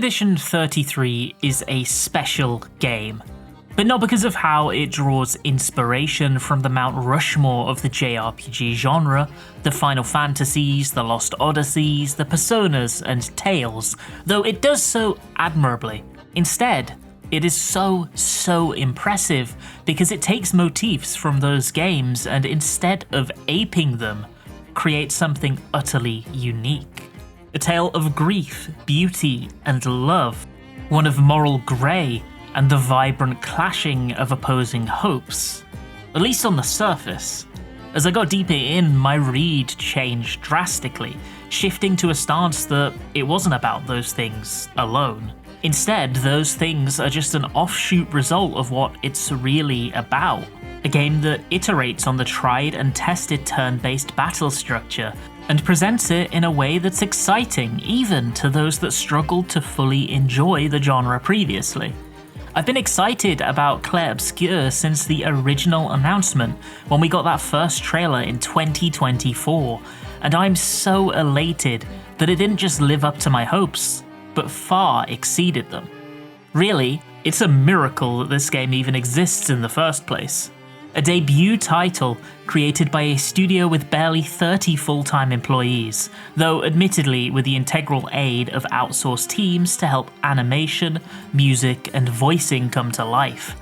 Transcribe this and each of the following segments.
Expedition 33 is a special game, but not because of how it draws inspiration from the Mount Rushmore of the JRPG genre, the Final Fantasies, the Lost Odysseys, the Personas, and Tales, though it does so admirably. Instead, it is so impressive because it takes motifs from those games and instead of aping them, creates something utterly unique. A tale of grief, beauty, and love, one of moral grey and the vibrant clashing of opposing hopes, at least on the surface. As I got deeper in, my read changed drastically, shifting to a stance that it wasn't about those things alone. Instead, those things are just an offshoot result of what it's really about. A game that iterates on the tried and tested turn-based battle structure and presents it in a way that's exciting even to those that struggled to fully enjoy the genre previously. I've been excited about Clair Obscur since the original announcement when we got that first trailer in 2024, and I'm so elated that it didn't just live up to my hopes, but far exceeded them. Really, it's a miracle that this game even exists in the first place. A debut title created by a studio with barely 30 full-time employees, though admittedly with the integral aid of outsourced teams to help animation, music, and voicing come to life.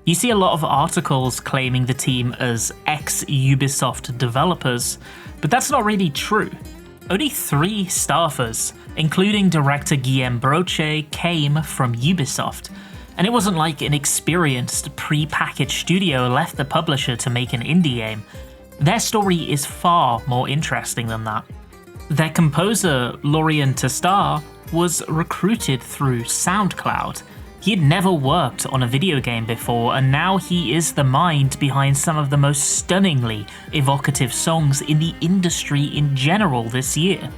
You see a lot of articles claiming the team as ex-Ubisoft developers, but that's not really true. Only 3 staffers, including director Guillaume Brochet, came from Ubisoft, and it wasn't like an experienced, pre-packaged studio left the publisher to make an indie game. Their story is far more interesting than that. Their composer, Laurent Testar, was recruited through SoundCloud. He had never worked on a video game before, and now he is the mind behind some of the most stunningly evocative songs in the industry in general this year.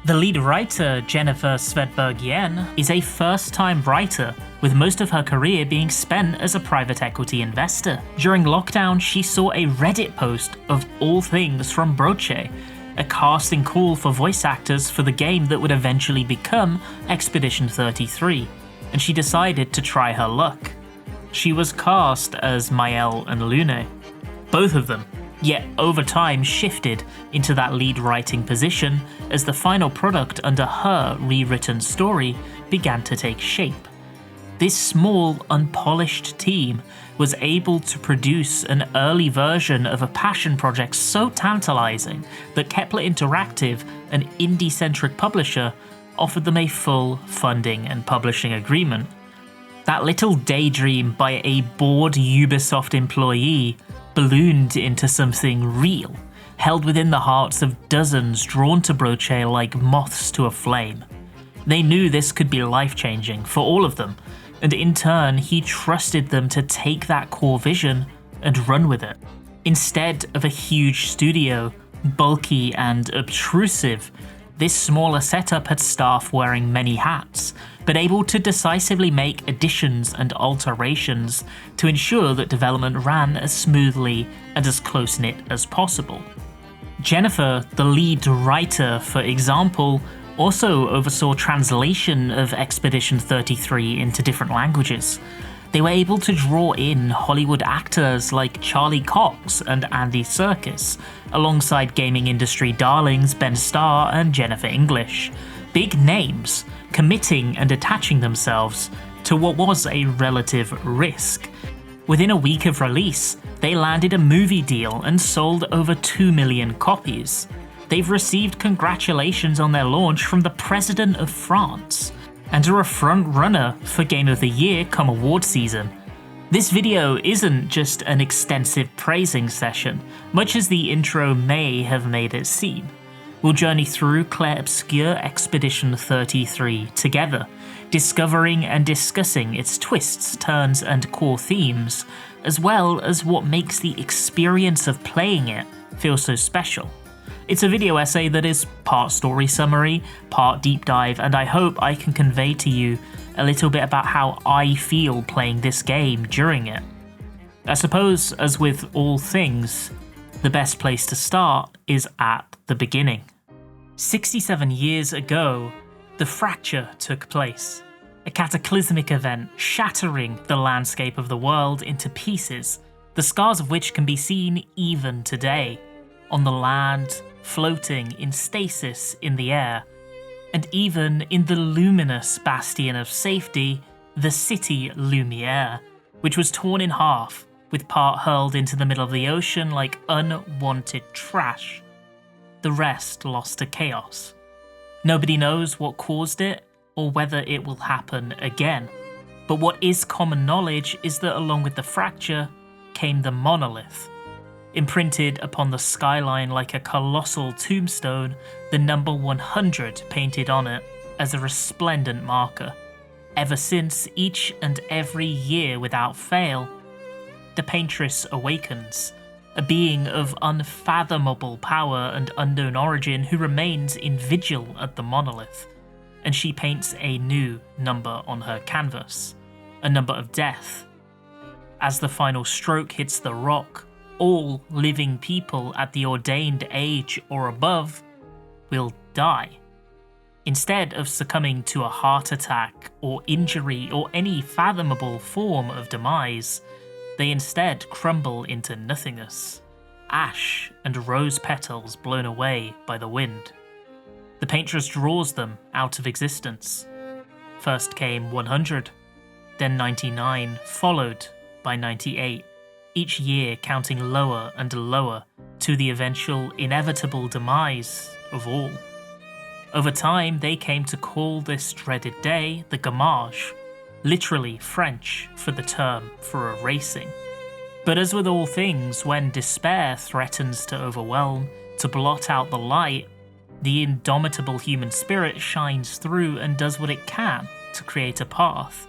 The lead writer, Jennifer Svedberg-Yen, is a first-time writer, with most of her career being spent as a private equity investor. During lockdown, she saw a Reddit post of all things from Brochet, a casting call for voice actors for the game that would eventually become Expedition 33, and she decided to try her luck. She was cast as Sciel and Lune, both of them, yet over time shifted into that lead writing position as the final product under her rewritten story began to take shape. This small, unpolished team was able to produce an early version of a passion project so tantalizing that Kepler Interactive, an indie-centric publisher, offered them a full funding and publishing agreement. That little daydream by a bored Ubisoft employee ballooned into something real, held within the hearts of dozens drawn to Brochet like moths to a flame. They knew this could be life-changing for all of them, and in turn he trusted them to take that core vision and run with it. Instead of a huge studio, bulky and obtrusive, this smaller setup had staff wearing many hats, but able to decisively make additions and alterations to ensure that development ran as smoothly and as close-knit as possible. Jennifer, the lead writer, for example, also oversaw translation of Expedition 33 into different languages. They were able to draw in Hollywood actors like Charlie Cox and Andy Serkis, alongside gaming industry darlings Ben Starr and Jennifer English. Big names, committing and attaching themselves to what was a relative risk. Within a week of release, they landed a movie deal and sold over 2 million copies. They've received congratulations on their launch from the President of France, and are a front-runner for Game of the Year come award season. This video isn't just an extensive praising session, much as the intro may have made it seem. We'll journey through Clair Obscur Expedition 33 together, discovering and discussing its twists, turns, and core themes, as well as what makes the experience of playing it feel so special. It's a video essay that is part story summary, part deep dive, and I hope I can convey to you a little bit about how I feel playing this game during it. I suppose, as with all things, the best place to start is at the beginning. 67 years ago, the fracture took place. A cataclysmic event shattering the landscape of the world into pieces, the scars of which can be seen even today, on the land, floating in stasis in the air, and even in the luminous bastion of safety, the city Lumiere, which was torn in half, with part hurled into the middle of the ocean like unwanted trash. The rest lost to chaos. Nobody knows what caused it, or whether it will happen again. But what is common knowledge is that along with the fracture came the monolith. Imprinted upon the skyline like a colossal tombstone, the number 100 painted on it as a resplendent marker. Ever since, each and every year without fail, the Paintress awakens, a being of unfathomable power and unknown origin who remains in vigil at the monolith, and she paints a new number on her canvas, a number of death. As the final stroke hits the rock, all living people at the ordained age or above will die. Instead of succumbing to a heart attack or injury or any fathomable form of demise, they instead crumble into nothingness, ash and rose petals blown away by the wind. The Paintress draws them out of existence. First came 100, then 99, followed by 98, each year counting lower and lower to the eventual inevitable demise of all. Over time, they came to call this dreaded day the Gamage, literally French for the term for erasing. But as with all things, when despair threatens to overwhelm, to blot out the light, the indomitable human spirit shines through and does what it can to create a path.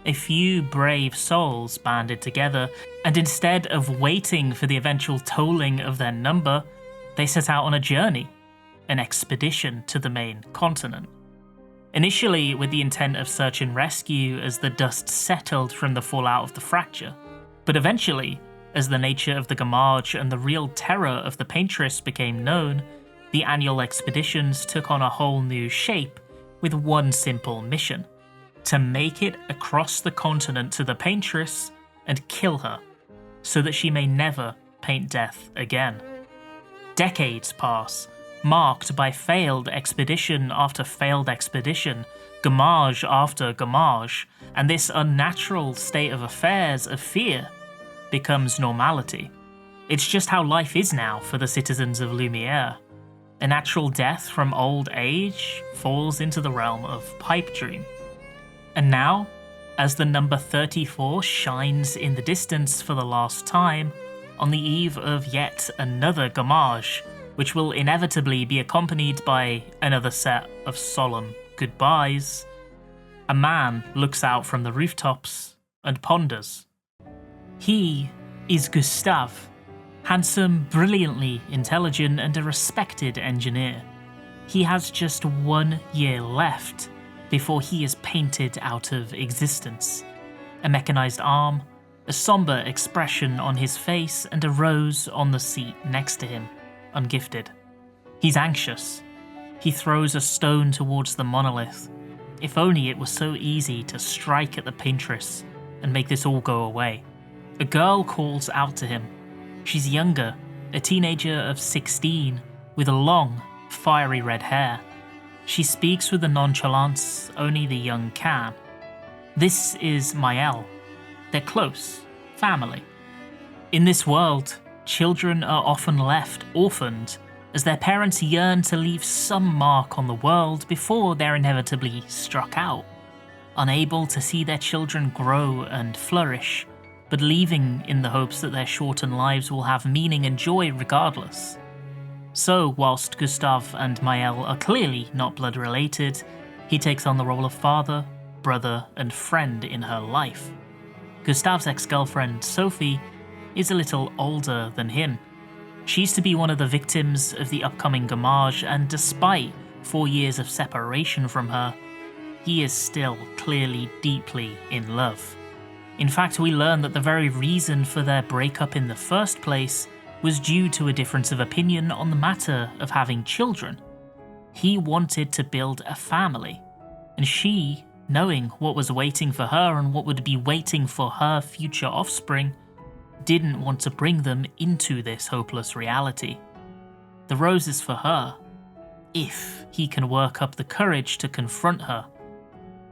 A few brave souls banded together, and instead of waiting for the eventual tolling of their number, they set out on a journey, an expedition to the main continent. Initially with the intent of search and rescue as the dust settled from the fallout of the fracture, but eventually, as the nature of the Gamage and the real terror of the Paintress became known, the annual expeditions took on a whole new shape with one simple mission: to make it across the continent to the Paintress and kill her, so that she may never paint death again. Decades pass, marked by failed expedition after failed expedition, Gamage after Gamage, and this unnatural state of affairs of fear becomes normality. It's just how life is now for the citizens of Lumiere. A natural death from old age falls into the realm of pipe dream. And now, as the number 34 shines in the distance for the last time, on the eve of yet another Gamage, which will inevitably be accompanied by another set of solemn goodbyes, a man looks out from the rooftops and ponders. He is Gustave, handsome, brilliantly intelligent, and a respected engineer. He has just 1 year left before he is painted out of existence. A mechanized arm, a somber expression on his face, and a rose on the seat next to him, ungifted. He's anxious. He throws a stone towards the monolith. If only it was so easy to strike at the Paintress and make this all go away. A girl calls out to him. She's younger, a teenager of 16, with long, fiery red hair. She speaks with the nonchalance only the young can. This is Sciel. They're close, family. In this world, children are often left orphaned, as their parents yearn to leave some mark on the world before they're inevitably struck out, unable to see their children grow and flourish, but leaving in the hopes that their shortened lives will have meaning and joy regardless. So, whilst Gustave and Sciel are clearly not blood related, he takes on the role of father, brother, and friend in her life. Gustave's ex-girlfriend, Sophie, is a little older than him. She's to be one of the victims of the upcoming Gamage, and despite 4 years of separation from her, he is still clearly deeply in love. In fact, we learn that the very reason for their breakup in the first place was due to a difference of opinion on the matter of having children. He wanted to build a family, and she knowing what was waiting for her and what would be waiting for her future offspring, didn't want to bring them into this hopeless reality. The rose is for her, if he can work up the courage to confront her.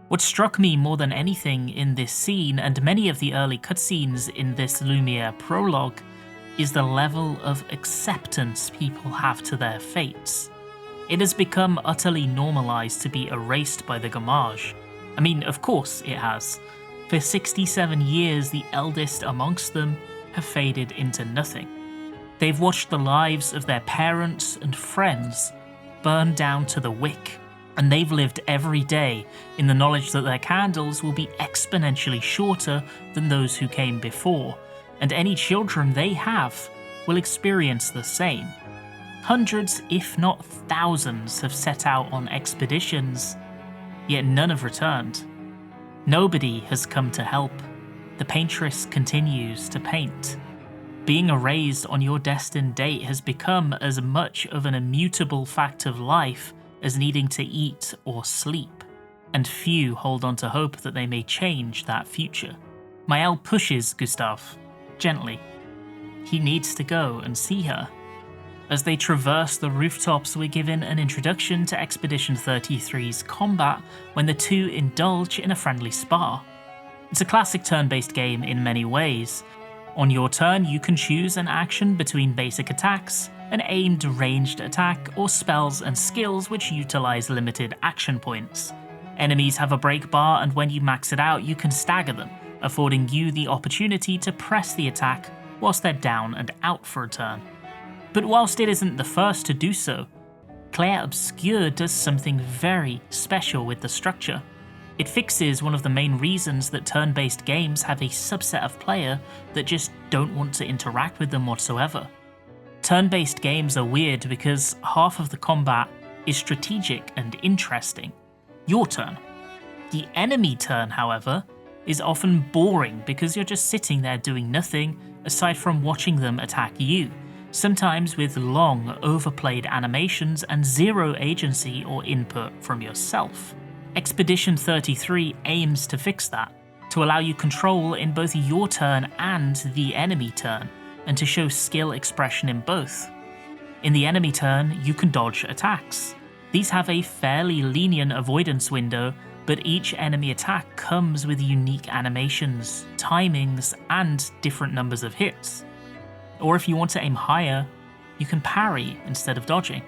What struck me more than anything in this scene and many of the early cutscenes in this Lumiere prologue is the level of acceptance people have to their fates. It has become utterly normalized to be erased by the Gamage. I mean, of course it has. For 67 years, the eldest amongst them have faded into nothing. They've watched the lives of their parents and friends burn down to the wick, and they've lived every day in the knowledge that their candles will be exponentially shorter than those who came before, and any children they have will experience the same. Hundreds, if not thousands, have set out on expeditions, yet none have returned. Nobody has come to help. The Paintress continues to paint. Being erased on your destined date has become as much of an immutable fact of life as needing to eat or sleep, and few hold on to hope that they may change that future. Sciel pushes Gustave, gently. He needs to go and see her. As they traverse the rooftops, we're given an introduction to Expedition 33's combat when the two indulge in a friendly spar. It's a classic turn-based game in many ways. On your turn, you can choose an action between basic attacks, an aimed ranged attack, or spells and skills which utilize limited action points. Enemies have a break bar, and when you max it out, you can stagger them, affording you the opportunity to press the attack whilst they're down and out for a turn. But whilst it isn't the first to do so, Clair Obscur does something very special with the structure. It fixes one of the main reasons that turn-based games have a subset of player that just don't want to interact with them whatsoever. Turn-based games are weird because half of the combat is strategic and interesting. Your turn. The enemy turn, however, is often boring because you're just sitting there doing nothing aside from watching them attack you, sometimes with long, overplayed animations and zero agency or input from yourself. Expedition 33 aims to fix that, to allow you control in both your turn and the enemy turn, and to show skill expression in both. In the enemy turn, you can dodge attacks. These have a fairly lenient avoidance window, but each enemy attack comes with unique animations, timings, and different numbers of hits. Or if you want to aim higher, you can parry instead of dodging.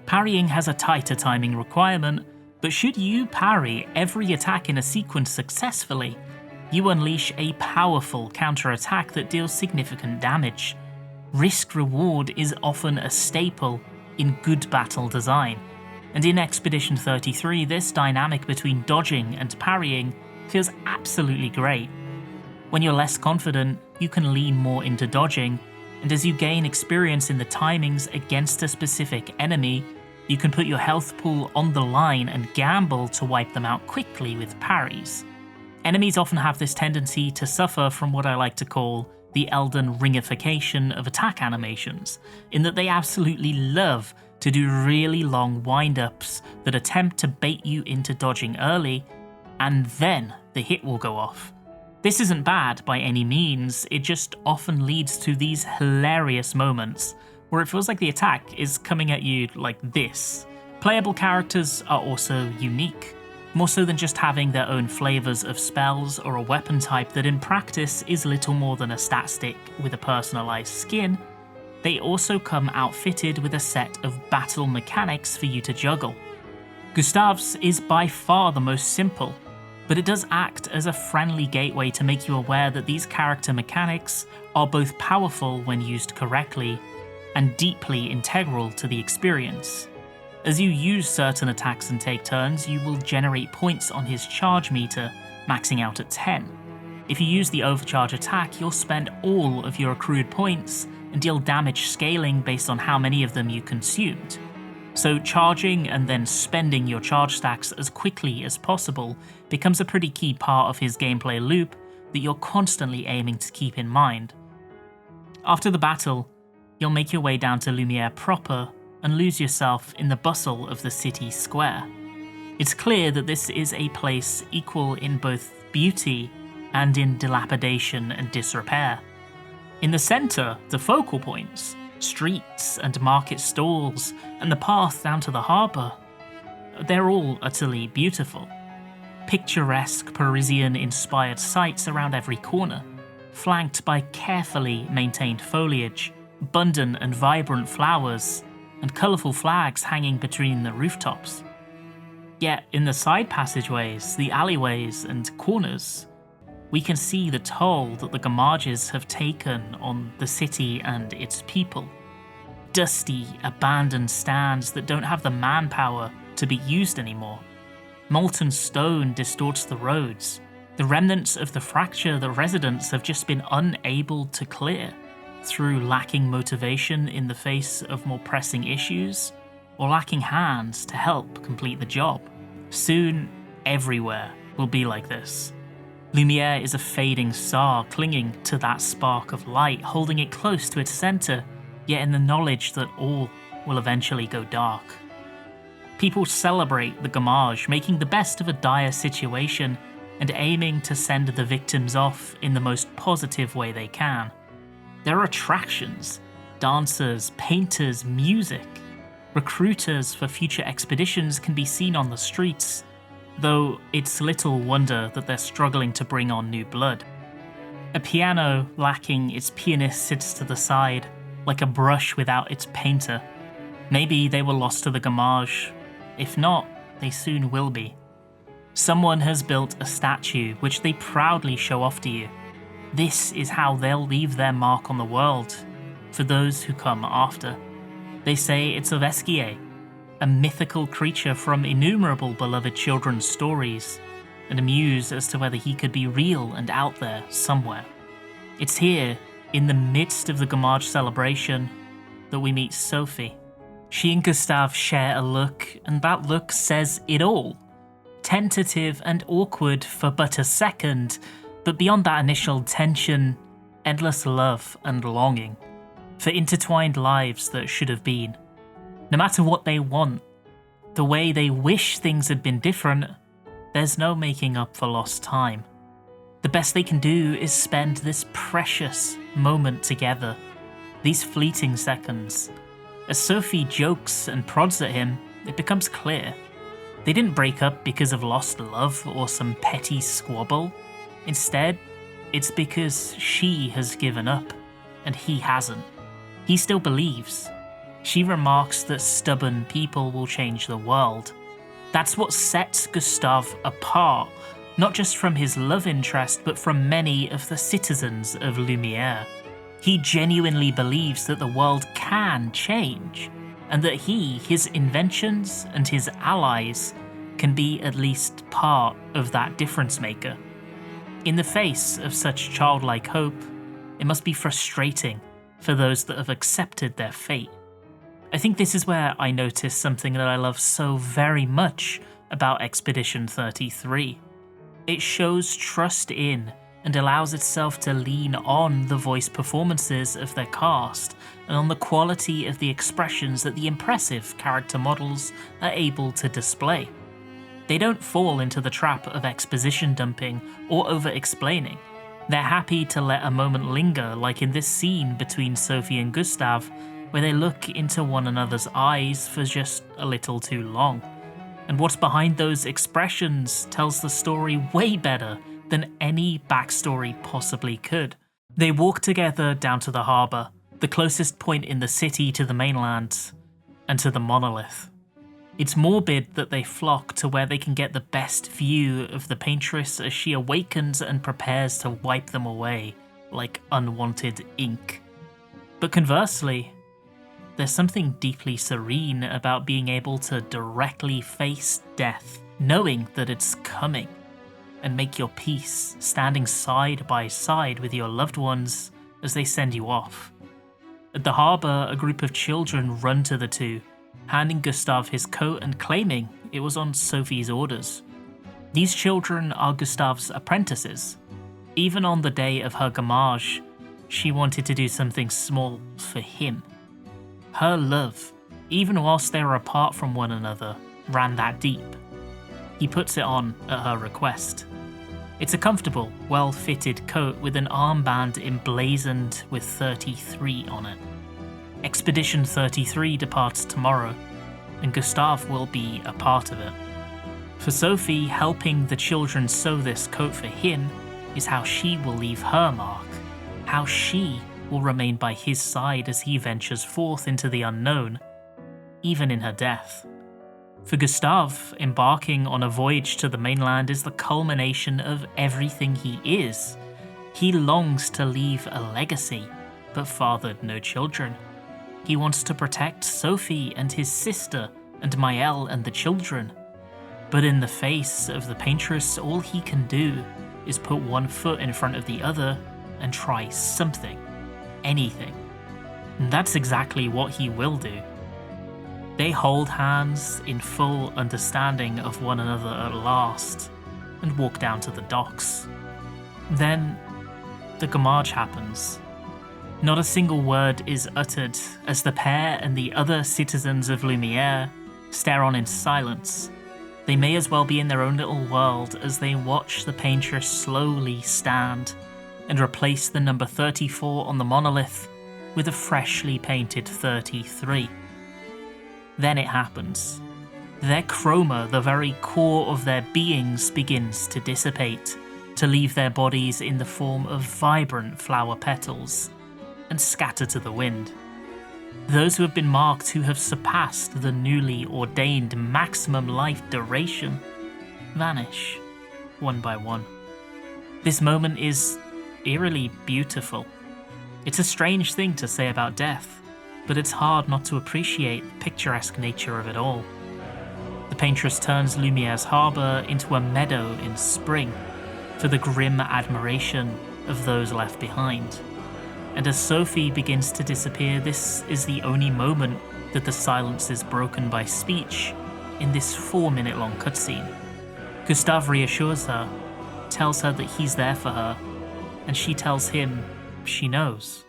Parrying has a tighter timing requirement, but should you parry every attack in a sequence successfully, you unleash a powerful counter-attack that deals significant damage. Risk-reward is often a staple in good battle design, and in Expedition 33 this dynamic between dodging and parrying feels absolutely great. When you're less confident, you can lean more into dodging, and as you gain experience in the timings against a specific enemy, you can put your health pool on the line and gamble to wipe them out quickly with parries. Enemies often have this tendency to suffer from what I like to call the Elden Ringification of attack animations, in that they absolutely love to do really long wind-ups that attempt to bait you into dodging early, and then the hit will go off. This isn't bad by any means, it just often leads to these hilarious moments where it feels like the attack is coming at you like this. Playable characters are also unique, more so than just having their own flavours of spells or a weapon type that in practice is little more than a stat stick with a personalised skin. They also come outfitted with a set of battle mechanics for you to juggle. Gustave's is by far the most simple, but it does act as a friendly gateway to make you aware that these character mechanics are both powerful when used correctly and deeply integral to the experience. As you use certain attacks and take turns, you will generate points on his charge meter, maxing out at 10. If you use the overcharge attack, you'll spend all of your accrued points and deal damage scaling based on how many of them you consumed. So charging and then spending your charge stacks as quickly as possible becomes a pretty key part of his gameplay loop that you're constantly aiming to keep in mind. After the battle, you'll make your way down to Lumiere proper and lose yourself in the bustle of the city square. It's clear that this is a place equal in both beauty and in dilapidation and disrepair. In the centre, the focal points, streets and market stalls, and the path down to the harbour, they're all utterly beautiful. Picturesque Parisian-inspired sights around every corner, flanked by carefully maintained foliage, abundant and vibrant flowers, and colourful flags hanging between the rooftops. Yet in the side passageways, the alleyways and corners, we can see the toll that the Gamages have taken on the city and its people. Dusty, abandoned stands that don't have the manpower to be used anymore. Molten stone distorts the roads. The remnants of the fracture the residents have just been unable to clear through lacking motivation in the face of more pressing issues, or lacking hands to help complete the job. Soon, everywhere will be like this. Lumiere is a fading star clinging to that spark of light, holding it close to its centre, yet in the knowledge that all will eventually go dark. People celebrate the Gamage, making the best of a dire situation and aiming to send the victims off in the most positive way they can. There are attractions, dancers, painters, music. Recruiters for future expeditions can be seen on the streets, though it's little wonder that they're struggling to bring on new blood. A piano lacking its pianist sits to the side, like a brush without its painter. Maybe they were lost to the Gamage. If not, they soon will be. Someone has built a statue which they proudly show off to you. This is how they'll leave their mark on the world, for those who come after. They say it's of Sciel, a mythical creature from innumerable beloved children's stories, and a muse as to whether he could be real and out there somewhere. It's here, in the midst of the Gamage celebration, that we meet Sophie. She and Gustave share a look, and that look says it all. Tentative and awkward for but a second, but beyond that initial tension, endless love and longing for intertwined lives that should have been. No matter what they want, the way they wish things had been different, there's no making up for lost time. The best they can do is spend this precious moment together, these fleeting seconds. As Sophie jokes and prods at him, it becomes clear. They didn't break up because of lost love or some petty squabble. Instead, it's because she has given up, and he hasn't. He still believes. She remarks that stubborn people will change the world. That's what sets Gustave apart, not just from his love interest, but from many of the citizens of Lumière. He genuinely believes that the world can change, and that he, his inventions, and his allies can be at least part of that difference maker. In the face of such childlike hope, it must be frustrating for those that have accepted their fate. I think this is where I notice something that I love so very much about Expedition 33. It shows trust in and allows itself to lean on the voice performances of their cast and on the quality of the expressions that the impressive character models are able to display. They don't fall into the trap of exposition dumping or over-explaining. They're happy to let a moment linger, like in this scene between Sophie and Gustave, where they look into one another's eyes for just a little too long. And what's behind those expressions tells the story way better than any backstory possibly could. They walk together down to the harbour, the closest point in the city to the mainland, and to the monolith. It's morbid that they flock to where they can get the best view of the Paintress as she awakens and prepares to wipe them away like unwanted ink. But conversely, there's something deeply serene about being able to directly face death, knowing that it's coming, and make your peace standing side by side with your loved ones as they send you off. At the harbour, a group of children run to the two, handing Gustave his coat and claiming it was on Sophie's orders. These children are Gustave's apprentices. Even on the day of her gamage, she wanted to do something small for him. Her love, even whilst they were apart from one another, ran that deep. He puts it on at her request. It's a comfortable, well-fitted coat with an armband emblazoned with 33 on it. Expedition 33 departs tomorrow, and Gustave will be a part of it. For Sophie, helping the children sew this coat for him is how she will leave her mark, how she will remain by his side as he ventures forth into the unknown, even in her death. For Gustave, embarking on a voyage to the mainland is the culmination of everything he is. He longs to leave a legacy, but fathered no children. He wants to protect Sophie and his sister, and Sciel and the children. But in the face of the Paintress, all he can do is put one foot in front of the other and try something, anything. And that's exactly what he will do. They hold hands in full understanding of one another at last, and walk down to the docks. Then, the gamage happens. Not a single word is uttered as the pair and the other citizens of Lumière stare on in silence. They may as well be in their own little world as they watch the Paintress slowly stand and replace the number 34 on the monolith with a freshly painted 33. Then it happens. Their chroma, the very core of their beings, begins to dissipate, to leave their bodies in the form of vibrant flower petals, and scatter to the wind. Those who have been marked, who have surpassed the newly ordained maximum life duration, vanish, one by one. This moment is eerily beautiful. It's a strange thing to say about death, but it's hard not to appreciate the picturesque nature of it all. The Paintress turns Lumiere's harbour into a meadow in spring, for the grim admiration of those left behind. And as Sophie begins to disappear, this is the only moment that the silence is broken by speech in this 4-minute-long cutscene. Gustave reassures her, tells her that he's there for her, and she tells him she knows,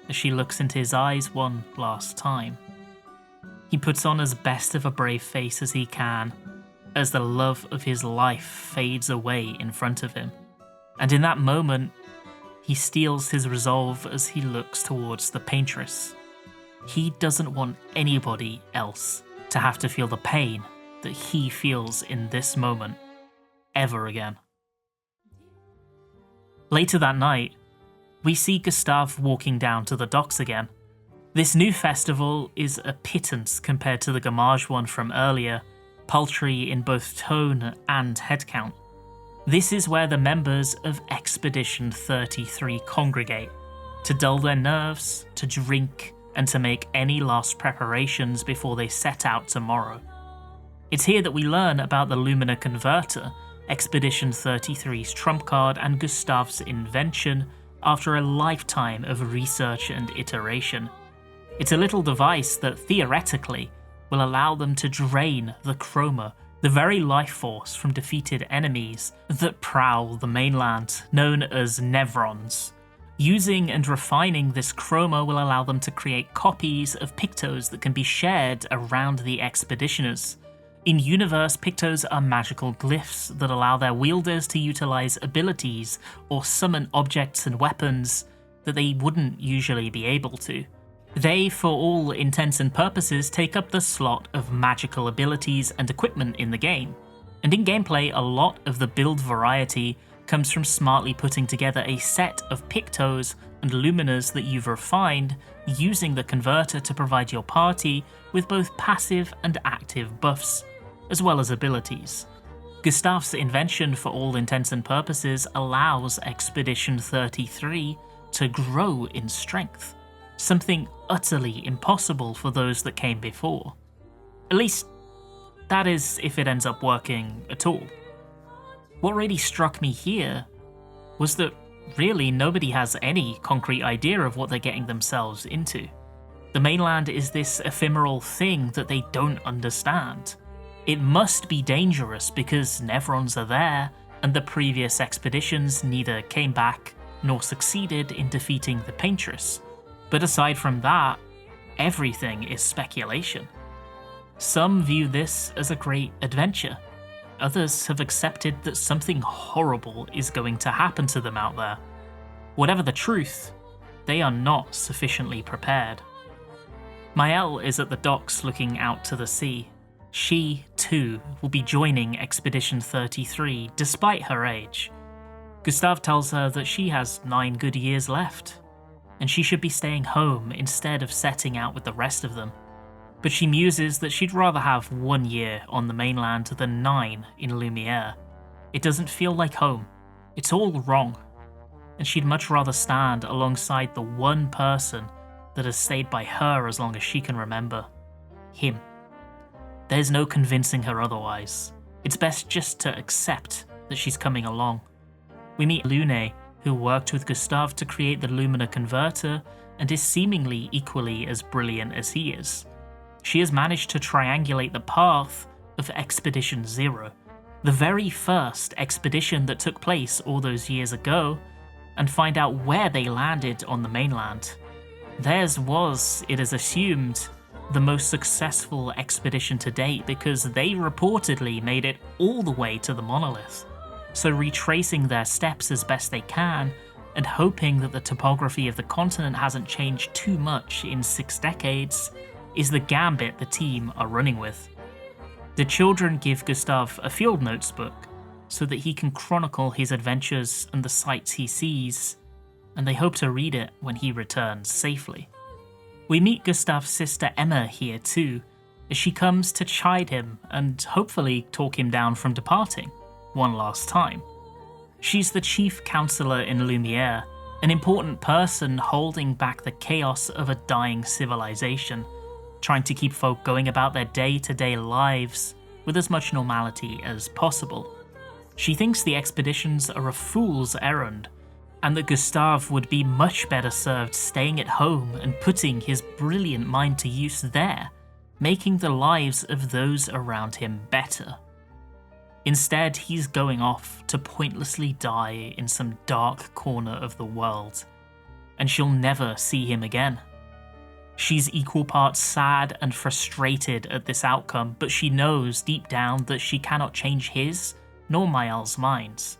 as she looks into his eyes one last time. He puts on as best of a brave face as he can, as the love of his life fades away in front of him. And in that moment, he steels his resolve as he looks towards the Paintress. He doesn't want anybody else to have to feel the pain that he feels in this moment, ever again. Later that night, we see Gustave walking down to the docks again. This new festival is a pittance compared to the gamage one from earlier, paltry in both tone and headcount. This is where the members of Expedition 33 congregate, to dull their nerves, to drink, and to make any last preparations before they set out tomorrow. It's here that we learn about the Lumiere converter, Expedition 33's trump card, and Gustave's invention after a lifetime of research and iteration. It's a little device that theoretically will allow them to drain the chroma, the very life force from defeated enemies that prowl the mainland, known as Nevrons. Using and refining this chroma will allow them to create copies of pictos that can be shared around the expeditioners. In universe, pictos are magical glyphs that allow their wielders to utilize abilities or summon objects and weapons that they wouldn't usually be able to. They, for all intents and purposes, take up the slot of magical abilities and equipment in the game. And in gameplay, a lot of the build variety comes from smartly putting together a set of pictos and luminers that you've refined, using the converter to provide your party with both passive and active buffs, as well as abilities. Gustave's invention, for all intents and purposes, allows Expedition 33 to grow in strength, something utterly impossible for those that came before. At least, that is if it ends up working at all. What really struck me here was that really nobody has any concrete idea of what they're getting themselves into. The mainland is this ephemeral thing that they don't understand. It must be dangerous because Nevrons are there, and the previous expeditions neither came back nor succeeded in defeating the Paintress. But aside from that, everything is speculation. Some view this as a great adventure. Others have accepted that something horrible is going to happen to them out there. Whatever the truth, they are not sufficiently prepared. Maëlle is at the docks looking out to the sea. She, too, will be joining Expedition 33 despite her age. Gustave tells her that she has 9 good years left, and she should be staying home instead of setting out with the rest of them. But she muses that she'd rather have 1 year on the mainland than 9 in Lumière. It doesn't feel like home. It's all wrong. And she'd much rather stand alongside the one person that has stayed by her as long as she can remember. Him. There's no convincing her otherwise. It's best just to accept that she's coming along. We meet Lune, who worked with Gustave to create the Lumina converter and is seemingly equally as brilliant as he is. She has managed to triangulate the path of Expedition 0, the very first expedition that took place all those years ago, and find out where they landed on the mainland. Theirs was, it is assumed, the most successful expedition to date because they reportedly made it all the way to the monolith. So retracing their steps as best they can, and hoping that the topography of the continent hasn't changed too much in 6 decades, is the gambit the team are running with. The children give Gustave a field notes book so that he can chronicle his adventures and the sights he sees, and they hope to read it when he returns safely. We meet Gustave's sister Emma here too, as she comes to chide him and hopefully talk him down from departing one last time. She's the chief counselor in Lumière, an important person holding back the chaos of a dying civilization, trying to keep folk going about their day-to-day lives with as much normality as possible. She thinks the expeditions are a fool's errand, and that Gustave would be much better served staying at home and putting his brilliant mind to use there, making the lives of those around him better. Instead, he's going off to pointlessly die in some dark corner of the world, and she'll never see him again. She's equal parts sad and frustrated at this outcome, but she knows deep down that she cannot change his nor Maëlle's minds.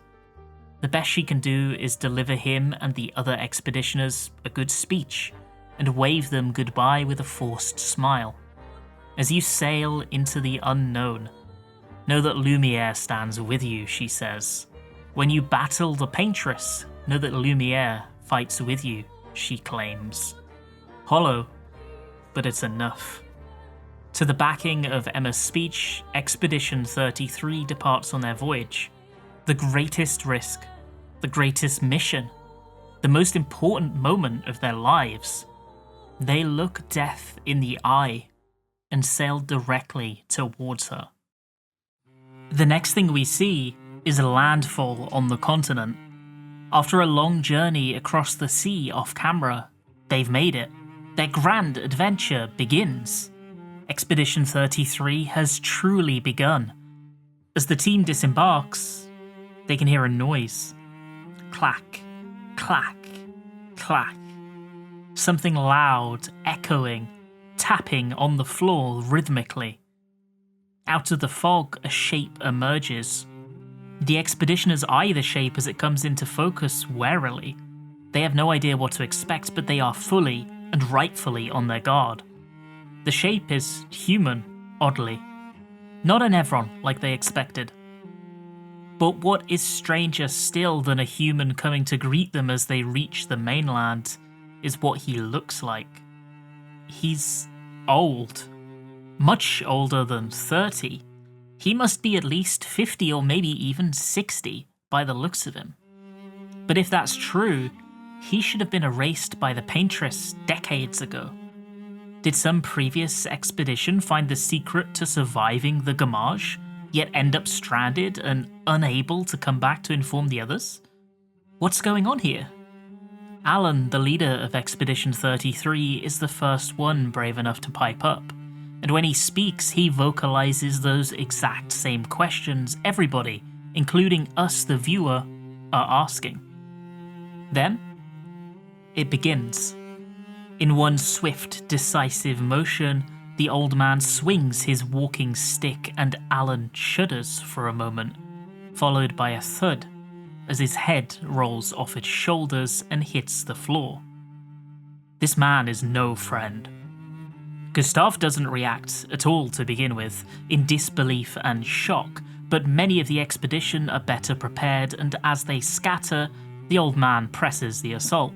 The best she can do is deliver him and the other expeditioners a good speech, and wave them goodbye with a forced smile. As you sail into the unknown, know that Lumière stands with you, she says. When you battle the Paintress, know that Lumière fights with you, she claims. Hollow, but it's enough. To the backing of Emma's speech, Expedition 33 departs on their voyage. The greatest risk, the greatest mission, the most important moment of their lives. They look death in the eye and sail directly towards her. The next thing we see is landfall on the continent. After a long journey across the sea off camera, they've made it. Their grand adventure begins. Expedition 33 has truly begun. As the team disembarks, they can hear a noise. Clack, clack, clack. Something loud, echoing, tapping on the floor rhythmically. Out of the fog, a shape emerges. The expeditioners eye the shape as it comes into focus warily. They have no idea what to expect, but they are fully and rightfully on their guard. The shape is human, oddly. Not an Evron like they expected. But what is stranger still than a human coming to greet them as they reach the mainland is what he looks like. He's old. Much older than 30. He must be at least 50 or maybe even 60 by the looks of him. But if that's true, he should have been erased by the Paintress decades ago. Did some previous expedition find the secret to surviving the Gamage, yet end up stranded and unable to come back to inform the others? What's going on here? Alan, the leader of Expedition 33, is the first one brave enough to pipe up. And when he speaks, he vocalizes those exact same questions everybody, including us the viewer, are asking. Then, it begins. In one swift, decisive motion, the old man swings his walking stick and Alan shudders for a moment, followed by a thud as his head rolls off its shoulders and hits the floor. This man is no friend. Gustave doesn't react at all to begin with, in disbelief and shock, but many of the expedition are better prepared, and as they scatter, the old man presses the assault.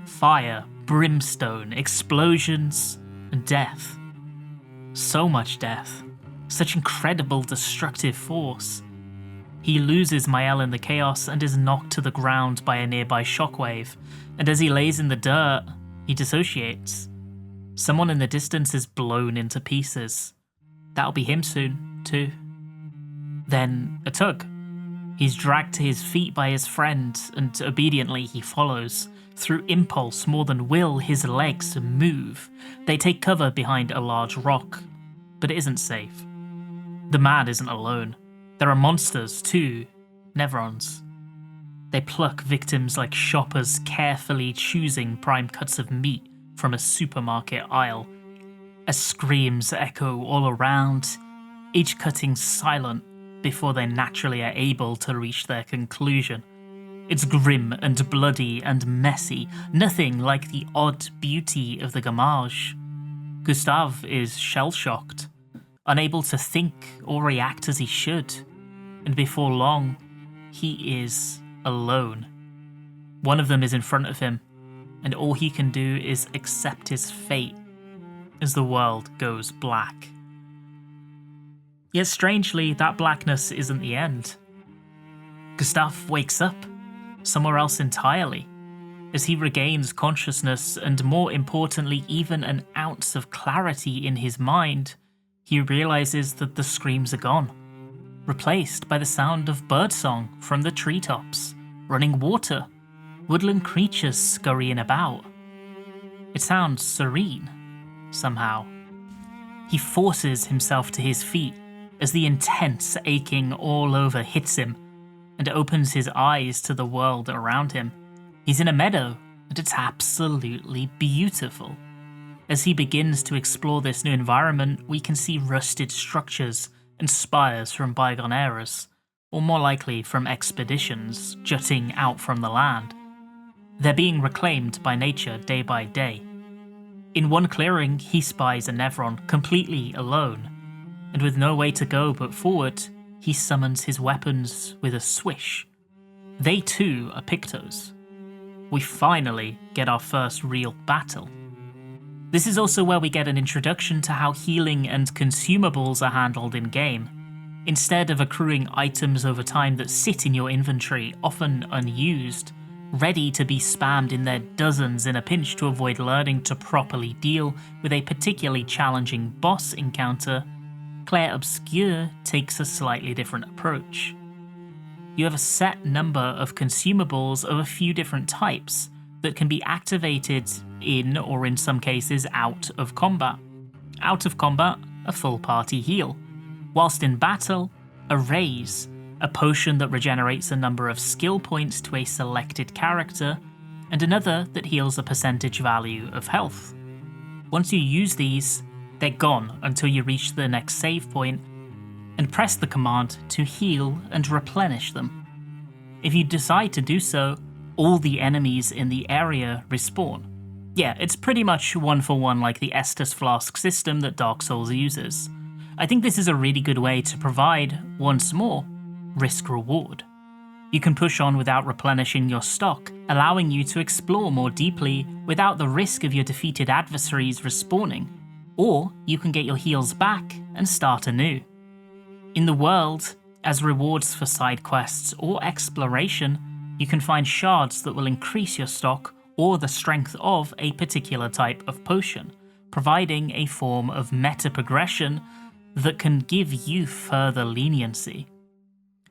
Fire, brimstone, explosions, and death. So much death. Such incredible destructive force. He loses Mael in the chaos and is knocked to the ground by a nearby shockwave, and as he lays in the dirt, he dissociates. Someone in the distance is blown into pieces. That'll be him soon, too. Then a tug. He's dragged to his feet by his friend, and obediently he follows. Through impulse more than will, his legs move. They take cover behind a large rock, but it isn't safe. The man isn't alone. There are monsters too, Nevrons. They pluck victims like shoppers carefully choosing prime cuts of meat from a supermarket aisle. As screams echo all around, each cutting silent before they naturally are able to reach their conclusion. It's grim and bloody and messy, nothing like the odd beauty of the Gamage. Gustave is shell-shocked, unable to think or react as he should, and before long, he is alone. One of them is in front of him, and all he can do is accept his fate as the world goes black. Yet strangely, that blackness isn't the end. Gustave wakes up, somewhere else entirely, as he regains consciousness and, more importantly, even an ounce of clarity in his mind. He realizes that the screams are gone, replaced by the sound of birdsong from the treetops, running water, woodland creatures scurrying about. It sounds serene, somehow. He forces himself to his feet as the intense aching all over hits him, and opens his eyes to the world around him. He's in a meadow, and it's absolutely beautiful. As he begins to explore this new environment, we can see rusted structures and spires from bygone eras, or more likely from expeditions, jutting out from the land. They're being reclaimed by nature day by day. In one clearing, he spies a Nevron completely alone, and with no way to go but forward, he summons his weapons with a swish. They too are Pictos. We finally get our first real battle. This is also where we get an introduction to how healing and consumables are handled in-game. Instead of accruing items over time that sit in your inventory, often unused, ready to be spammed in their dozens in a pinch to avoid learning to properly deal with a particularly challenging boss encounter, Clair Obscur takes a slightly different approach. You have a set number of consumables of a few different types that can be activated in, or in some cases, out of combat. Out of combat, a full party heal. Whilst in battle, a raise, a potion that regenerates a number of skill points to a selected character, and another that heals a percentage value of health. Once you use these, they're gone until you reach the next save point and press the command to heal and replenish them. If you decide to do so, all the enemies in the area respawn. Yeah, it's pretty much one for one like the Estus Flask system that Dark Souls uses. I think this is a really good way to provide, once more, risk-reward. You can push on without replenishing your stock, allowing you to explore more deeply without the risk of your defeated adversaries respawning. Or you can get your heals back and start anew. In the world, as rewards for side quests or exploration, you can find shards that will increase your stock or the strength of a particular type of potion, providing a form of meta progression that can give you further leniency.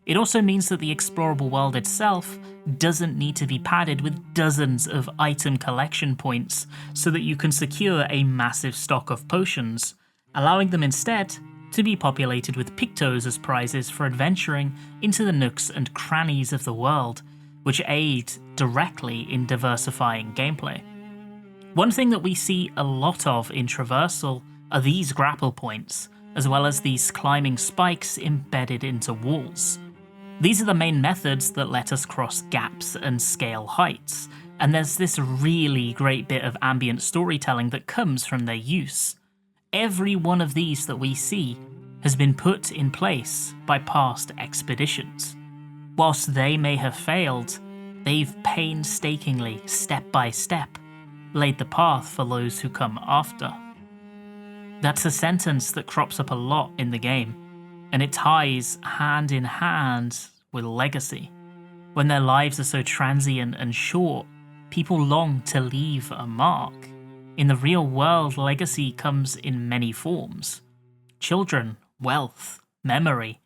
It also means that the explorable world itself doesn't need to be padded with dozens of item collection points so that you can secure a massive stock of potions, allowing them instead to be populated with Pictos as prizes for adventuring into the nooks and crannies of the world, which aid directly in diversifying gameplay. One thing that we see a lot of in Traversal are these grapple points, as well as these climbing spikes embedded into walls. These are the main methods that let us cross gaps and scale heights, and there's this really great bit of ambient storytelling that comes from their use. Every one of these that we see has been put in place by past expeditions. Whilst they may have failed, they've painstakingly, step by step, laid the path for those who come after. That's a sentence that crops up a lot in the game, and it ties hand in hand with legacy. When their lives are so transient and short, people long to leave a mark. In the real world, legacy comes in many forms. Children, wealth, memory.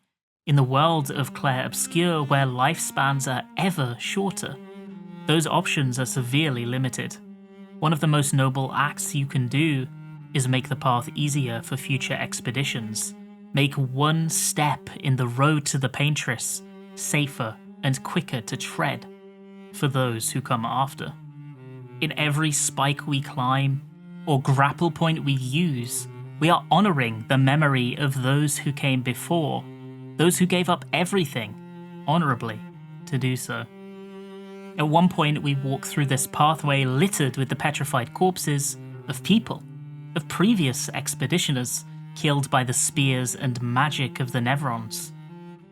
In the world of Clair Obscur, where lifespans are ever shorter, those options are severely limited. One of the most noble acts you can do is make the path easier for future expeditions. Make one step in the road to the Paintress safer and quicker to tread for those who come after. In every spike we climb or grapple point we use, we are honouring the memory of those who came before, those who gave up everything, honourably, to do so. At one point we walk through this pathway littered with the petrified corpses of people, of previous expeditioners killed by the spears and magic of the Nevrons.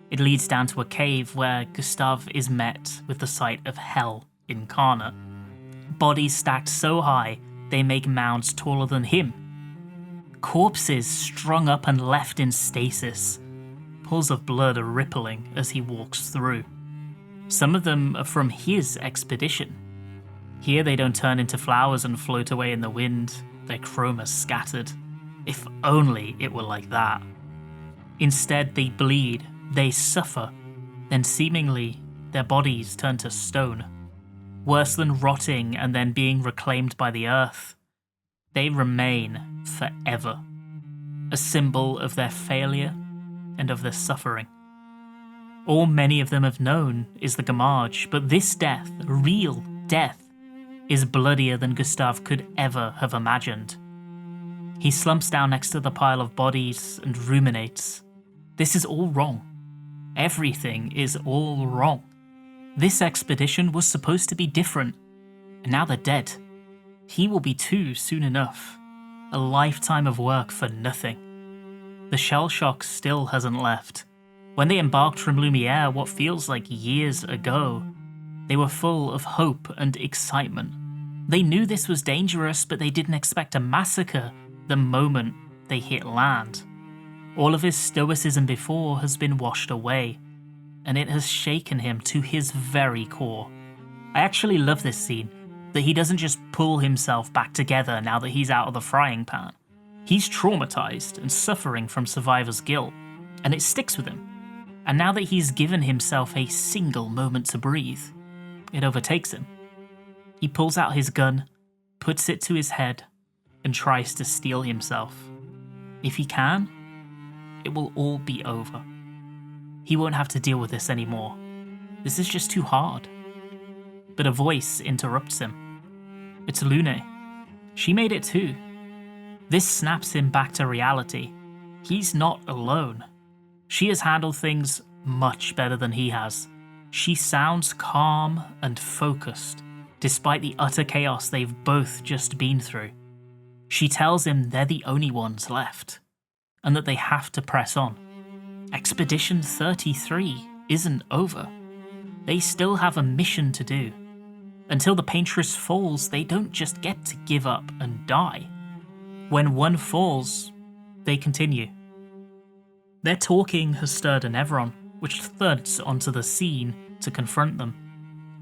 It leads down to a cave where Gustave is met with the sight of hell incarnate. Bodies stacked so high they make mounds taller than him. Corpses strung up and left in stasis. Pools of blood are rippling as he walks through. Some of them are from his expedition. Here they don't turn into flowers and float away in the wind, their chroma scattered. If only it were like that. Instead they bleed, they suffer, then seemingly their bodies turn to stone. Worse than rotting and then being reclaimed by the earth, they remain forever. A symbol of their failure and of their suffering. All many of them have known is the Gamage, but this death, real death, is bloodier than Gustave could ever have imagined. He slumps down next to the pile of bodies and ruminates. This is all wrong. Everything is all wrong. This expedition was supposed to be different, and now they're dead. He will be too soon enough. A lifetime of work for nothing. The shell shock still hasn't left. When they embarked from Lumiere what feels like years ago, they were full of hope and excitement. They knew this was dangerous, but they didn't expect a massacre the moment they hit land. All of his stoicism before has been washed away, and it has shaken him to his very core. I actually love this scene, that he doesn't just pull himself back together now that he's out of the frying pan. He's traumatized and suffering from survivor's guilt, and it sticks with him. And now that he's given himself a single moment to breathe, it overtakes him. He pulls out his gun, puts it to his head, and tries to steel himself. If he can, it will all be over. He won't have to deal with this anymore. This is just too hard. But a voice interrupts him. It's Lune. She made it too. This snaps him back to reality. He's not alone. She has handled things much better than he has. She sounds calm and focused, despite the utter chaos they've both just been through. She tells him they're the only ones left, and that they have to press on. Expedition 33 isn't over. They still have a mission to do. Until the Paintress falls, they don't just get to give up and die. When one falls, they continue. Their talking has stirred a Nevron, which thuds onto the scene to confront them.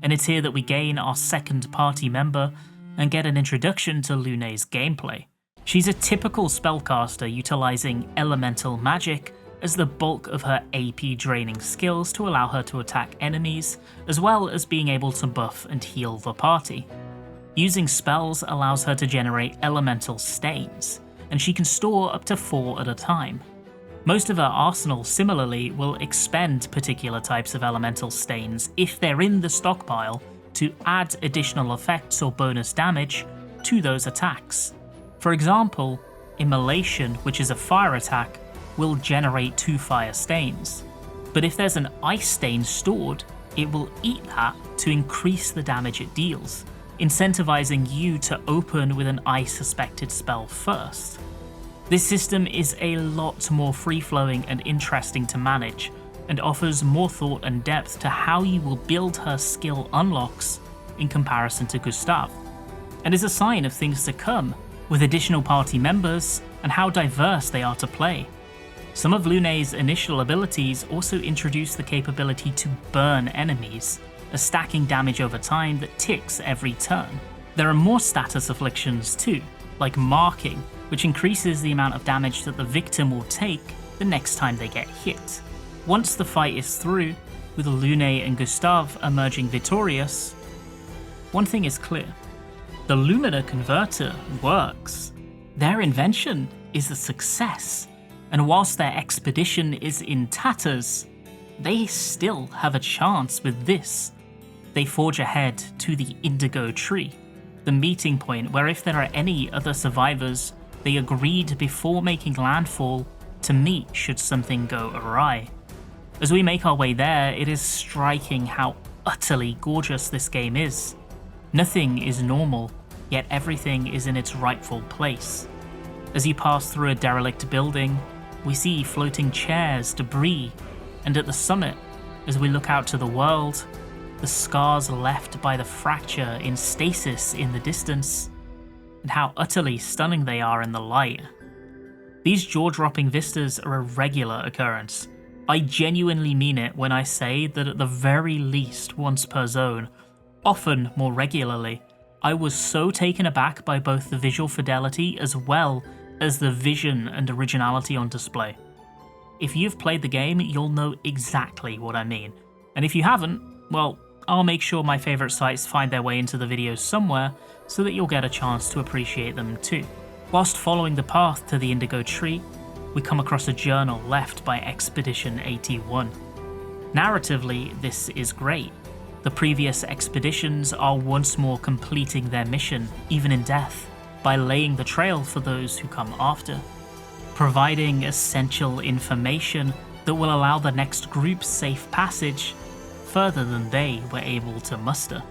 And it's here that we gain our second party member and get an introduction to Lune's gameplay. She's a typical spellcaster utilizing elemental magic as the bulk of her AP draining skills to allow her to attack enemies, as well as being able to buff and heal the party. Using spells allows her to generate elemental stains, and she can store up to 4 at a time. Most of her arsenal similarly will expend particular types of elemental stains if they're in the stockpile to add additional effects or bonus damage to those attacks. For example, Immolation, which is a fire attack, will generate 2 fire stains. But if there's an ice stain stored, it will eat that to increase the damage it deals, incentivizing you to open with an ice-suspected spell first. This system is a lot more free-flowing and interesting to manage, and offers more thought and depth to how you will build her skill unlocks in comparison to Gustave, and is a sign of things to come, with additional party members and how diverse they are to play. Some of Lune's initial abilities also introduce the capability to burn enemies, a stacking damage over time that ticks every turn. There are more status afflictions too, like Marking, which increases the amount of damage that the victim will take the next time they get hit. Once the fight is through, with Lune and Gustave emerging victorious, one thing is clear: the Lumiere converter works. Their invention is a success, and whilst their expedition is in tatters, they still have a chance with this. They forge ahead to the Indigo Tree, the meeting point where if there are any other survivors, they agreed before making landfall to meet should something go awry. As we make our way there, it is striking how utterly gorgeous this game is. Nothing is normal, yet everything is in its rightful place. As you pass through a derelict building, we see floating chairs, debris, and at the summit, as we look out to the world, the scars left by the fracture in stasis in the distance, and how utterly stunning they are in the light. These jaw-dropping vistas are a regular occurrence. I genuinely mean it when I say that at the very least once per zone, often more regularly, I was so taken aback by both the visual fidelity as well as the vision and originality on display. If you've played the game, you'll know exactly what I mean, and if you haven't, well, I'll make sure my favourite sites find their way into the videos somewhere so that you'll get a chance to appreciate them too. Whilst following the path to the Indigo Tree, we come across a journal left by Expedition 81. Narratively, this is great. The previous expeditions are once more completing their mission, even in death, by laying the trail for those who come after, providing essential information that will allow the next group safe passage further than they were able to muster.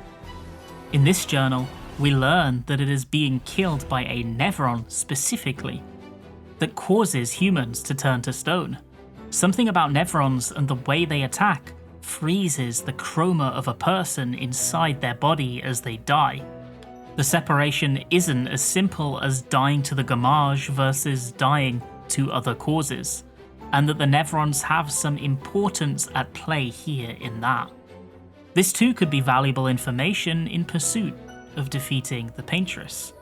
In this journal, we learn that it is being killed by a Nevron specifically, that causes humans to turn to stone. Something about Nevrons and the way they attack freezes the chroma of a person inside their body as they die. The separation isn't as simple as dying to the Gamage versus dying to other causes, and that the Nevrons have some importance at play here in that. This too could be valuable information in pursuit of defeating the Paintress.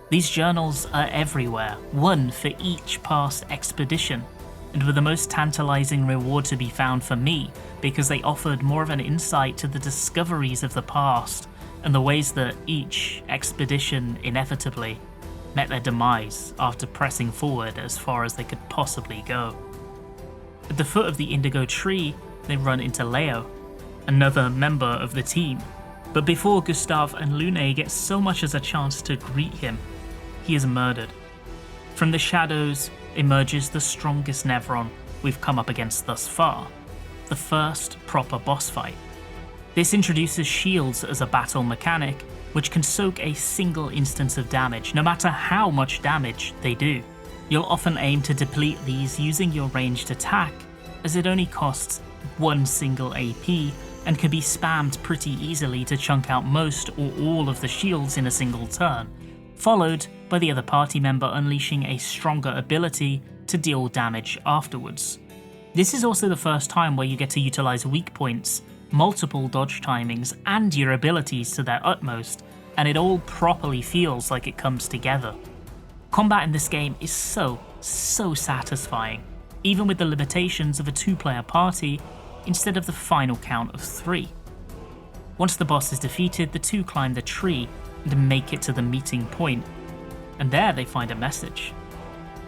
These journals are everywhere, one for each past expedition, and were the most tantalizing reward to be found for me because they offered more of an insight to the discoveries of the past and the ways that each expedition inevitably met their demise after pressing forward as far as they could possibly go. At the foot of the Indigo Tree, they run into Leo, another member of the team, but before Gustave and Lune get so much as a chance to greet him, he is murdered. From the shadows emerges the strongest Nevron we've come up against thus far, the first proper boss fight. This introduces shields as a battle mechanic, which can soak a single instance of damage, no matter how much damage they do. You'll often aim to deplete these using your ranged attack, as it only costs one single AP and can be spammed pretty easily to chunk out most or all of the shields in a single turn, followed by the other party member unleashing a stronger ability to deal damage afterwards. This is also the first time where you get to utilize weak points, multiple dodge timings, and your abilities to their utmost, and it all properly feels like it comes together. Combat in this game is so satisfying, even with the limitations of a 2-player party instead of the final count of 3. Once the boss is defeated, the two climb the tree and make it to the meeting point, and there they find a message.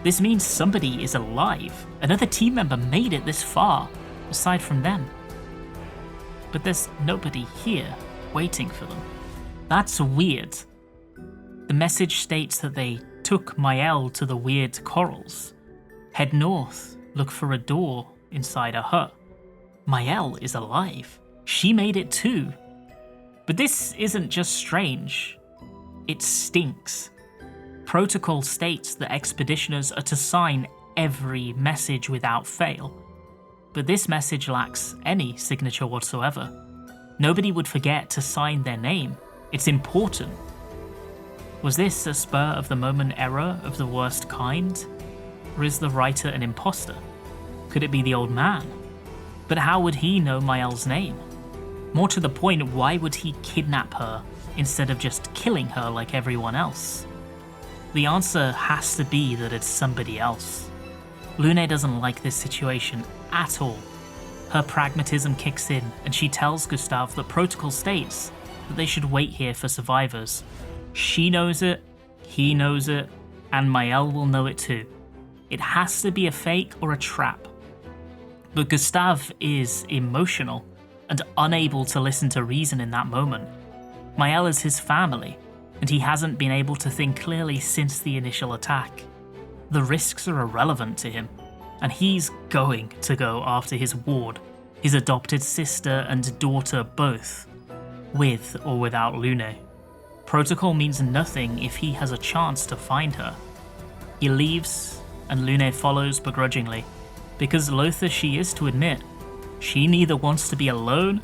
This means somebody is alive. Another team member made it this far, aside from them. But there's nobody here waiting for them. That's weird. The message states that they took Sciel to the weird corals. Head north, look for a door inside a hut. Sciel is alive. She made it too. But this isn't just strange, it stinks. Protocol states that expeditioners are to sign every message without fail, but this message lacks any signature whatsoever. Nobody would forget to sign their name. It's important. Was this a spur-of-the-moment error of the worst kind? Or is the writer an imposter? Could it be the old man? But how would he know Sciel's name? More to the point, why would he kidnap her instead of just killing her like everyone else? The answer has to be that it's somebody else. Lune doesn't like this situation at all. Her pragmatism kicks in and she tells Gustave that protocol states that they should wait here for survivors. She knows it, he knows it, and Sciel will know it too. It has to be a fake or a trap. But Gustave is emotional and unable to listen to reason in that moment. Sciel is his family, and he hasn't been able to think clearly since the initial attack. The risks are irrelevant to him, and he's going to go after his ward, his adopted sister and daughter both, with or without Lune. Protocol means nothing if he has a chance to find her. He leaves, and Lune follows begrudgingly, because loath as she is to admit, she neither wants to be alone,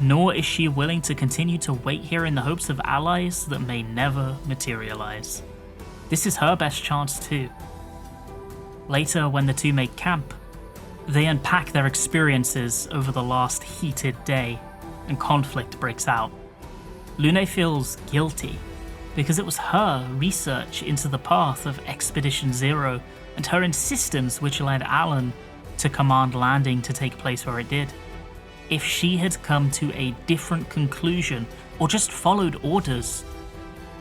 nor is she willing to continue to wait here in the hopes of allies that may never materialize. This is her best chance too. Later, when the two make camp, they unpack their experiences over the last heated day, and conflict breaks out. Lune feels guilty, because it was her research into the path of Expedition Zero and her insistence which led Alan to command landing to take place where it did. If she had come to a different conclusion or just followed orders,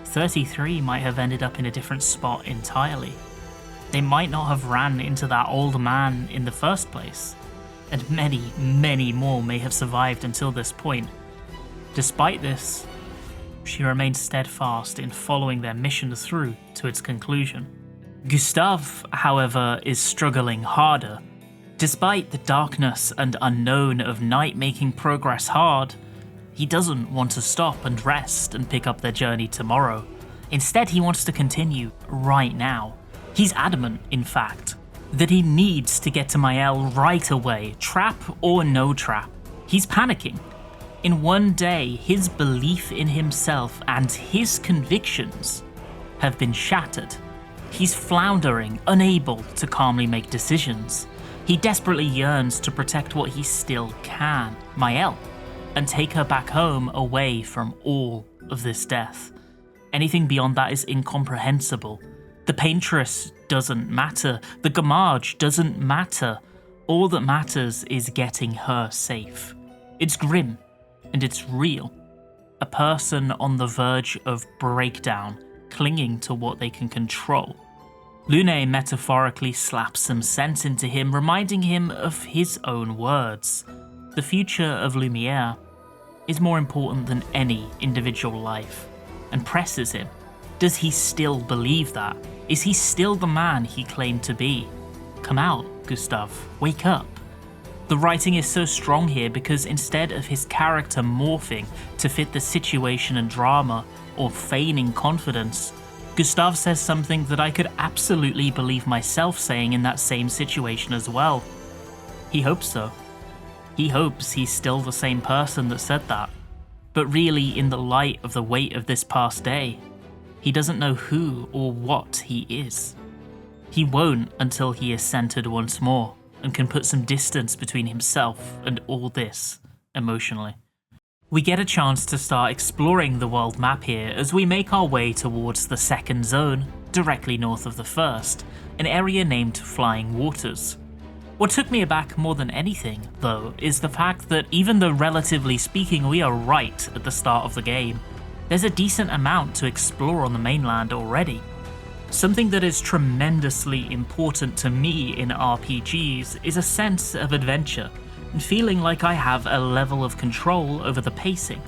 33 might have ended up in a different spot entirely. They might not have ran into that old man in the first place, and many, many more may have survived until this point. Despite this, she remains steadfast in following their mission through to its conclusion. Gustave, however, is struggling harder. Despite the darkness and unknown of night making progress hard, he doesn't want to stop and rest and pick up their journey tomorrow. Instead, he wants to continue right now. He's adamant, in fact, that he needs to get to Sciel right away, trap or no trap. He's panicking. In one day, his belief in himself and his convictions have been shattered. He's floundering, unable to calmly make decisions. He desperately yearns to protect what he still can, Sciel, and take her back home away from all of this death. Anything beyond that is incomprehensible. The Paintress doesn't matter. The Gamage doesn't matter. All that matters is getting her safe. It's grim, and it's real. A person on the verge of breakdown, clinging to what they can control. Lune metaphorically slaps some sense into him, reminding him of his own words. The future of Lumière is more important than any individual life, and presses him. Does he still believe that? Is he still the man he claimed to be? Come out, Gustave. Wake up. The writing is so strong here because instead of his character morphing to fit the situation and drama, or feigning confidence, Gustave says something that I could absolutely believe myself saying in that same situation as well. He hopes so. He hopes he's still the same person that said that. But really, in the light of the weight of this past day, he doesn't know who or what he is. He won't until he is centered once more and can put some distance between himself and all this emotionally. We get a chance to start exploring the world map here as we make our way towards the second zone, directly north of the first, an area named Flying Waters. What took me aback more than anything, though, is the fact that even though relatively speaking we are right at the start of the game, there's a decent amount to explore on the mainland already. Something that is tremendously important to me in RPGs is a sense of adventure, and feeling like I have a level of control over the pacing.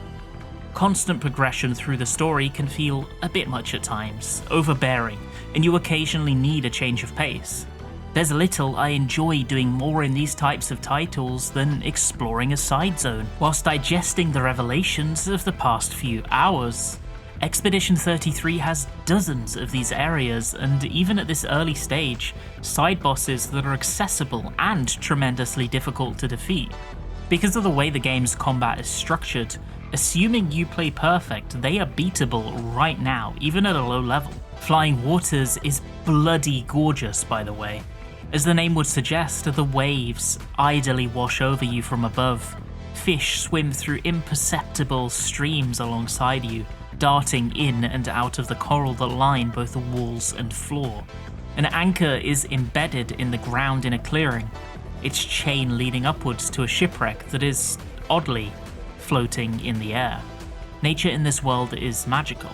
Constant progression through the story can feel a bit much at times, overbearing, and you occasionally need a change of pace. There's little I enjoy doing more in these types of titles than exploring a side zone, whilst digesting the revelations of the past few hours. Expedition 33 has dozens of these areas, and even at this early stage, side bosses that are accessible and tremendously difficult to defeat. Because of the way the game's combat is structured, assuming you play perfect, they are beatable right now, even at a low level. Flying Waters is bloody gorgeous, by the way. As the name would suggest, the waves idly wash over you from above. Fish swim through imperceptible streams alongside you, darting in and out of the coral that line both the walls and floor. An anchor is embedded in the ground in a clearing, its chain leading upwards to a shipwreck that is, oddly, floating in the air. Nature in this world is magical.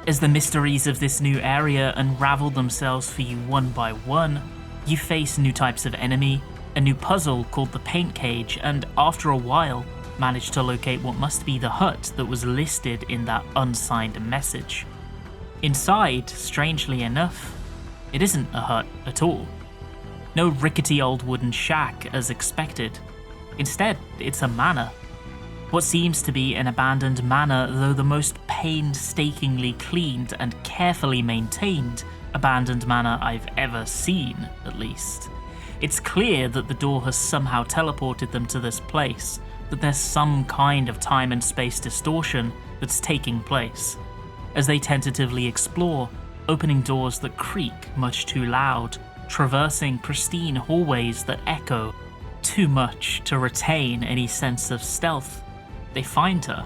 As the mysteries of this new area unravel themselves for you one by one, you face new types of enemy, a new puzzle called the paint cage, and after a while, manage to locate what must be the hut that was listed in that unsigned message. Inside, strangely enough, it isn't a hut at all. No rickety old wooden shack as expected. Instead, it's a manor. What seems to be an abandoned manor, though the most painstakingly cleaned and carefully maintained abandoned manor I've ever seen, at least. It's clear that the door has somehow teleported them to this place, that there's some kind of time and space distortion that's taking place. As they tentatively explore, opening doors that creak much too loud, traversing pristine hallways that echo too much to retain any sense of stealth, they find her.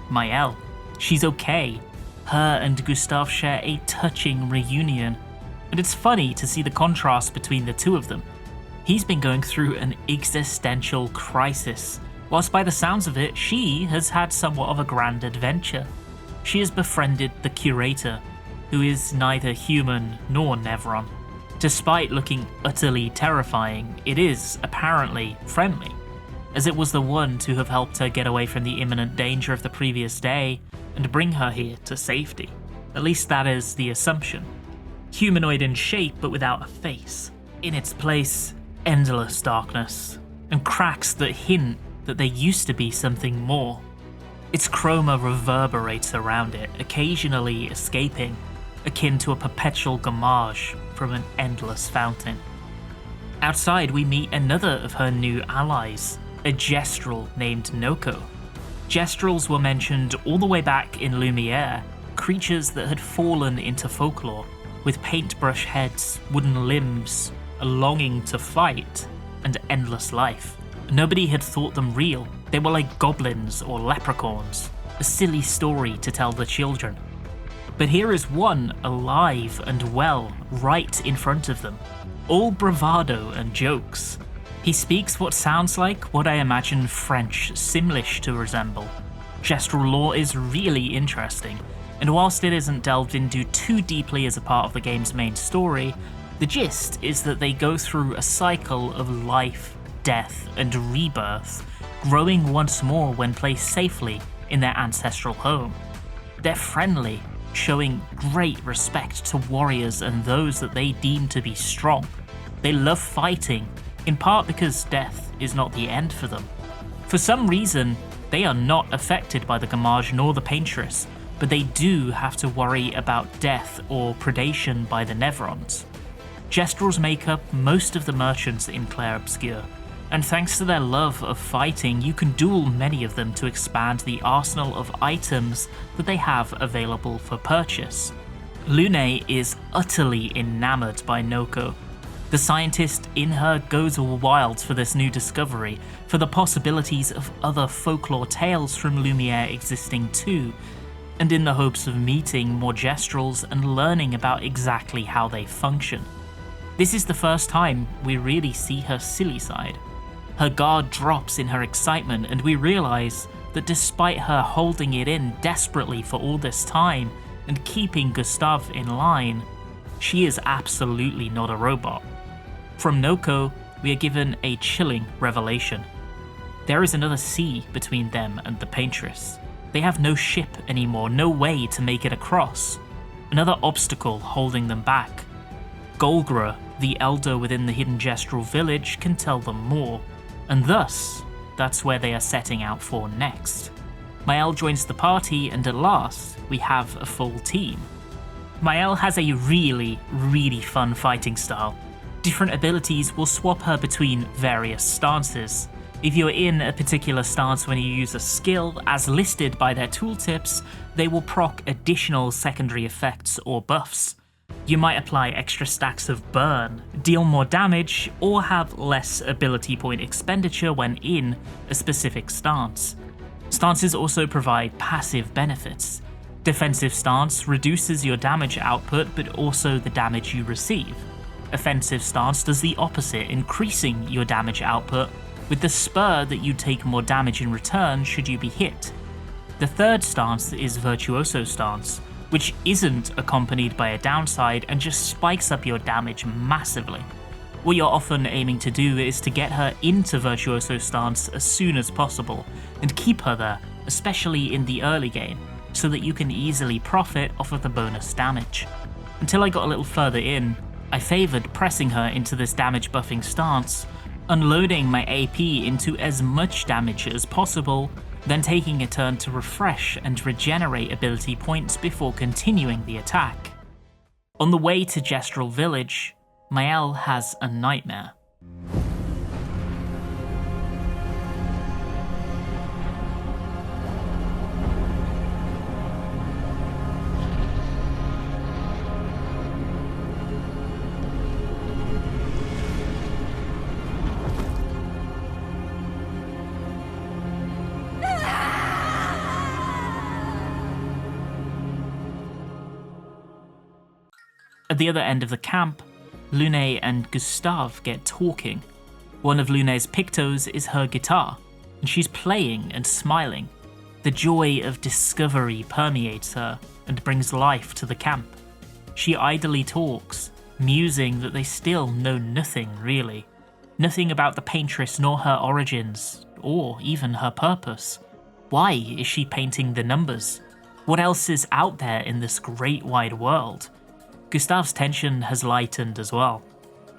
Sciel. She's okay. Her and Gustave share a touching reunion, and it's funny to see the contrast between the two of them. He's been going through an existential crisis, whilst by the sounds of it, she has had somewhat of a grand adventure. She has befriended the Curator, who is neither human nor Nevron. Despite looking utterly terrifying, it is apparently friendly, as it was the one to have helped her get away from the imminent danger of the previous day and bring her here to safety. At least that is the assumption. Humanoid in shape but without a face. In its place, endless darkness, and cracks that hint that there used to be something more. Its chroma reverberates around it, occasionally escaping, akin to a perpetual gamage from an endless fountain. Outside we meet another of her new allies, a Gestral named Monoco. Gestrals were mentioned all the way back in Lumière, creatures that had fallen into folklore, with paintbrush heads, wooden limbs, a longing to fight, and endless life. Nobody had thought them real. They were like goblins or leprechauns, a silly story to tell the children. But here is one alive and well right in front of them, all bravado and jokes. He speaks what sounds like what I imagine French Simlish to resemble. Gestral lore is really interesting, and whilst it isn't delved into too deeply as a part of the game's main story, the gist is that they go through a cycle of life, death, and rebirth, growing once more when placed safely in their ancestral home. They're friendly, showing great respect to warriors and those that they deem to be strong. They love fighting, in part because death is not the end for them. For some reason, they are not affected by the Gamage nor the Paintress, but they do have to worry about death or predation by the Nevrons. Gestrals make up most of the merchants in Clair Obscur, and thanks to their love of fighting, you can duel many of them to expand the arsenal of items that they have available for purchase. Lune is utterly enamored by Monoco. The scientist in her goes wild for this new discovery, for the possibilities of other folklore tales from Lumière existing too, and in the hopes of meeting more Gestrals and learning about exactly how they function. This is the first time we really see her silly side. Her guard drops in her excitement, and we realize that despite her holding it in desperately for all this time and keeping Gustave in line, she is absolutely not a robot. From Monoco, we are given a chilling revelation. There is another sea between them and the Paintress. They have no ship anymore, no way to make it across. another obstacle holding them back. Golgra, the elder within the hidden Gestral village, can tell them more, and thus, that's where they are setting out for next. Mael joins the party, and at last, we have a full team. Mael has a really fun fighting style. Different abilities will swap her between various stances. If you're in a particular stance when you use a skill, as listed by their tooltips, they will proc additional secondary effects or buffs. You might apply extra stacks of burn, deal more damage, or have less ability point expenditure when in a specific stance. Stances also provide passive benefits. Defensive stance reduces your damage output but also the damage you receive. Offensive stance does the opposite, increasing your damage output with the spur that you take more damage in return should you be hit. The third stance is Virtuoso stance, which isn't accompanied by a downside and just spikes up your damage massively. What you're often aiming to do is to get her into Virtuoso stance as soon as possible and keep her there, especially in the early game, so that you can easily profit off of the bonus damage. Until I got a little further in, I favoured pressing her into this damage buffing stance, unloading my AP into as much damage as possible, then taking a turn to refresh and regenerate ability points before continuing the attack. On the way to Gestral Village, Mael has a nightmare. At the other end of the camp, Lune and Gustave get talking. One of Lune's pictos is her guitar, and she's playing and smiling. The joy of discovery permeates her and brings life to the camp. She idly talks, musing that they still know nothing really. Nothing about the Paintress nor her origins, or even her purpose. Why is she painting the numbers? What else is out there in this great wide world? Gustave's tension has lightened as well.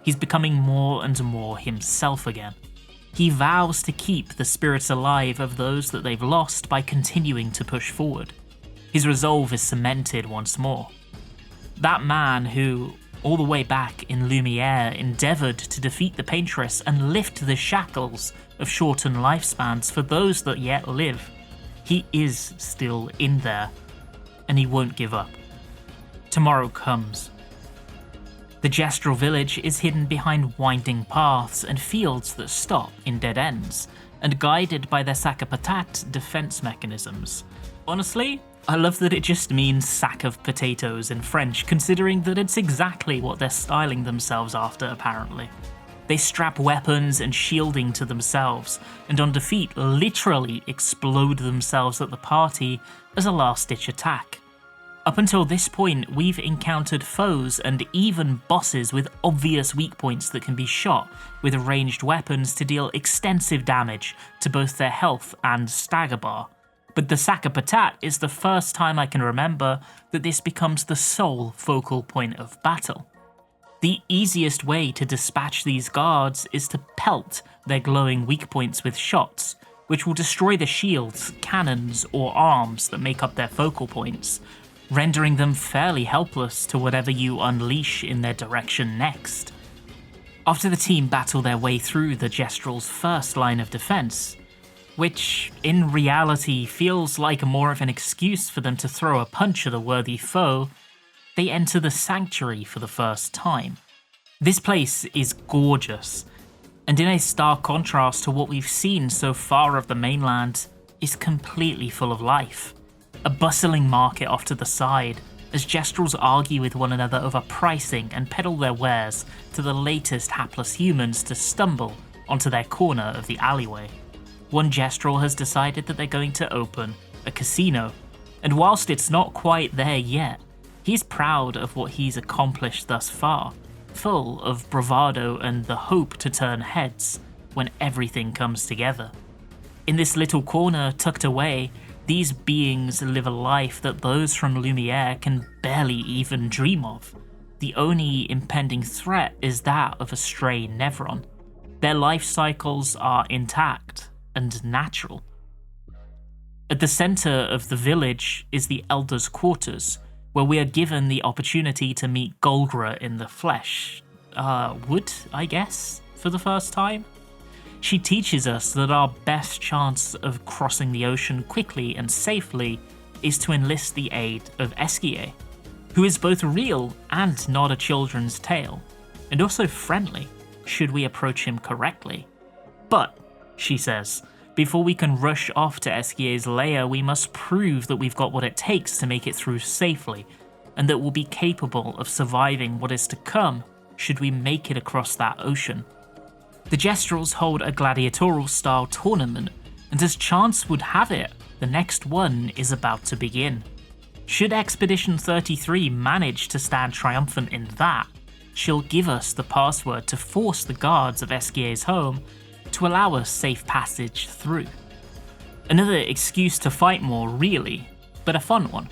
He's becoming more and more himself again. He vows to keep the spirits alive of those that they've lost by continuing to push forward. His resolve is cemented once more. That man who, all the way back in Lumière, endeavoured to defeat the Paintress and lift the shackles of shortened lifespans for those that yet live, he is still in there, and he won't give up. Tomorrow comes. The Gestral village is hidden behind winding paths and fields that stop in dead ends, and guided by their sac à patate defense mechanisms. Honestly, I love that it just means sack of potatoes in French, considering that it's exactly what they're styling themselves after apparently. They strap weapons and shielding to themselves, and on defeat literally explode themselves at the party as a last-ditch attack. Up until this point, we've encountered foes and even bosses with obvious weak points that can be shot with ranged weapons to deal extensive damage to both their health and stagger bar. But the sac à patate is the first time I can remember that this becomes the sole focal point of battle. The easiest way to dispatch these guards is to pelt their glowing weak points with shots, which will destroy the shields, cannons, or arms that make up their focal points, rendering them fairly helpless to whatever you unleash in their direction next. After the team battle their way through the Gestral's first line of defense, which in reality feels like more of an excuse for them to throw a punch at a worthy foe, they enter the sanctuary for the first time. This place is gorgeous, and in a stark contrast to what we've seen so far of the mainland, is completely full of life. A bustling market off to the side, as Gestrals argue with one another over pricing and peddle their wares to the latest hapless humans to stumble onto their corner of the alleyway. One Gestral has decided that they're going to open a casino, and whilst it's not quite there yet, he's proud of what he's accomplished thus far, full of bravado and the hope to turn heads when everything comes together. In this little corner tucked away, These beings live a life that those from Lumière can barely even dream of. The only impending threat is that of a stray Nevron. Their life cycles are intact and natural. At the center of the village is the Elder's Quarters, where we are given the opportunity to meet Golgra in the flesh. I guess, for the first time? She teaches us that our best chance of crossing the ocean quickly and safely is to enlist the aid of Sciel, who is both real and not a children's tale, and also friendly, should we approach him correctly. But, she says, before we can rush off to Sciel's lair, we must prove that we've got what it takes to make it through safely, and that we'll be capable of surviving what is to come should we make it across that ocean. The Gestrals hold a gladiatorial-style tournament, and as chance would have it, the next one is about to begin. Should Expedition 33 manage to stand triumphant in that, she'll give us the password to force the guards of Sciel's home to allow us safe passage through. Another excuse to fight more, really, but a fun one.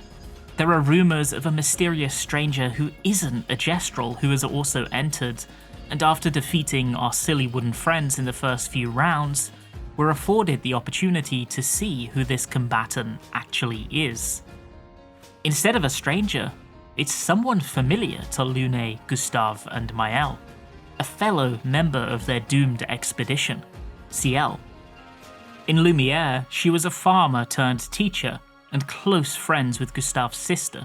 There are rumours of a mysterious stranger who isn't a Gestral who has also entered, and after defeating our silly wooden friends in the first few rounds, we're afforded the opportunity to see who this combatant actually is. Instead of a stranger, it's someone familiar to Lune, Gustave, and Sciel, a fellow member of their doomed expedition, Sciel. In Lumière, she was a farmer turned teacher and close friends with Gustave's sister.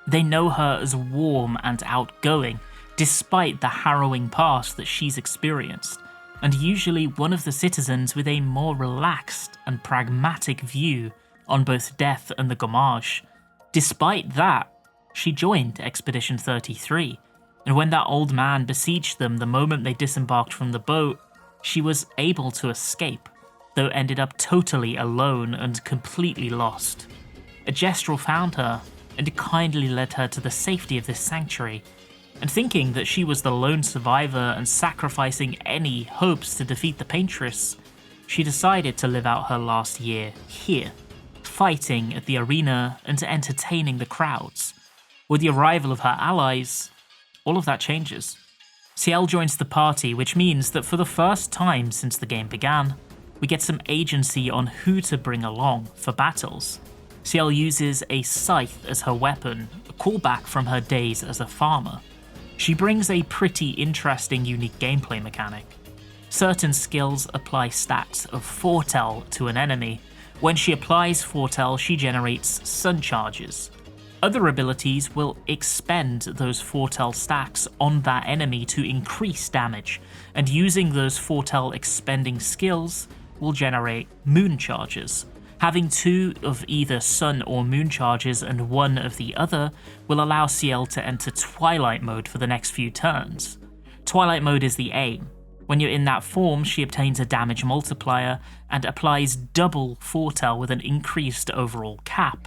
They know her as warm and outgoing, despite the harrowing past that she's experienced, and usually one of the citizens with a more relaxed and pragmatic view on both death and the gommage. Despite that, she joined Expedition 33, and when that old man besieged them the moment they disembarked from the boat, she was able to escape, though ended up totally alone and completely lost. A Gestral found her and kindly led her to the safety of this sanctuary, and thinking that she was the lone survivor and sacrificing any hopes to defeat the Paintress, she decided to live out her last year here, fighting at the arena and entertaining the crowds. With the arrival of her allies, all of that changes. Sciel joins the party, which means that for the first time since the game began, we get some agency on who to bring along for battles. Sciel uses a scythe as her weapon, a callback from her days as a farmer. She brings a pretty interesting unique gameplay mechanic. Certain skills apply stats of foretell to an enemy. When she applies foretell, she generates sun charges. Other abilities will expend those foretell stacks on that enemy to increase damage, and using those foretell expending skills will generate moon charges. Having 2 of either sun or moon charges and 1 of the other will allow Sciel to enter Twilight mode for the next few turns. Twilight mode is the aim. When you're in that form, she obtains a damage multiplier and applies double foretell with an increased overall cap.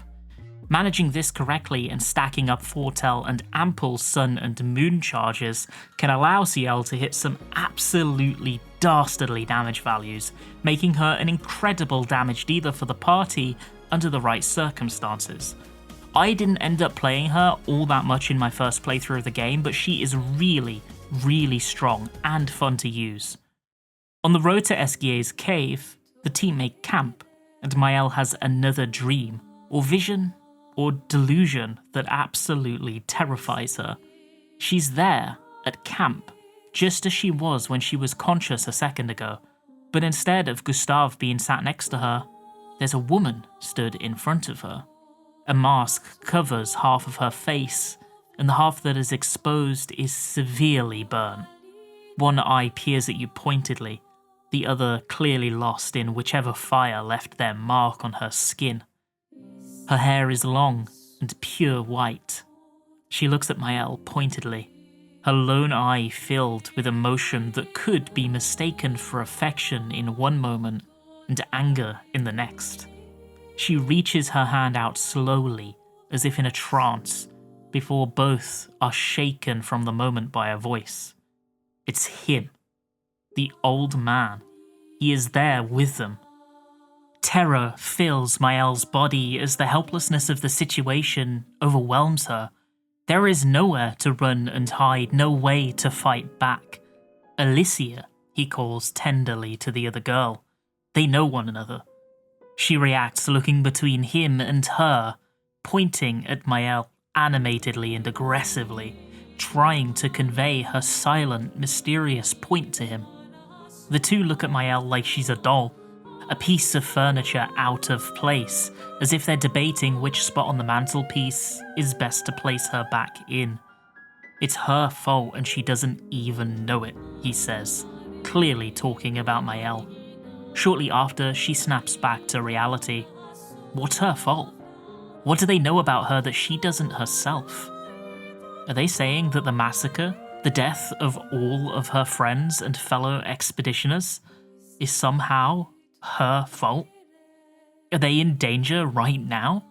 Managing this correctly and stacking up foretell and ample sun and moon charges can allow Sciel to hit some absolutely dastardly damage values, making her an incredible damage dealer for the party under the right circumstances. I didn't end up playing her all that much in my first playthrough of the game, but she is really, really strong and fun to use. On the road to Sciel's cave, the team make camp, and Sciel has another dream, or vision, or delusion that absolutely terrifies her. She's there, at camp, just as she was when she was conscious a second ago, but instead of Gustave being sat next to her, there's a woman stood in front of her. A mask covers half of her face, and the half that is exposed is severely burnt. One eye peers at you pointedly, the other clearly lost in whichever fire left their mark on her skin. Her hair is long and pure white. She looks at Sciel pointedly, her lone eye filled with emotion that could be mistaken for affection in one moment and anger in the next. She reaches her hand out slowly, as if in a trance, before both are shaken from the moment by a voice. It's him, the old man. He is there with them. Terror fills Mael's body as the helplessness of the situation overwhelms her. There is nowhere to run and hide, no way to fight back. Alicia, he calls tenderly to the other girl. They know one another. She reacts, looking between him and her, pointing at Mael animatedly and aggressively, trying to convey her silent, mysterious point to him. The two look at Mael like she's a doll, a piece of furniture out of place, as if they're debating which spot on the mantelpiece is best to place her back in. It's her fault and she doesn't even know it, he says, clearly talking about Mael. Shortly after, she snaps back to reality. What's her fault? What do they know about her that she doesn't herself? Are they saying that the massacre, the death of all of her friends and fellow expeditioners, is somehow her fault? Are they in danger right now?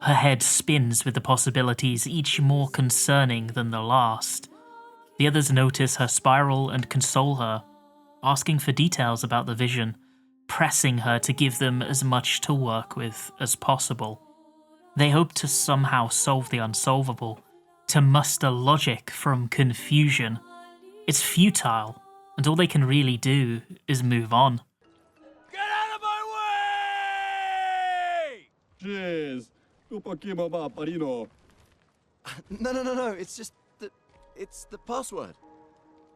Her head spins with the possibilities, each more concerning than the last. The others notice her spiral and console her, asking for details about the vision, pressing her to give them as much to work with as possible. They hope to somehow solve the unsolvable, to muster logic from confusion. It's futile, and all they can really do is move on. Get out of my way! Jeez, un pochino va, parino. No, it's just it's the password.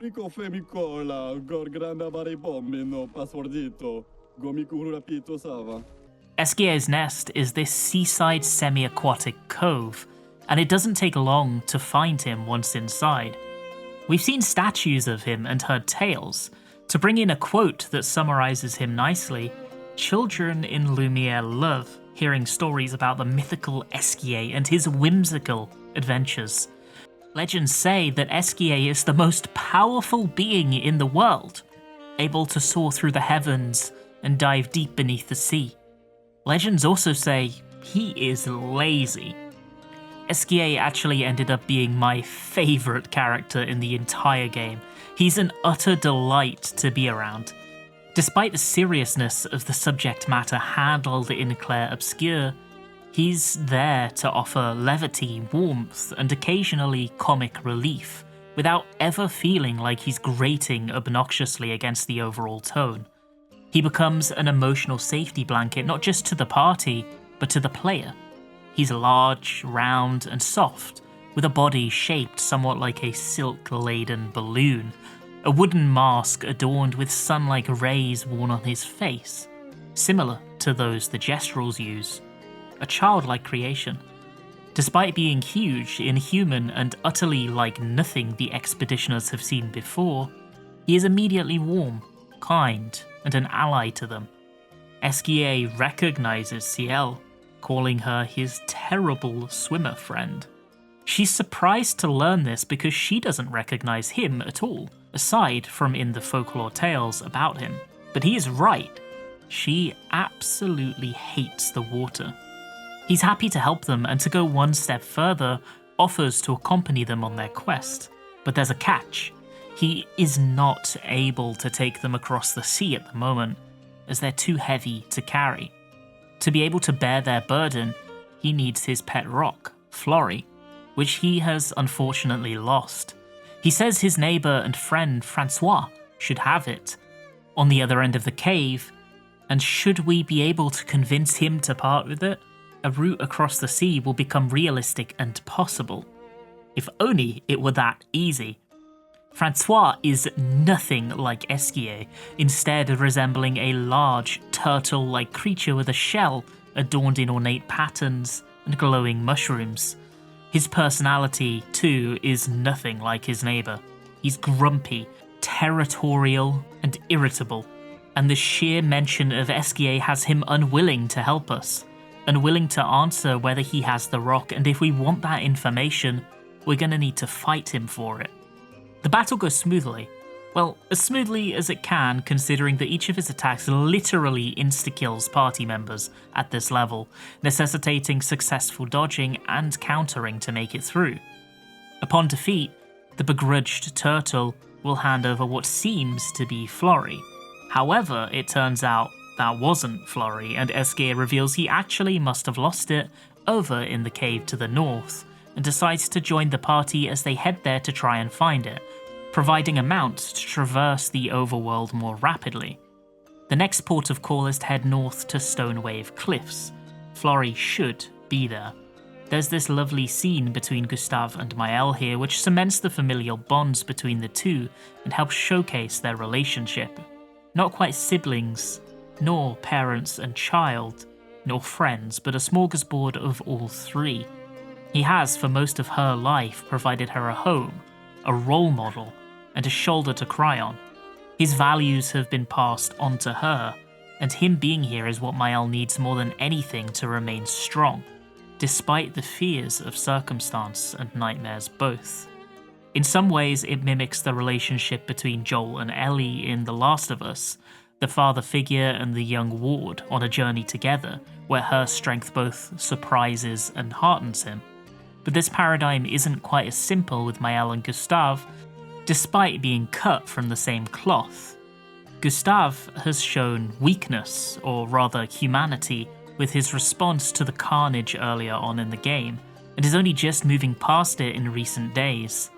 Rico femicola, gor granda bare bombino, passwordito. Gomiku rapito sava. Esquier's nest is this seaside semi-aquatic cove, and it doesn't take long to find him once inside. We've seen statues of him and heard tales. To bring in a quote that summarizes him nicely, children in Lumière love hearing stories about the mythical Esquier and his whimsical adventures. Legends say that Esquier is the most powerful being in the world, able to soar through the heavens and dive deep beneath the sea. Legends also say he is lazy. Esquier actually ended up being my favourite character in the entire game. He's an utter delight to be around. Despite the seriousness of the subject matter handled in Clair Obscur, he's there to offer levity, warmth, and occasionally comic relief, without ever feeling like he's grating obnoxiously against the overall tone. He becomes an emotional safety blanket not just to the party, but to the player. He's large, round, and soft, with a body shaped somewhat like a silk-laden balloon, a wooden mask adorned with sun-like rays worn on his face, similar to those the Gestrals use. A childlike creation. Despite being huge, inhuman, and utterly like nothing the expeditioners have seen before, he is immediately warm, kind, and an ally to them. Esquier recognizes Sciel, calling her his terrible swimmer friend. She's surprised to learn this because she doesn't recognize him at all, aside from in the folklore tales about him. But he is right. She absolutely hates the water. He's happy to help them, and to go one step further, offers to accompany them on their quest. But there's a catch. He is not able to take them across the sea at the moment, as they're too heavy to carry. To be able to bear their burden, he needs his pet rock, Flory, which he has unfortunately lost. He says his neighbour and friend Francois should have it, on the other end of the cave, and should we be able to convince him to part with it, a route across the sea will become realistic and possible. If only it were that easy. Francois is nothing like Esquier, instead resembling a large, turtle-like creature with a shell adorned in ornate patterns and glowing mushrooms. His personality, too, is nothing like his neighbour. He's grumpy, territorial, and irritable, and the sheer mention of Esquier has him unwilling to help us, unwilling to answer whether he has the rock, and if we want that information, we're going to need to fight him for it. The battle goes smoothly. Well, as smoothly as it can, considering that each of his attacks literally insta-kills party members at this level, necessitating successful dodging and countering to make it through. Upon defeat, the begrudged turtle will hand over what seems to be Flory. However, it turns out that wasn't Florrie, and Esquire reveals he actually must have lost it over in the cave to the north, and decides to join the party as they head there to try and find it, providing a mount to traverse the overworld more rapidly. The next port of call is to head north to Stonewave Cliffs. Florrie should be there. There's this lovely scene between Gustave and Sciel here which cements the familial bonds between the two and helps showcase their relationship. Not quite siblings, nor parents and child, nor friends, but a smorgasbord of all three. He has, for most of her life, provided her a home, a role model, and a shoulder to cry on. His values have been passed on to her, and him being here is what Sciel needs more than anything to remain strong, despite the fears of circumstance and nightmares both. In some ways, it mimics the relationship between Joel and Ellie in The Last of Us, the father figure and the young ward on a journey together, where her strength both surprises and heartens him. But this paradigm isn't quite as simple with Sciel and Gustave, despite being cut from the same cloth. Gustave has shown weakness, or rather humanity, with his response to the carnage earlier on in the game, and is only just moving past it in recent days.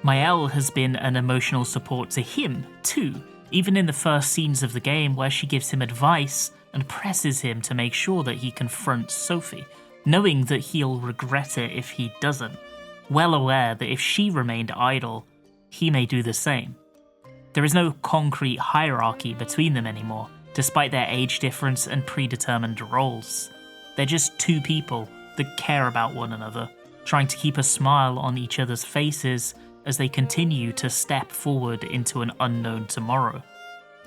Sciel has been an emotional support to him too, even in the first scenes of the game where she gives him advice and presses him to make sure that he confronts Sophie, knowing that he'll regret it if he doesn't, well aware that if she remained idle, he may do the same. There is no concrete hierarchy between them anymore, despite their age difference and predetermined roles. They're just two people that care about one another, trying to keep a smile on each other's faces as they continue to step forward into an unknown tomorrow.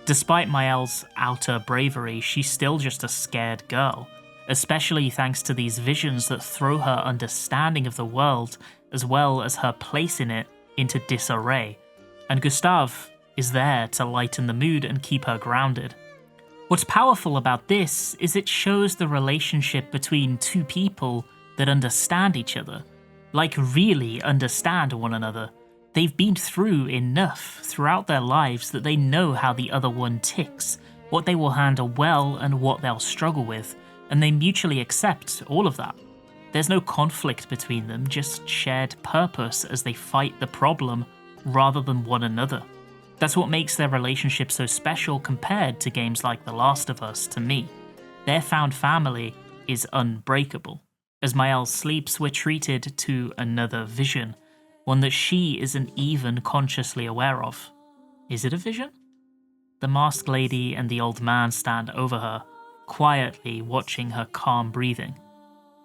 Despite Sciel's outer bravery, she's still just a scared girl, especially thanks to these visions that throw her understanding of the world, as well as her place in it, into disarray. And Gustave is there to lighten the mood and keep her grounded. What's powerful about this is it shows the relationship between two people that understand each other, like really understand one another. They've been through enough throughout their lives that they know how the other one ticks, what they will handle well and what they'll struggle with, and they mutually accept all of that. There's no conflict between them, just shared purpose as they fight the problem rather than one another. That's what makes their relationship so special compared to games like The Last of Us to me. Their found family is unbreakable. As Sciel sleeps, we're treated to another vision, one that she isn't even consciously aware of. Is it a vision? The masked lady and the old man stand over her, quietly watching her calm breathing.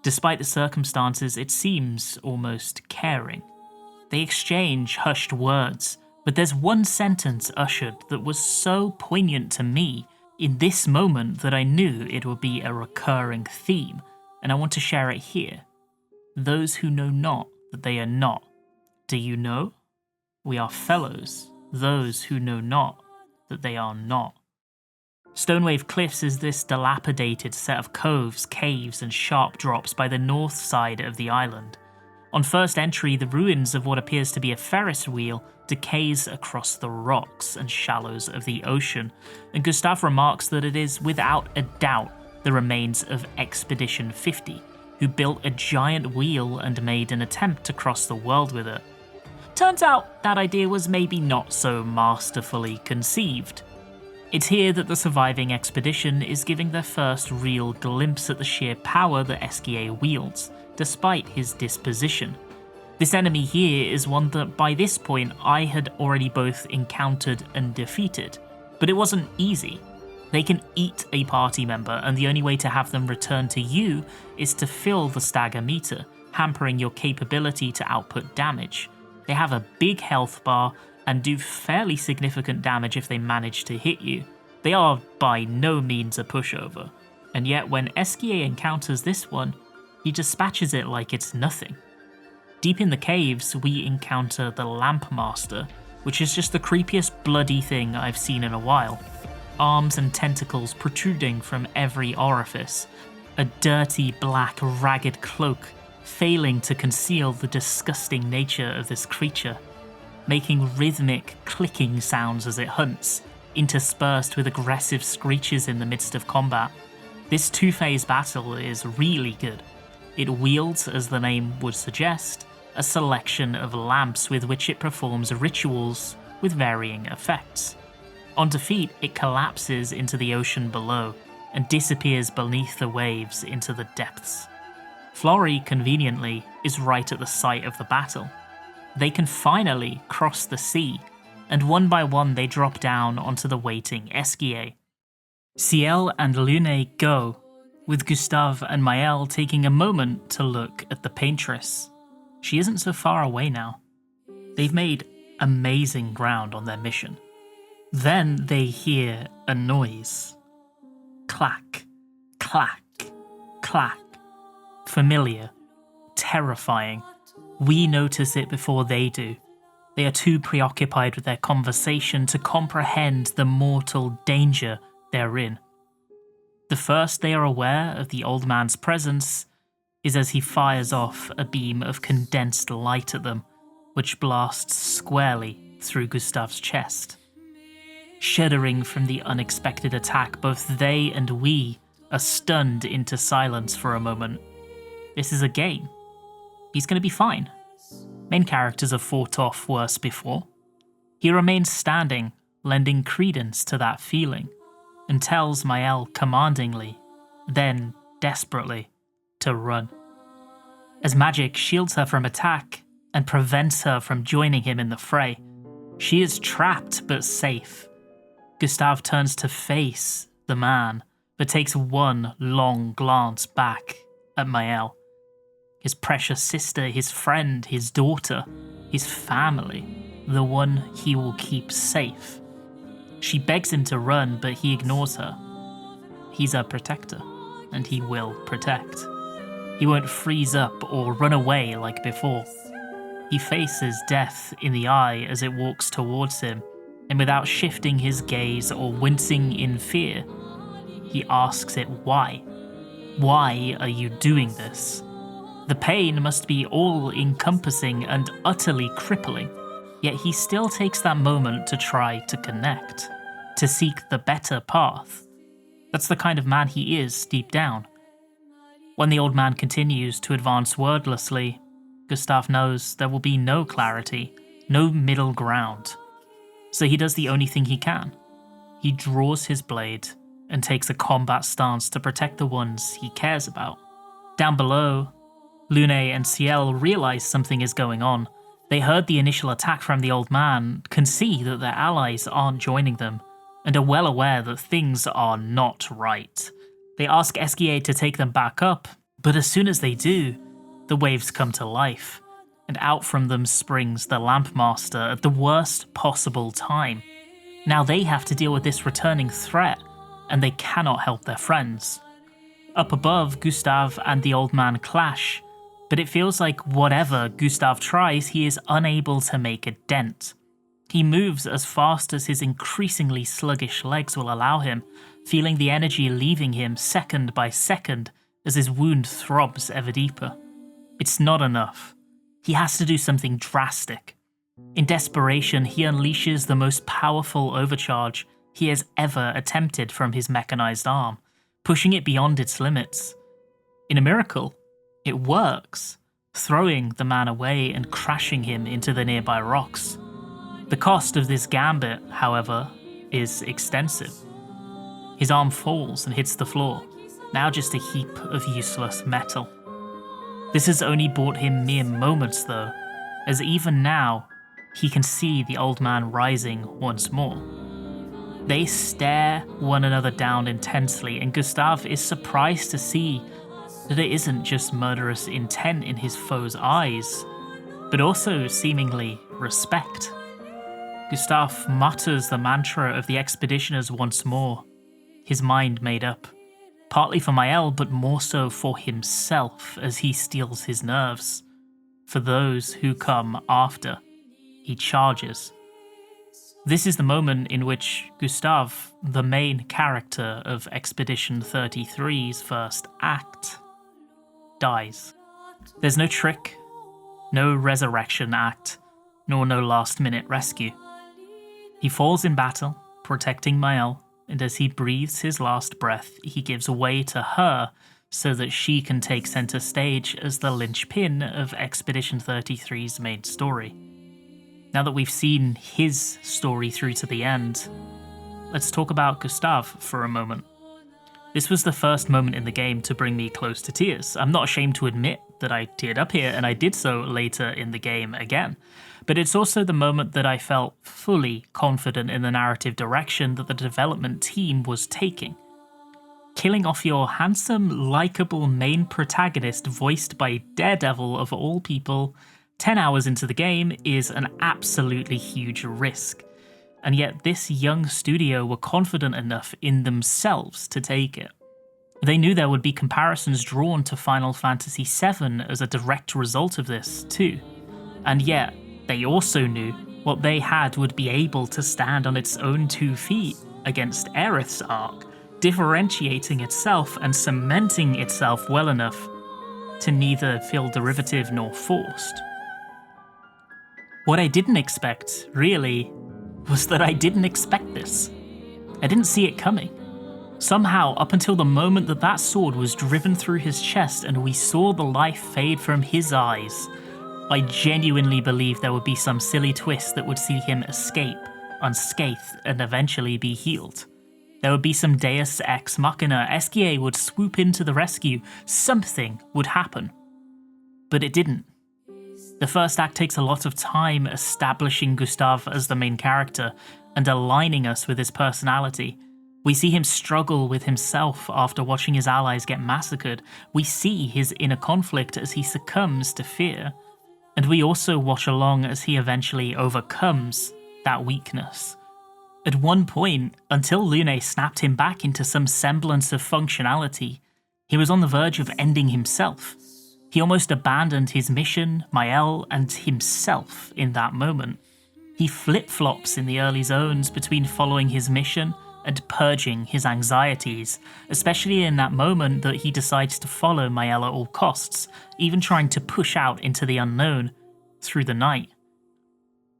Despite the circumstances, it seems almost caring. They exchange hushed words, but there's one sentence ushered that was so poignant to me in this moment that I knew it would be a recurring theme, and I want to share it here. Those who know not that they are not. Do you know? We are fellows, those who know not that they are not. Stonewave Cliffs is this dilapidated set of coves, caves, and sharp drops by the north side of the island. On first entry, the ruins of what appears to be a Ferris wheel decays across the rocks and shallows of the ocean, and Gustave remarks that it is without a doubt the remains of Expedition 50, who built a giant wheel and made an attempt to cross the world with it. Turns out that idea was maybe not so masterfully conceived. It's here that the surviving expedition is giving their first real glimpse at the sheer power that Esquire wields, despite his disposition. This enemy here is one that by this point I had already both encountered and defeated, but it wasn't easy. They can eat a party member, and the only way to have them return to you is to fill the stagger meter, hampering your capability to output damage. They have a big health bar and do fairly significant damage if they manage to hit you. They are by no means a pushover, and yet when Esquire encounters this one, he dispatches it like it's nothing. Deep in the caves, we encounter the Lampmaster, which is just the creepiest bloody thing I've seen in a while. Arms and tentacles protruding from every orifice, a dirty black ragged cloak failing to conceal the disgusting nature of this creature, making rhythmic clicking sounds as it hunts, interspersed with aggressive screeches in the midst of combat. This two-phase battle is really good. It wields, as the name would suggest, a selection of lamps with which it performs rituals with varying effects. On defeat, it collapses into the ocean below and disappears beneath the waves into the depths. Florrie, conveniently, is right at the site of the battle. They can finally cross the sea, and one by one they drop down onto the waiting Esquier. Sciel and Lune go, with Gustave and Maëlle taking a moment to look at the Paintress. She isn't so far away now. They've made amazing ground on their mission. Then they hear a noise. Clack, clack, clack. Familiar, terrifying. We notice it before they do. They are too preoccupied with their conversation to comprehend the mortal danger they're in. The first they are aware of the old man's presence is as he fires off a beam of condensed light at them, which blasts squarely through Gustave's chest. Shuddering from the unexpected attack, both they and we are stunned into silence for a moment. This is a game. He's going to be fine. Main characters have fought off worse before. He remains standing, lending credence to that feeling, and tells Maëlle commandingly, then desperately, to run. As magic shields her from attack and prevents her from joining him in the fray, she is trapped but safe. Gustave turns to face the man, but takes one long glance back at Maëlle. His precious sister, his friend, his daughter, his family, the one he will keep safe. She begs him to run, but he ignores her. He's her protector, and he will protect. He won't freeze up or run away like before. He faces death in the eye as it walks towards him, and without shifting his gaze or wincing in fear, he asks it why. Why are you doing this? The pain must be all-encompassing and utterly crippling, yet he still takes that moment to try to connect, to seek the better path. That's the kind of man he is deep down. When the old man continues to advance wordlessly, Gustave knows there will be no clarity, no middle ground. So he does the only thing he can. He draws his blade and takes a combat stance to protect the ones he cares about. Down below, Lune and Sciel realize something is going on. They heard the initial attack from the old man, can see that their allies aren't joining them, and are well aware that things are not right. They ask Esquier to take them back up, but as soon as they do, the waves come to life, and out from them springs the Lampmaster at the worst possible time. Now they have to deal with this returning threat, and they cannot help their friends. Up above, Gustave and the old man clash, but it feels like whatever Gustave tries, he is unable to make a dent. He moves as fast as his increasingly sluggish legs will allow him, feeling the energy leaving him second by second as his wound throbs ever deeper. It's not enough. He has to do something drastic. In desperation, he unleashes the most powerful overcharge he has ever attempted from his mechanized arm, pushing it beyond its limits. In a miracle, it works, throwing the man away and crashing him into the nearby rocks. The cost of this gambit, however, is extensive. His arm falls and hits the floor, now just a heap of useless metal. This has only bought him mere moments though, as even now, he can see the old man rising once more. They stare one another down intensely, and Gustave is surprised to see that it isn't just murderous intent in his foe's eyes, but also seemingly respect. Gustave mutters the mantra of the expeditioners once more, his mind made up, partly for Maëlle, but more so for himself as he steels his nerves. For those who come after, he charges. This is the moment in which Gustave, the main character of Expedition 33's first act, dies. There's no trick, no resurrection act, nor no last-minute rescue. He falls in battle, protecting Mael, and as he breathes his last breath, he gives way to her so that she can take center stage as the linchpin of Expedition 33's main story. Now that we've seen his story through to the end, let's talk about Gustave for a moment. This was the first moment in the game to bring me close to tears. I'm not ashamed to admit that I teared up here, and I did so later in the game again. But it's also the moment that I felt fully confident in the narrative direction that the development team was taking. Killing off your handsome, likeable main protagonist voiced by Daredevil of all people 10 hours into the game is an absolutely huge risk. And yet this young studio were confident enough in themselves to take it. They knew there would be comparisons drawn to Final Fantasy VII as a direct result of this too. And yet, they also knew what they had would be able to stand on its own 2 feet against Aerith's arc, differentiating itself and cementing itself well enough to neither feel derivative nor forced. What I didn't expect, really, was that I didn't expect this. I didn't see it coming. Somehow, up until the moment that that sword was driven through his chest and we saw the life fade from his eyes, I genuinely believed there would be some silly twist that would see him escape, unscathed, and eventually be healed. There would be some Deus Ex Machina, SGA would swoop in to the rescue, something would happen. But it didn't. The first act takes a lot of time establishing Gustave as the main character and aligning us with his personality. We see him struggle with himself after watching his allies get massacred. We see his inner conflict as he succumbs to fear. And we also watch along as he eventually overcomes that weakness. At one point, until Lune snapped him back into some semblance of functionality, he was on the verge of ending himself. He almost abandoned his mission, Mael, and himself in that moment. He flip-flops in the early zones between following his mission and purging his anxieties, especially in that moment that he decides to follow Mael at all costs, even trying to push out into the unknown through the night.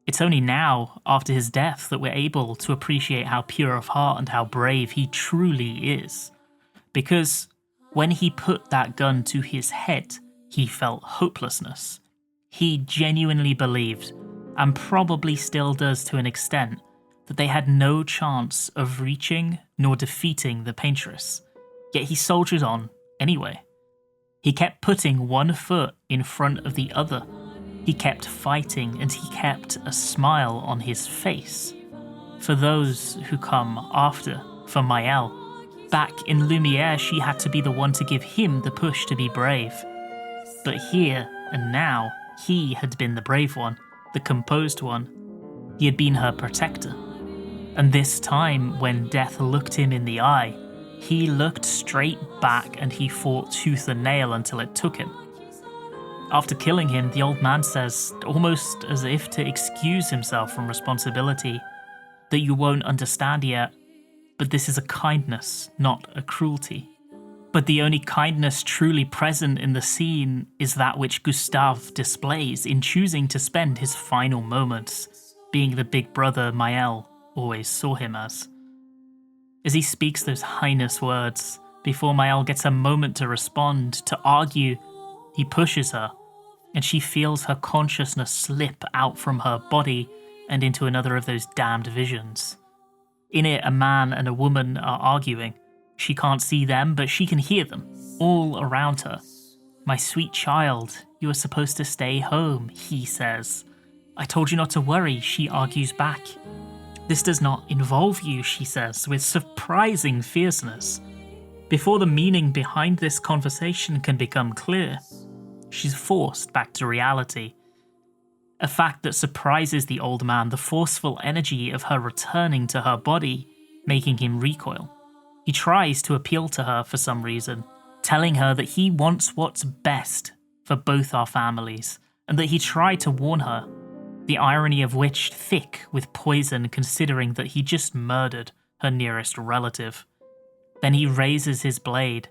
It's only now, after his death, that we're able to appreciate how pure of heart and how brave he truly is. Because when he put that gun to his head, he felt hopelessness. He genuinely believed, and probably still does to an extent, that they had no chance of reaching nor defeating the Paintress. Yet he soldiered on anyway. He kept putting one foot in front of the other. He kept fighting, and he kept a smile on his face. For those who come after, for Mael. Back in Lumière, she had to be the one to give him the push to be brave. But here and now, he had been the brave one, the composed one. He had been her protector. And this time, when death looked him in the eye, he looked straight back and he fought tooth and nail until it took him. After killing him, the old man says, almost as if to excuse himself from responsibility, that you won't understand yet, but this is a kindness, not a cruelty. But the only kindness truly present in the scene is that which Gustave displays in choosing to spend his final moments being the big brother Mael always saw him as. As he speaks those heinous words, before Mael gets a moment to respond, to argue, he pushes her, and she feels her consciousness slip out from her body and into another of those damned visions. In it, a man and a woman are arguing. She can't see them, but she can hear them, all around her. "My sweet child, you are supposed to stay home," he says. "I told you not to worry," she argues back. "This does not involve you," she says, with surprising fierceness. Before the meaning behind this conversation can become clear, she's forced back to reality. A fact that surprises the old man, the forceful energy of her returning to her body, making him recoil. He tries to appeal to her for some reason, telling her that he wants what's best for both our families, and that he tried to warn her, the irony of which thick with poison considering that he just murdered her nearest relative. Then he raises his blade,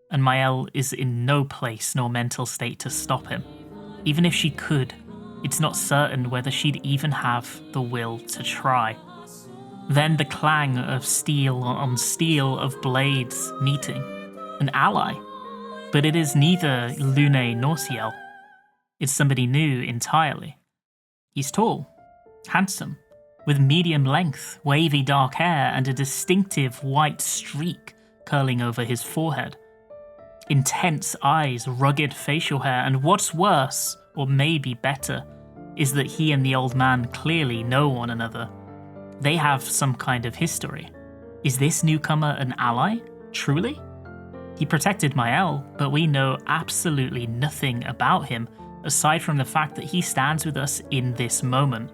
and Mael is in no place nor mental state to stop him. Even if she could, it's not certain whether she'd even have the will to try. Then the clang of steel on steel of blades meeting. An ally. But it is neither Lune nor Sciel. It's somebody new entirely. He's tall, handsome, with medium length, wavy dark hair and a distinctive white streak curling over his forehead. Intense eyes, rugged facial hair, and what's worse, or maybe better, is that he and the old man clearly know one another. They have some kind of history. Is this newcomer an ally? Truly? He protected Sciel, but we know absolutely nothing about him, aside from the fact that he stands with us in this moment.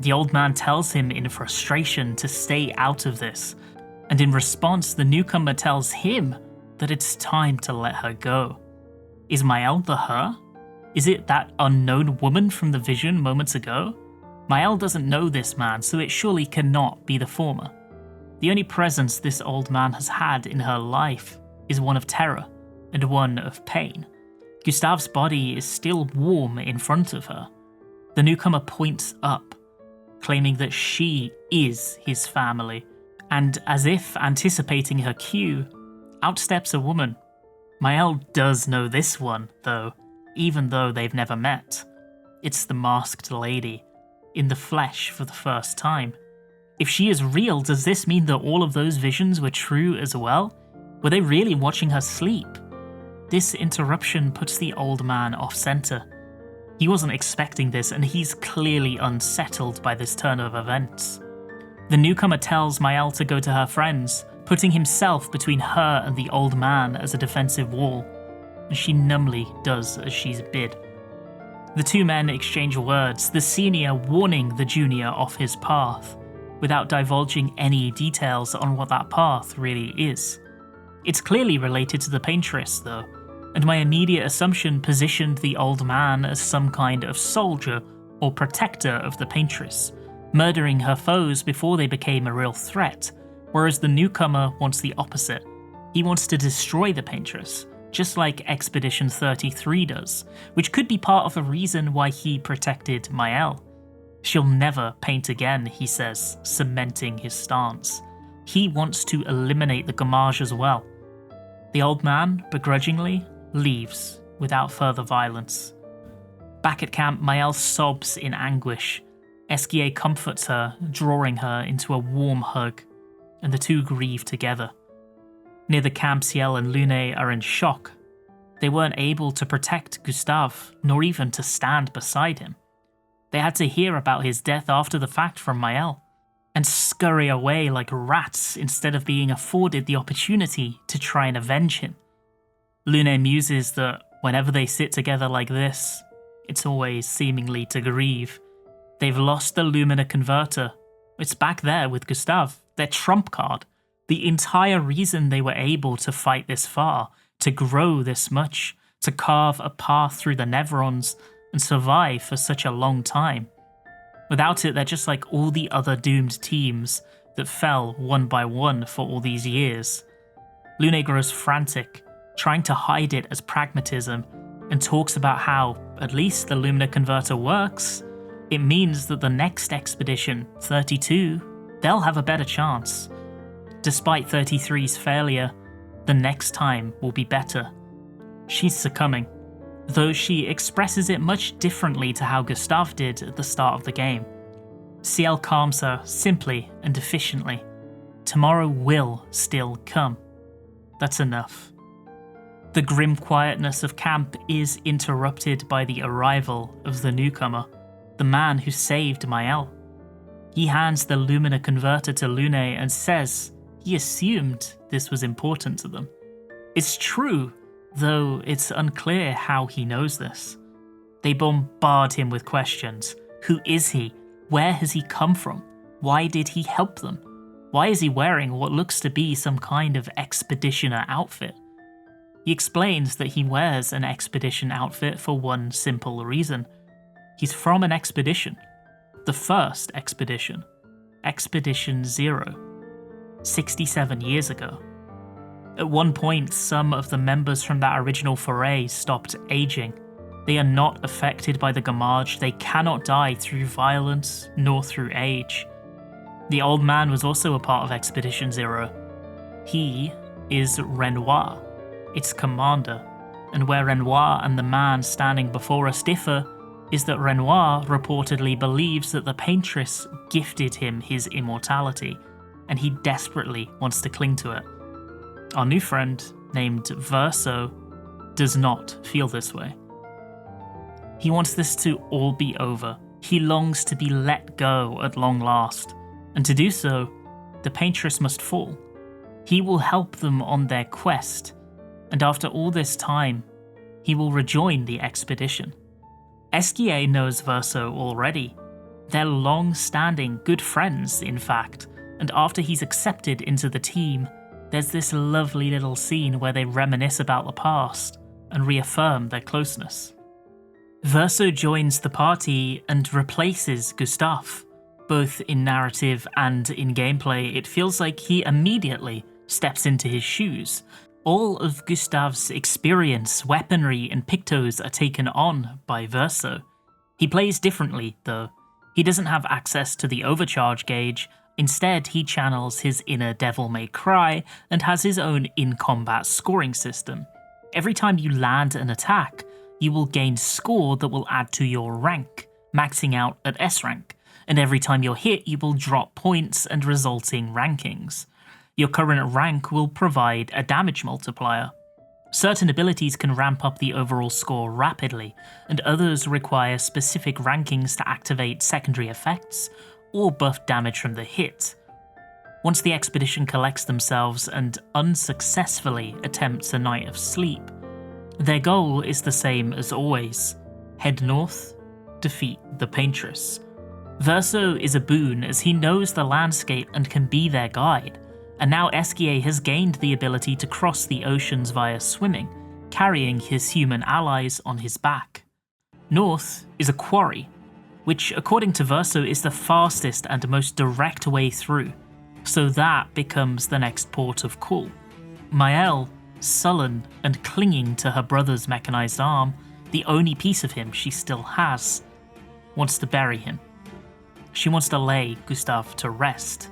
The old man tells him in frustration to stay out of this, and in response the newcomer tells him that it's time to let her go. Is Sciel the her? Is it that unknown woman from the vision moments ago? Sciel doesn't know this man, so it surely cannot be the former. The only presence this old man has had in her life is one of terror and one of pain. Gustave's body is still warm in front of her. The newcomer points up, claiming that she is his family, and as if anticipating her cue, out steps a woman. Sciel does know this one, though, even though they've never met. It's the masked lady, in the flesh for the first time. If she is real, does this mean that all of those visions were true as well? Were they really watching her sleep? This interruption puts the old man off center. He wasn't expecting this, and he's clearly unsettled by this turn of events. The newcomer tells Sciel to go to her friends, putting himself between her and the old man as a defensive wall, and she numbly does as she's bid. The two men exchange words, the senior warning the junior off his path, without divulging any details on what that path really is. It's clearly related to the Paintress, though, and my immediate assumption positioned the old man as some kind of soldier or protector of the Paintress, murdering her foes before they became a real threat, whereas the newcomer wants the opposite. He wants to destroy the Paintress, just like Expedition 33 does, which could be part of the reason why he protected Sciel. She'll never paint again, he says, cementing his stance. He wants to eliminate the Gommage as well. The old man, begrudgingly, leaves without further violence. Back at camp, Sciel sobs in anguish. Esquier comforts her, drawing her into a warm hug, and the two grieve together. Near the camp, Sciel and Lune are in shock. They weren't able to protect Gustave, nor even to stand beside him. They had to hear about his death after the fact from Sciel, and scurry away like rats instead of being afforded the opportunity to try and avenge him. Lune muses that whenever they sit together like this, it's always seemingly to grieve. They've lost the Lumina converter. It's back there with Gustave, their trump card. The entire reason they were able to fight this far, to grow this much, to carve a path through the Nevrons, and survive for such a long time. Without it, they're just like all the other doomed teams that fell one by one for all these years. Lune grows frantic, trying to hide it as pragmatism, and talks about how, at least the Lumina converter works. It means that the next expedition, 32, they'll have a better chance. Despite 33's failure, the next time will be better. She's succumbing, though she expresses it much differently to how Gustave did at the start of the game. Sciel calms her simply and efficiently. Tomorrow will still come. That's enough. The grim quietness of camp is interrupted by the arrival of the newcomer, the man who saved Sciel. He hands the Lumina converter to Lune and says he assumed this was important to them. It's true, though it's unclear how he knows this. They bombard him with questions. Who is he? Where has he come from? Why did he help them? Why is he wearing what looks to be some kind of expeditioner outfit? He explains that he wears an expedition outfit for one simple reason. He's from an expedition. The first expedition. Expedition 0. 67 years ago. At one point, some of the members from that original foray stopped aging. They are not affected by the Gommage, they cannot die through violence nor through age. The old man was also a part of Expedition Zero. He is Renoir, its commander, and where Renoir and the man standing before us differ is that Renoir reportedly believes that the Paintress gifted him his immortality, and he desperately wants to cling to it. Our new friend, named Verso, does not feel this way. He wants this to all be over. He longs to be let go at long last, and to do so, the Paintress must fall. He will help them on their quest, and after all this time, he will rejoin the expedition. Sciel knows Verso already. They're long-standing good friends, in fact, and after he's accepted into the team, there's this lovely little scene where they reminisce about the past and reaffirm their closeness. Verso joins the party and replaces Gustave. Both in narrative and in gameplay, it feels like he immediately steps into his shoes. All of Gustave's experience, weaponry, and pictos are taken on by Verso. He plays differently, though. He doesn't have access to the overcharge gauge. Instead, he channels his inner Devil May Cry and has his own in-combat scoring system. Every time you land an attack, you will gain score that will add to your rank, maxing out at S rank, and every time you're hit, you will drop points and resulting rankings. Your current rank will provide a damage multiplier. Certain abilities can ramp up the overall score rapidly, and others require specific rankings to activate secondary effects or buff damage from the hit. Once the expedition collects themselves and unsuccessfully attempts a night of sleep, their goal is the same as always: head north, defeat the Paintress. Verso is a boon as he knows the landscape and can be their guide, and now Sciel has gained the ability to cross the oceans via swimming, carrying his human allies on his back. North is a quarry, which according to Verso is the fastest and most direct way through, so that becomes the next port of call. Sciel, sullen and clinging to her brother's mechanized arm, the only piece of him she still has, wants to bury him. She wants to lay Gustave to rest.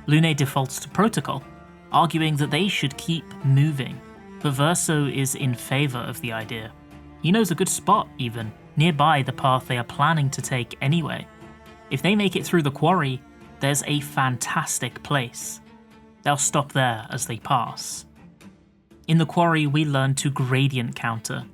Lune defaults to protocol, arguing that they should keep moving, but Verso is in favour of the idea. He knows a good spot, even, nearby the path they are planning to take anyway. If they make it through the quarry, there's a fantastic place. They'll stop there as they pass. In the quarry, we learn to gradient counter.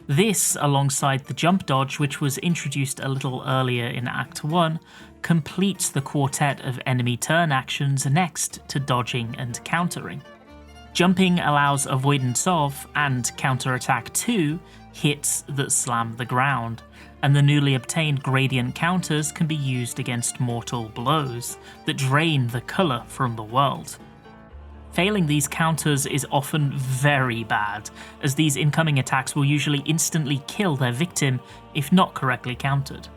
This, alongside the jump dodge, which was introduced a little earlier in Act 1, completes the quartet of enemy turn actions next to dodging and countering. Jumping allows avoidance of, and counterattack to, hits that slam the ground, and the newly obtained gradient counters can be used against mortal blows that drain the colour from the world. Failing these counters is often very bad, as these incoming attacks will usually instantly kill their victim if not correctly countered.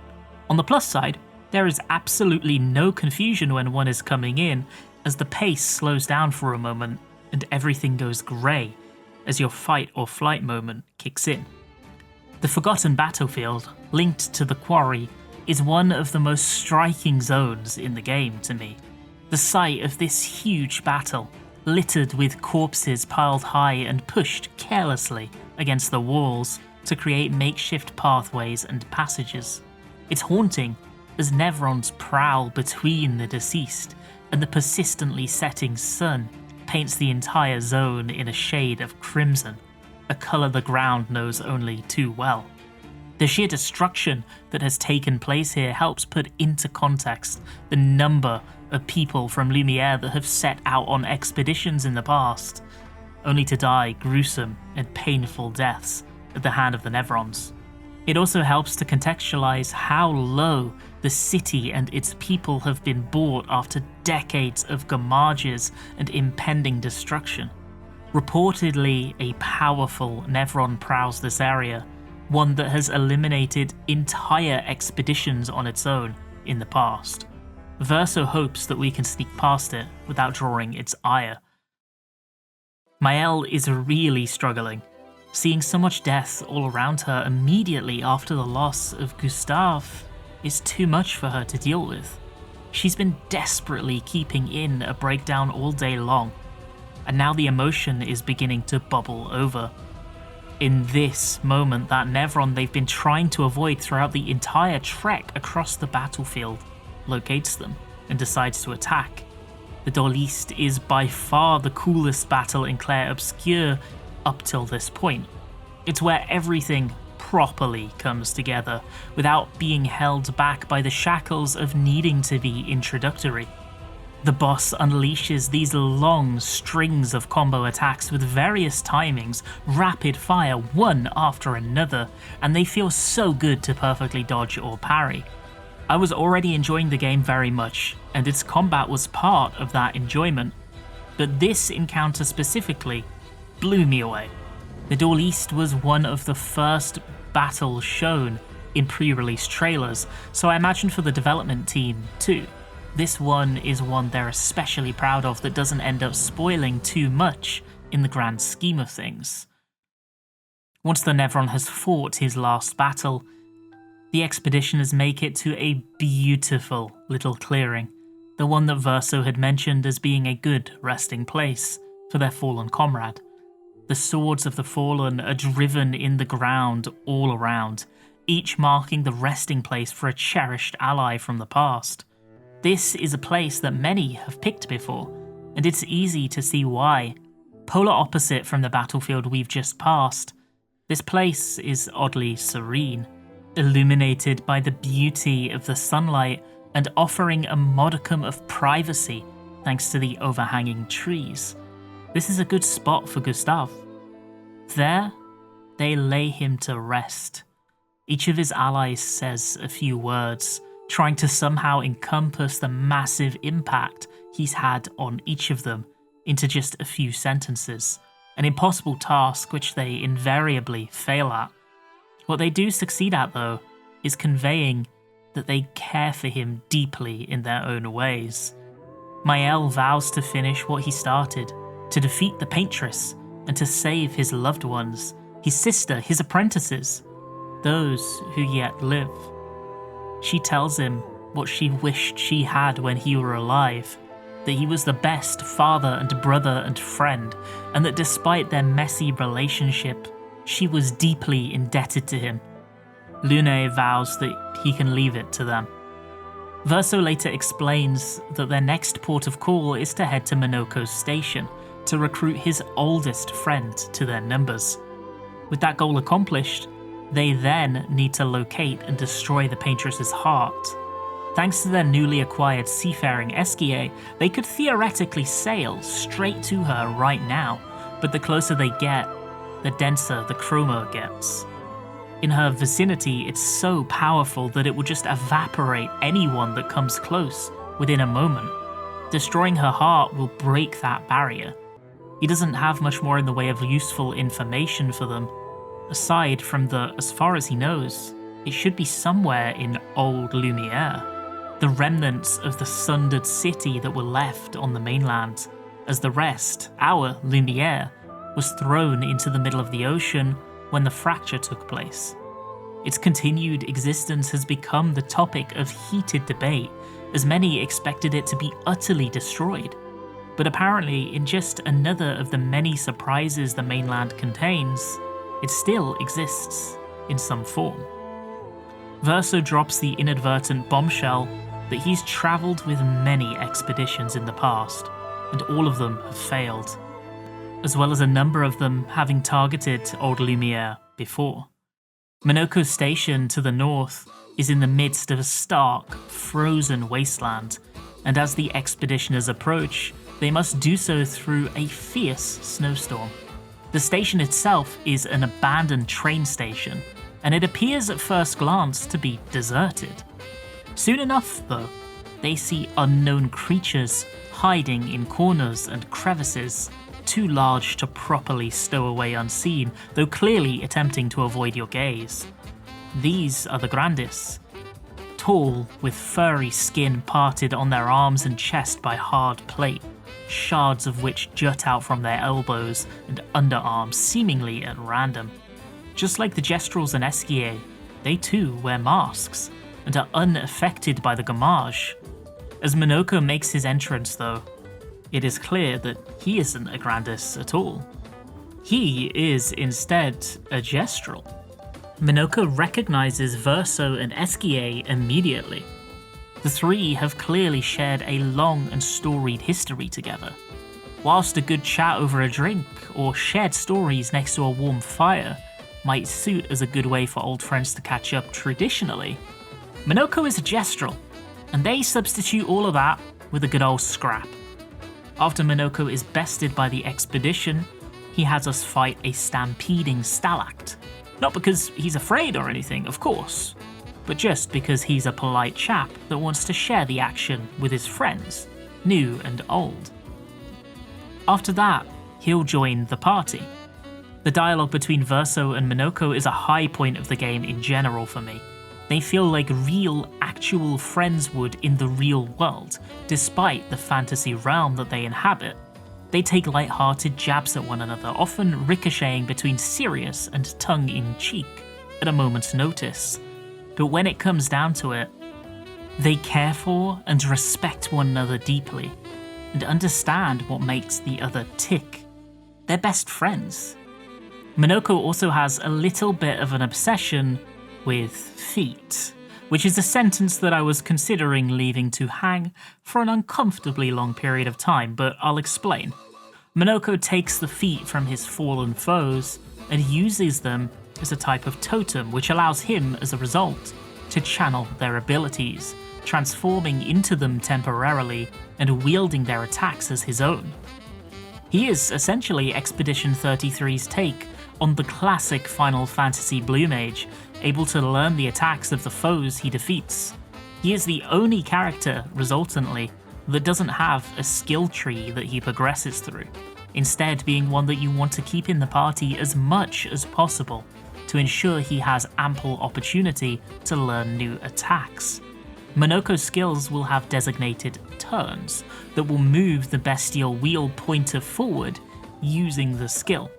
On the plus side, there is absolutely no confusion when one is coming in, as the pace slows down for a moment and everything goes grey as your fight or flight moment kicks in. The Forgotten Battlefield, linked to the quarry, is one of the most striking zones in the game to me. The sight of this huge battle, littered with corpses piled high and pushed carelessly against the walls to create makeshift pathways and passages. It's haunting as Nevrons prowl between the deceased, and the persistently setting sun paints the entire zone in a shade of crimson, a colour the ground knows only too well. The sheer destruction that has taken place here helps put into context the number of people from Lumière that have set out on expeditions in the past, only to die gruesome and painful deaths at the hand of the Nevrons. It also helps to contextualize how low the city and its people have been brought after decades of gamages and impending destruction. Reportedly, a powerful Nevron prowls this area, one that has eliminated entire expeditions on its own in the past. Verso hopes that we can sneak past it without drawing its ire. Sciel is really struggling, seeing so much death all around her immediately after the loss of Gustave is too much for her to deal with. She's been desperately keeping in a breakdown all day long, and now the emotion is beginning to bubble over. In this moment, that Nevron they've been trying to avoid throughout the entire trek across the battlefield locates them and decides to attack. The Dueliste is by far the coolest battle in Clair Obscur up till this point. It's where everything properly comes together without being held back by the shackles of needing to be introductory. The boss unleashes these long strings of combo attacks with various timings, rapid fire one after another, and they feel so good to perfectly dodge or parry. I was already enjoying the game very much, and its combat was part of that enjoyment, but this encounter specifically blew me away. The Dueliste was one of the first battles shown in pre-release trailers, so I imagine for the development team too. This one is one they're especially proud of that doesn't end up spoiling too much in the grand scheme of things. Once the Nevron has fought his last battle, the expeditioners make it to a beautiful little clearing, the one that Verso had mentioned as being a good resting place for their fallen comrade. The swords of the fallen are driven in the ground all around, each marking the resting place for a cherished ally from the past. This is a place that many have picked before, and it's easy to see why. Polar opposite from the battlefield we've just passed, this place is oddly serene, illuminated by the beauty of the sunlight and offering a modicum of privacy thanks to the overhanging trees. This is a good spot for Gustave. There, they lay him to rest. Each of his allies says a few words, trying to somehow encompass the massive impact he's had on each of them into just a few sentences, an impossible task which they invariably fail at. What they do succeed at, though, is conveying that they care for him deeply in their own ways. Sciel vows to finish what he started, to defeat the Paintress, and to save his loved ones, his sister, his apprentices, those who yet live. She tells him what she wished she had when he were alive, that he was the best father and brother and friend, and that despite their messy relationship, she was deeply indebted to him. Lune vows that he can leave it to them. Verso later explains that their next port of call is to head to Monoco's station to recruit his oldest friend to their numbers. With that goal accomplished, they then need to locate and destroy the Paintress's heart. Thanks to their newly acquired seafaring esquier, they could theoretically sail straight to her right now, but the closer they get, the denser the chroma gets. In her vicinity, it's so powerful that it will just evaporate anyone that comes close within a moment. Destroying her heart will break that barrier. He doesn't have much more in the way of useful information for them, aside from the, as far as he knows, it should be somewhere in old Lumière, the remnants of the sundered city that were left on the mainland, as the rest, our Lumière, was thrown into the middle of the ocean when the fracture took place. Its continued existence has become the topic of heated debate, as many expected it to be utterly destroyed. But apparently, in just another of the many surprises the mainland contains, it still exists in some form. Verso drops the inadvertent bombshell that he's travelled with many expeditions in the past, and all of them have failed, as well as a number of them having targeted old Lumière before. Monoco's station to the north is in the midst of a stark, frozen wasteland, and as the expeditioners approach, they must do so through a fierce snowstorm. The station itself is an abandoned train station, and it appears at first glance to be deserted. Soon enough, though, they see unknown creatures hiding in corners and crevices, too large to properly stow away unseen, though clearly attempting to avoid your gaze. These are the Grandis, tall, with furry skin parted on their arms and chest by hard plate, shards of which jut out from their elbows and underarms seemingly at random. Just like the Gestrals and Esquier, they too wear masks and are unaffected by the gamage. As Monoco makes his entrance though, it is clear that he isn't a Grandis at all. He is instead a Gestral. Monoco recognizes Verso and Sciel immediately. The three have clearly shared a long and storied history together. Whilst a good chat over a drink or shared stories next to a warm fire might suit as a good way for old friends to catch up traditionally, Monoco is a Gestral, and they substitute all of that with a good old scrap. After Monoco is bested by the expedition, he has us fight a stampeding Stalact. Not because he's afraid or anything, of course, but just because he's a polite chap that wants to share the action with his friends, new and old. After that, he'll join the party. The dialogue between Verso and Monoco is a high point of the game in general for me. They feel like real, actual friends would in the real world, despite the fantasy realm that they inhabit. They take light-hearted jabs at one another, often ricocheting between serious and tongue-in-cheek at a moment's notice. But when it comes down to it, they care for and respect one another deeply, and understand what makes the other tick. They're best friends. Monoco also has a little bit of an obsession with feet, which is a sentence that I was considering leaving to hang for an uncomfortably long period of time, but I'll explain. Monoco takes the feet from his fallen foes and uses them as a type of totem, which allows him, as a result, to channel their abilities, transforming into them temporarily and wielding their attacks as his own. He is essentially Expedition 33's take on the classic Final Fantasy Blue Mage, able to learn the attacks of the foes he defeats. He is the only character, resultantly, that doesn't have a skill tree that he progresses through, instead being one that you want to keep in the party as much as possible to ensure he has ample opportunity to learn new attacks. Monoco's skills will have designated turns that will move the bestial wheel pointer forward using the skill.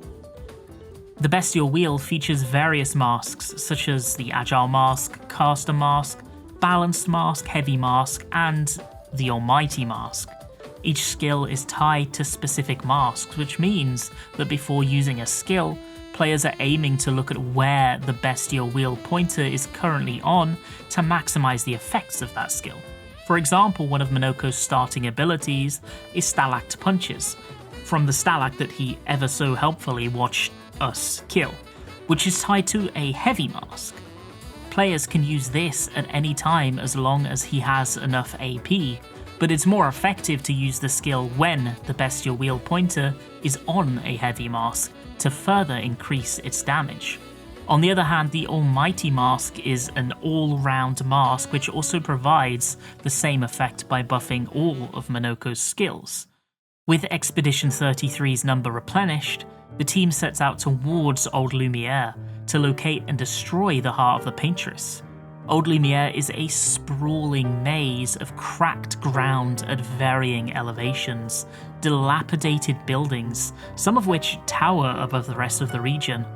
The bestial wheel features various masks such as the Agile Mask, Caster Mask, Balanced Mask, Heavy Mask, and the Almighty Mask. Each skill is tied to specific masks, which means that before using a skill, players are aiming to look at where the bestial wheel pointer is currently on to maximize the effects of that skill. For example, one of Monoco's starting abilities is Stalact Punches, from the Stalact that he ever so helpfully watched us kill, which is tied to a heavy mask. Players can use this at any time as long as he has enough AP, but it's more effective to use the skill when the bestial wheel pointer is on a heavy mask to further increase its damage. On the other hand, the Almighty Mask is an all-round mask which also provides the same effect by buffing all of Monoco's skills. With Expedition 33's number replenished, the team sets out towards Old Lumière to locate and destroy the heart of the Paintress. Old Lumière is a sprawling maze of cracked ground at varying elevations, dilapidated buildings, some of which tower above the rest of the region,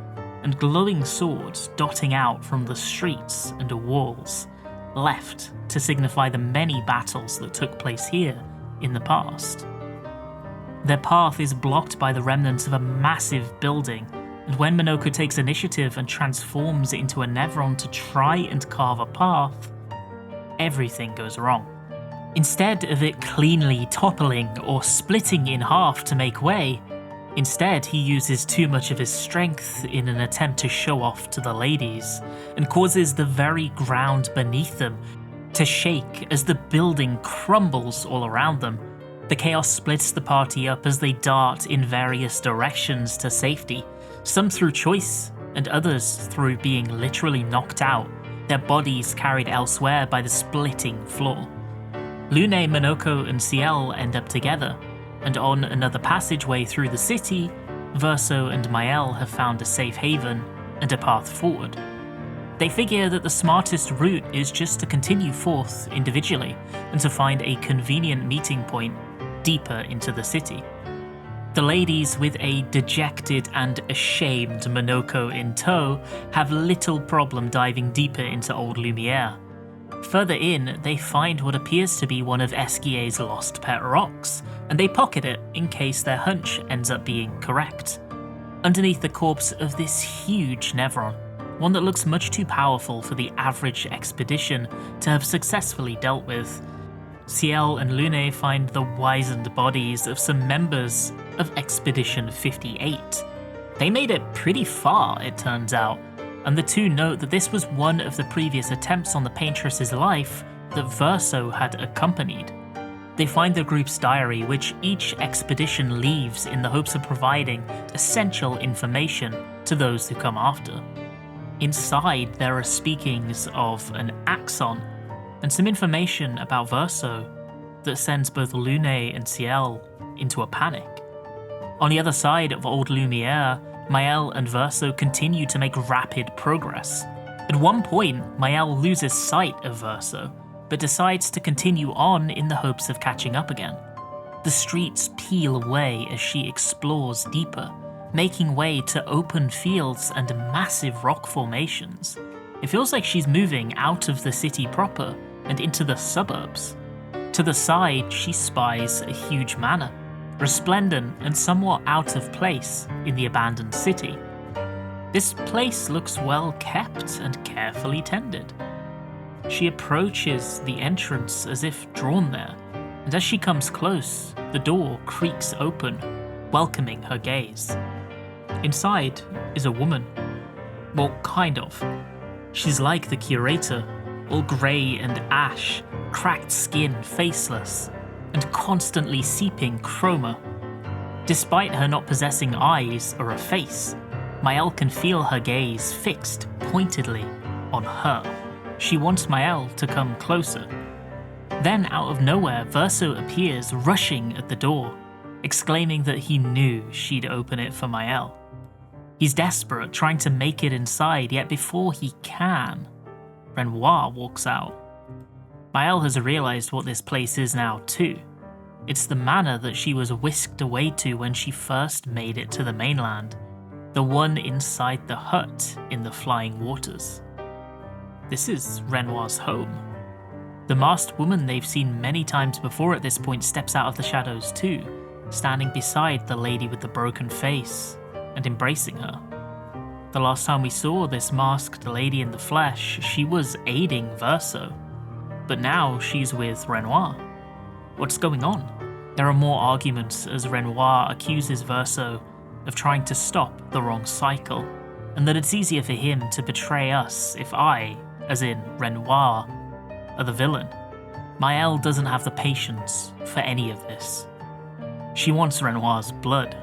and glowing swords dotting out from the streets and walls, left to signify the many battles that took place here in the past. Their path is blocked by the remnants of a massive building, and when Monoco takes initiative and transforms it into a Nevron to try and carve a path, everything goes wrong. Instead of it cleanly toppling or splitting in half to make way, instead he uses too much of his strength in an attempt to show off to the ladies, and causes the very ground beneath them to shake as the building crumbles all around them. The chaos splits the party up as they dart in various directions to safety, some through choice and others through being literally knocked out, their bodies carried elsewhere by the splitting floor. Lune, Monoco and Sciel end up together, and on another passageway through the city, Verso and Sciel have found a safe haven and a path forward. They figure that the smartest route is just to continue forth individually and to find a convenient meeting point deeper into the city. The ladies, with a dejected and ashamed Monoco in tow, have little problem diving deeper into Old Lumière. Further in, they find what appears to be one of Esquia's lost pet rocks, and they pocket it in case their hunch ends up being correct. Underneath the corpse of this huge Nevron, one that looks much too powerful for the average expedition to have successfully dealt with, Sciel and Lune find the wizened bodies of some members of Expedition 58. They made it pretty far, it turns out, and the two note that this was one of the previous attempts on the Paintress's life that Verso had accompanied. They find the group's diary, which each expedition leaves in the hopes of providing essential information to those who come after. Inside, there are speakings of an axon and some information about Verso that sends both Lune and Sciel into a panic. On the other side of old Lumière, Mael and Verso continue to make rapid progress. At one point, Mael loses sight of Verso, but decides to continue on in the hopes of catching up again. The streets peel away as she explores deeper, making way to open fields and massive rock formations. It feels like she's moving out of the city proper and into the suburbs. To the side, she spies a huge manor, resplendent and somewhat out of place in the abandoned city. This place looks well kept and carefully tended. She approaches the entrance as if drawn there, and as she comes close, the door creaks open, welcoming her gaze. Inside is a woman. Well, kind of. She's like the curator, all grey and ash, cracked skin, faceless, and constantly seeping chroma. Despite her not possessing eyes or a face, Mael can feel her gaze fixed pointedly on her. She wants Mael to come closer. Then, out of nowhere, Verso appears rushing at the door, exclaiming that he knew she'd open it for Mael. He's desperate, trying to make it inside, yet before he can, Renoir walks out. Mael has realised what this place is now too. It's the manor that she was whisked away to when she first made it to the mainland, the one inside the hut in the flying waters. This is Renoir's home. The masked woman they've seen many times before at this point steps out of the shadows too, standing beside the lady with the broken face and embracing her. The last time we saw this masked lady in the flesh, she was aiding Verso, but now she's with Renoir. What's going on? There are more arguments as Renoir accuses Verso of trying to stop the wrong cycle, and that it's easier for him to betray us if I, as in Renoir, are the villain. Mael doesn't have the patience for any of this. She wants Renoir's blood.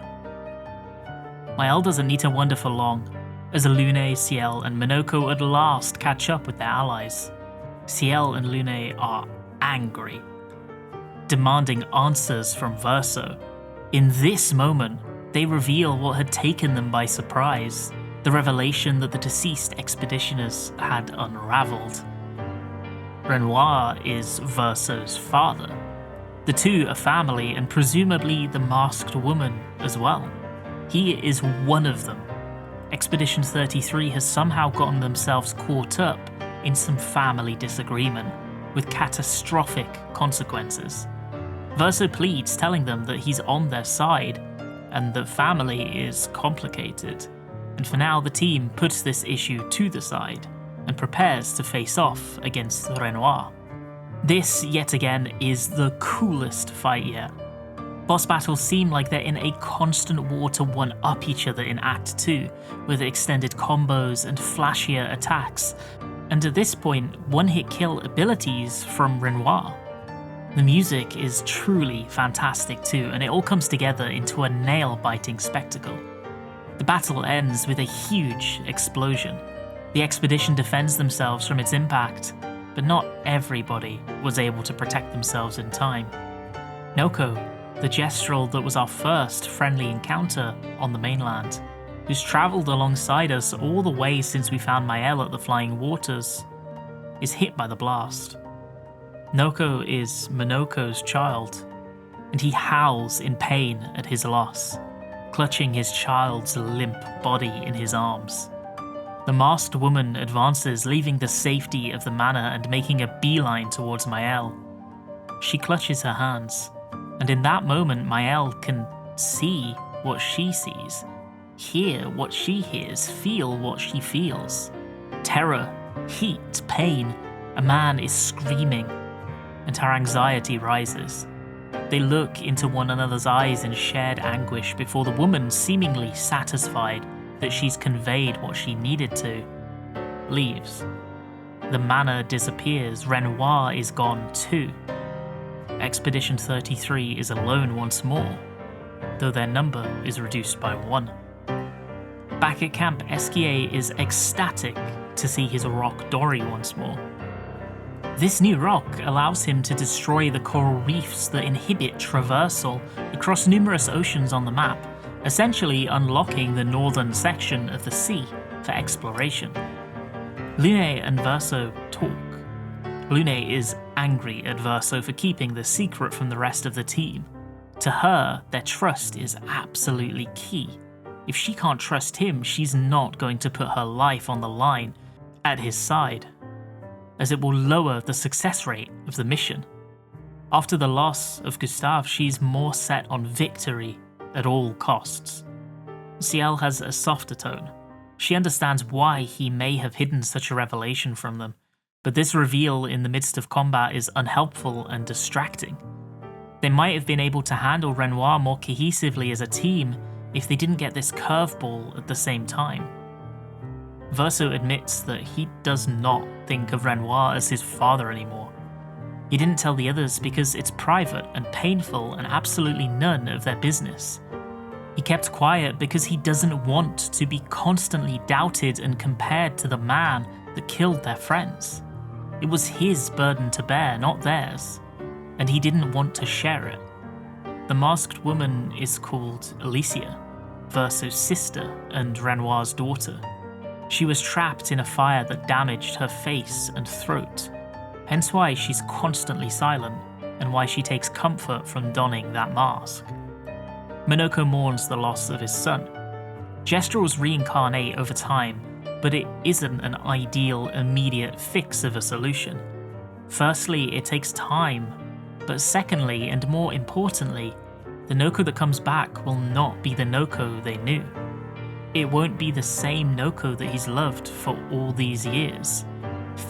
Mael doesn't need to wonder for long, as Lune, Sciel, and Monoco at last catch up with their allies. Sciel and Lune are angry, demanding answers from Verso. In this moment, they reveal what had taken them by surprise, the revelation that the deceased expeditioners had unraveled. Renoir is Verso's father. The two are family, and presumably the masked woman as well. He is one of them. Expedition 33 has somehow gotten themselves caught up in some family disagreement, with catastrophic consequences. Verso pleads, telling them that he's on their side, and that family is complicated. And for now, the team puts this issue to the side, and prepares to face off against Renoir. This, yet again, is the coolest fight yet. Boss battles seem like they're in a constant war to one-up each other in Act 2, with extended combos and flashier attacks, and at this point, one-hit kill abilities from Renoir. The music is truly fantastic too, and it all comes together into a nail-biting spectacle. The battle ends with a huge explosion. The expedition defends themselves from its impact, but not everybody was able to protect themselves in time. Noko, the Gestral that was our first friendly encounter on the mainland, who's travelled alongside us all the way since we found Mael at the Flying Waters, is hit by the blast. Noko is Monoco's child, and he howls in pain at his loss, clutching his child's limp body in his arms. The masked woman advances, leaving the safety of the manor and making a beeline towards Mael. She clutches her hands, and in that moment Mael can see what she sees, hear what she hears, feel what she feels. Terror, heat, pain. A man is screaming, and her anxiety rises. They look into one another's eyes in shared anguish before the woman, seemingly satisfied that she's conveyed what she needed to, leaves. The manor disappears. Renoir is gone too. Expedition 33 is alone once more, though their number is reduced by 1. Back at camp, Esquier is ecstatic to see his rock dory once more. This new rock allows him to destroy the coral reefs that inhibit traversal across numerous oceans on the map, essentially unlocking the northern section of the sea for exploration. Lune and Verso talk. Lune is angry at Verso for keeping the secret from the rest of the team. To her, their trust is absolutely key. If she can't trust him, she's not going to put her life on the line at his side, as it will lower the success rate of the mission. After the loss of Gustave, she's more set on victory at all costs. Sciel has a softer tone. She understands why he may have hidden such a revelation from them, but this reveal in the midst of combat is unhelpful and distracting. They might have been able to handle Renoir more cohesively as a team if they didn't get this curveball at the same time. Verso admits that he does not think of Renoir as his father anymore. He didn't tell the others because it's private and painful and absolutely none of their business. He kept quiet because he doesn't want to be constantly doubted and compared to the man that killed their friends. It was his burden to bear, not theirs, and he didn't want to share it. The masked woman is called Alicia, Verso's sister and Renoir's daughter. She was trapped in a fire that damaged her face and throat, hence why she's constantly silent and why she takes comfort from donning that mask. Monoco mourns the loss of his son. Gestrals reincarnate over time, but it isn't an ideal, immediate fix of a solution. Firstly, it takes time, but secondly, and more importantly, the Noco that comes back will not be the Noco they knew. It won't be the same Noco that he's loved for all these years.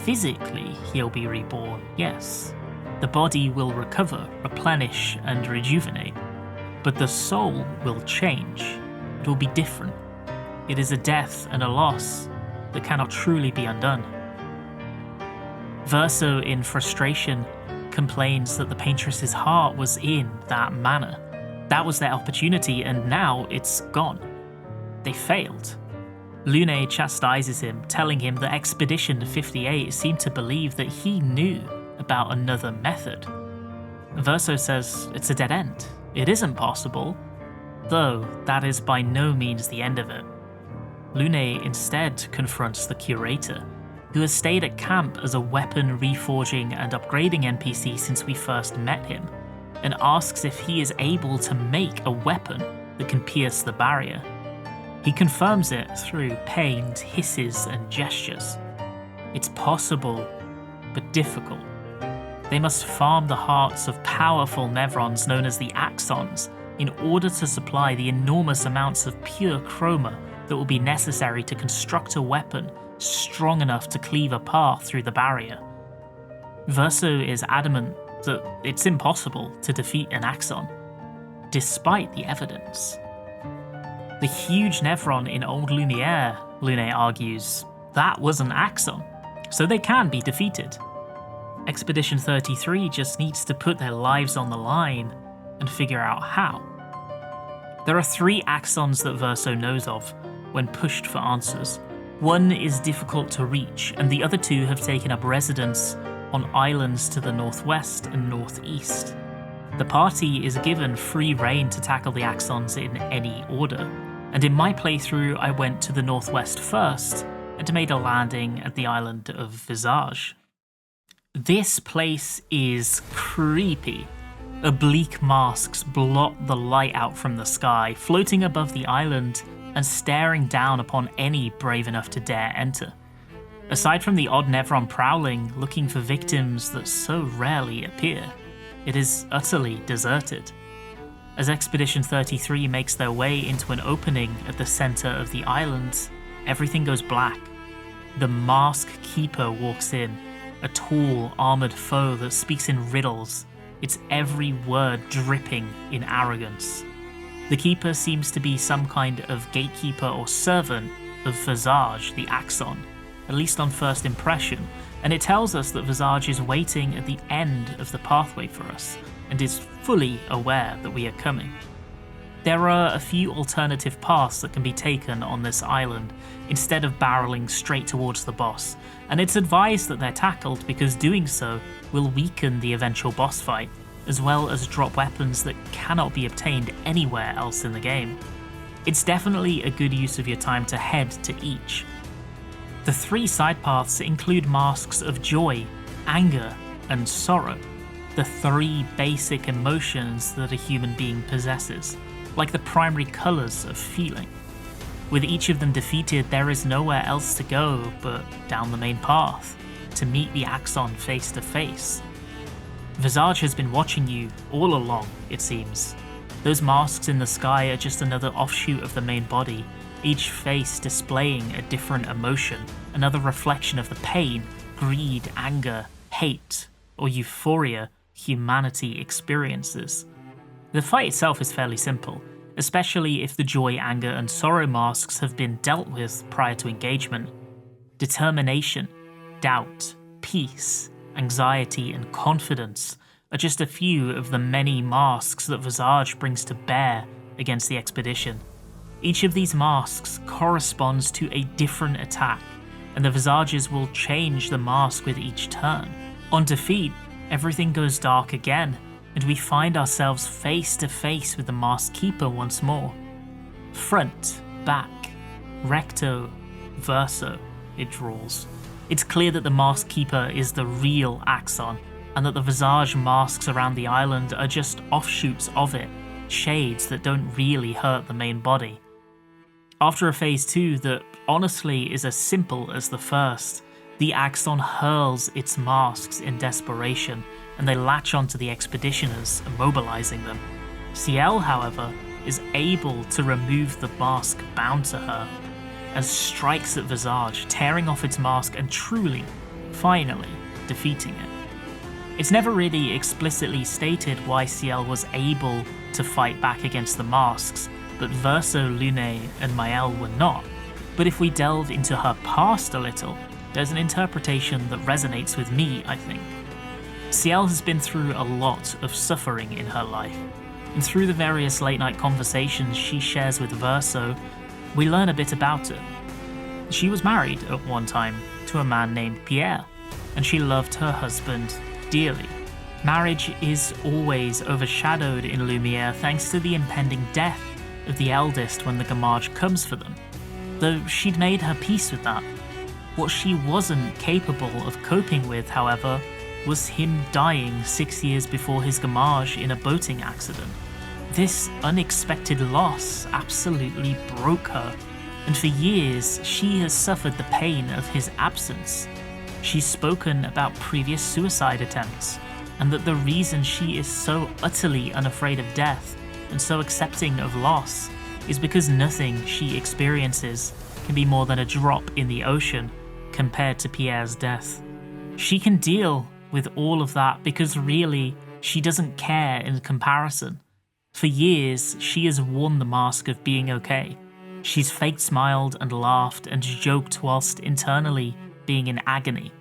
Physically, he'll be reborn, yes. The body will recover, replenish, and rejuvenate. But the soul will change. It will be different. It is a death and a loss that cannot truly be undone. Verso, in frustration, complains that the Paintress's heart was in that manor. That was their opportunity, and now it's gone. They failed. Lune chastises him, telling him that Expedition 58 seemed to believe that he knew about another method. Verso says it's a dead end. It isn't possible, though that is by no means the end of it. Lune instead confronts the curator, who has stayed at camp as a weapon reforging and upgrading NPC since we first met him, and asks if he is able to make a weapon that can pierce the barrier. He confirms it through pained hisses and gestures. It's possible, but difficult. They must farm the hearts of powerful nevrons known as the axons in order to supply the enormous amounts of pure chroma that will be necessary to construct a weapon strong enough to cleave a path through the barrier. Verso is adamant that it's impossible to defeat an axon, despite the evidence. The huge Nevron in Old Lumière, Lune argues, that was an axon, so they can be defeated. Expedition 33 just needs to put their lives on the line and figure out how. There are 3 axons that Verso knows of when pushed for answers. One is difficult to reach, and the other 2 have taken up residence on islands to the northwest and northeast. The party is given free rein to tackle the axons in any order, and in my playthrough I went to the northwest first and made a landing at the island of Visages. This place is creepy. Oblique masks blot the light out from the sky. Floating above the island and staring down upon any brave enough to dare enter. Aside from the odd Nevron prowling, looking for victims that so rarely appear, it is utterly deserted. As Expedition 33 makes their way into an opening at the center of the island, everything goes black. The Mask Keeper walks in, a tall, armored foe that speaks in riddles, its every word dripping in arrogance. The Keeper seems to be some kind of gatekeeper or servant of Visage, the Axon, at least on first impression, and it tells us that Visage is waiting at the end of the pathway for us, and is fully aware that we are coming. There are a few alternative paths that can be taken on this island, instead of barreling straight towards the boss, and it's advised that they're tackled because doing so will weaken the eventual boss fight, as well as drop weapons that cannot be obtained anywhere else in the game. It's definitely a good use of your time to head to each. The 3 side paths include masks of joy, anger, and sorrow, the 3 basic emotions that a human being possesses, like the primary colours of feeling. With each of them defeated, there is nowhere else to go but down the main path, to meet the Axon face to face. Visage has been watching you all along, it seems. Those masks in the sky are just another offshoot of the main body, each face displaying a different emotion, another reflection of the pain, greed, anger, hate, or euphoria humanity experiences. The fight itself is fairly simple, especially if the joy, anger, and sorrow masks have been dealt with prior to engagement. Determination, doubt, peace, anxiety, and confidence are just a few of the many masks that Visage brings to bear against the expedition. Each of these masks corresponds to a different attack, and the Visages will change the mask with each turn. On defeat, everything goes dark again, and we find ourselves face to face with the Mask Keeper once more. Front, back, recto, verso, it draws. It's clear that the Mask Keeper is the real Axon, and that the Visage masks around the island are just offshoots of it, shades that don't really hurt the main body. After a phase 2 that honestly is as simple as the first, the Axon hurls its masks in desperation, and they latch onto the expeditioners, immobilizing them. Sciel, however, is able to remove the mask bound to her, and strikes at Visage, tearing off its mask and truly, finally, defeating it. It's never really explicitly stated why Sciel was able to fight back against the masks, but Verso, Lune, and Mael were not. But if we delve into her past a little, there's an interpretation that resonates with me, I think. Sciel has been through a lot of suffering in her life, and through the various late-night conversations she shares with Verso, we learn a bit about it. She was married at one time to a man named Pierre, and she loved her husband dearly. Marriage is always overshadowed in Lumière thanks to the impending death of the eldest when the Gamage comes for them, though she'd made her peace with that. What she wasn't capable of coping with, however, was him dying 6 years before his Gamage in a boating accident. This unexpected loss absolutely broke her, and for years she has suffered the pain of his absence. She's spoken about previous suicide attempts, and that the reason she is so utterly unafraid of death and so accepting of loss is because nothing she experiences can be more than a drop in the ocean compared to Pierre's death. She can deal with all of that because really, she doesn't care in comparison. For years, she has worn the mask of being okay. She's faked smiled and laughed and joked whilst internally being in agony.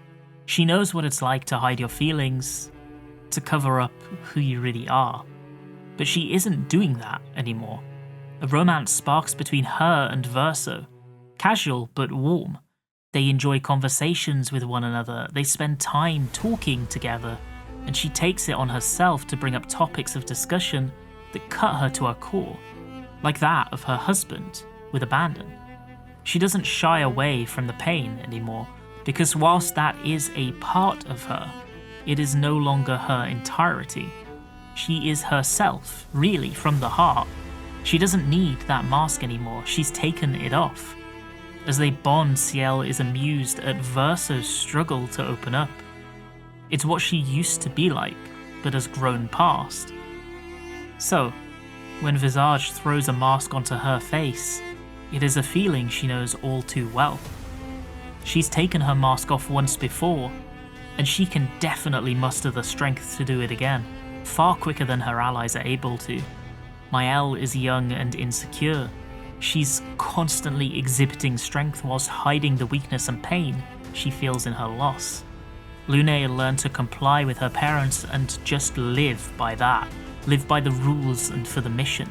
She knows what it's like to hide your feelings, to cover up who you really are. But she isn't doing that anymore. A romance sparks between her and Verso, casual but warm. They enjoy conversations with one another, they spend time talking together, and she takes it on herself to bring up topics of discussion that cut her to her core, like that of her husband, with abandon. She doesn't shy away from the pain anymore, because whilst that is a part of her, it is no longer her entirety. She is herself, really, from the heart. She doesn't need that mask anymore, she's taken it off. As they bond, Sciel is amused at Verso's struggle to open up. It's what she used to be like, but has grown past. So, when Visage throws a mask onto her face, it is a feeling she knows all too well. She's taken her mask off once before, and she can definitely muster the strength to do it again, far quicker than her allies are able to. Sciel is young and insecure. She's constantly exhibiting strength whilst hiding the weakness and pain she feels in her loss. Lune learned to comply with her parents and just live by that, live by the rules and for the mission,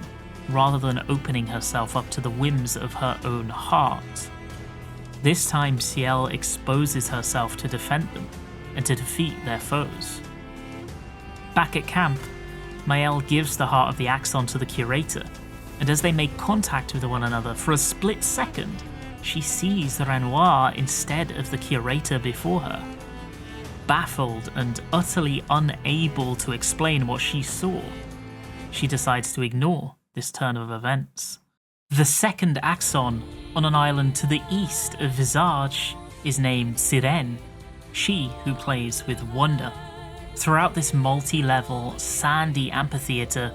rather than opening herself up to the whims of her own heart. This time Sciel exposes herself to defend them and to defeat their foes. Back at camp, Sciel gives the heart of the Axon to the curator, and as they make contact with one another for a split second, she sees Renoir instead of the curator before her. Baffled and utterly unable to explain what she saw, she decides to ignore this turn of events. The second Axon, on an island to the east of Visage, is named Sirène, she who plays with wonder. Throughout this multi-level, sandy amphitheatre,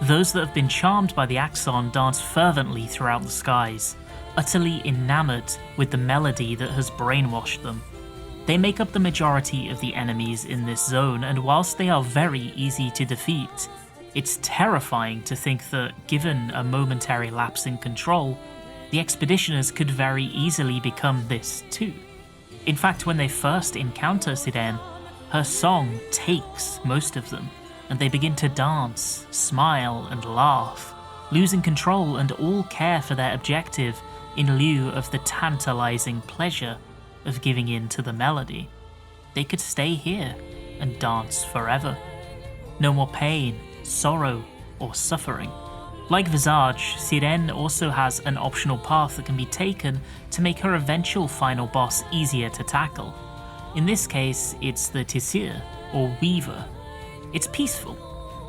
those that have been charmed by the Axon dance fervently throughout the skies, utterly enamoured with the melody that has brainwashed them. They make up the majority of the enemies in this zone, and whilst they are very easy to defeat, it's terrifying to think that, given a momentary lapse in control, the expeditioners could very easily become this too. In fact, when they first encounter Sirène, her song takes most of them, and they begin to dance, smile and laugh, losing control and all care for their objective in lieu of the tantalizing pleasure of giving in to the melody. They could stay here and dance forever. No more pain, sorrow, or suffering. Like Visage, Sirène also has an optional path that can be taken to make her eventual final boss easier to tackle. In this case, it's the Tisseur, or Weaver. It's peaceful,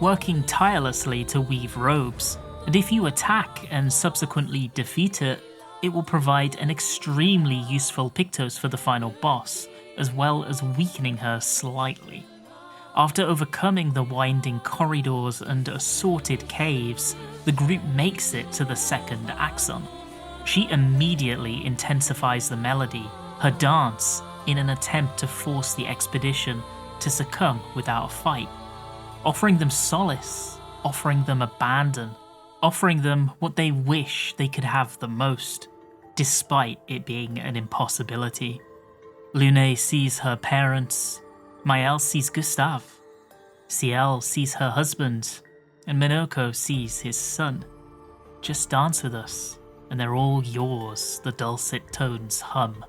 working tirelessly to weave robes, and if you attack and subsequently defeat it, it will provide an extremely useful Pictos for the final boss, as well as weakening her slightly. After overcoming the winding corridors and assorted caves, the group makes it to the second Axon. She immediately intensifies the melody, her dance, in an attempt to force the expedition to succumb without a fight, offering them solace, offering them abandon, offering them what they wish they could have the most, despite it being an impossibility. Lune sees her parents, Sciel sees Gustave, Sciel sees her husband, and Monoco sees his son. Just dance with us, and they're all yours, the dulcet tones hum.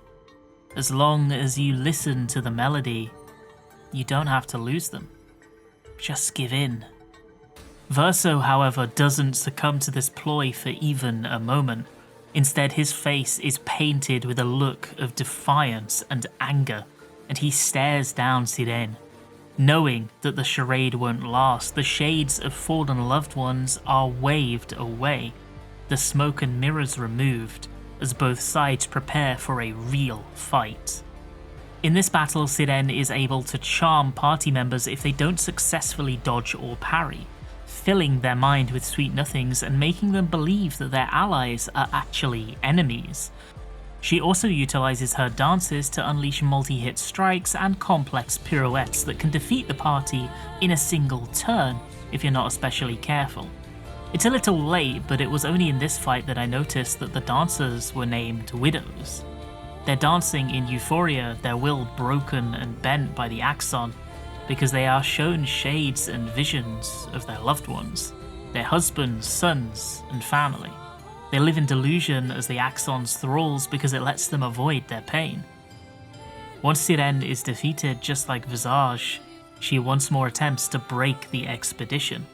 As long as you listen to the melody, you don't have to lose them. Just give in. Verso, however, doesn't succumb to this ploy for even a moment. Instead, his face is painted with a look of defiance and anger, and he stares down Sirène. Knowing that the charade won't last, the shades of fallen loved ones are waved away, the smoke and mirrors removed, as both sides prepare for a real fight. In this battle, Sirène is able to charm party members if they don't successfully dodge or parry, filling their mind with sweet nothings and making them believe that their allies are actually enemies. She also utilizes her dances to unleash multi-hit strikes and complex pirouettes that can defeat the party in a single turn if you're not especially careful. It's a little late, but it was only in this fight that I noticed that the dancers were named Widows. They're dancing in euphoria, their will broken and bent by the Axon, because they are shown shades and visions of their loved ones, their husbands, sons, and family. They live in delusion as the Axon's thralls because it lets them avoid their pain. Once Sirène is defeated, just like Visage, she once more attempts to break the expedition.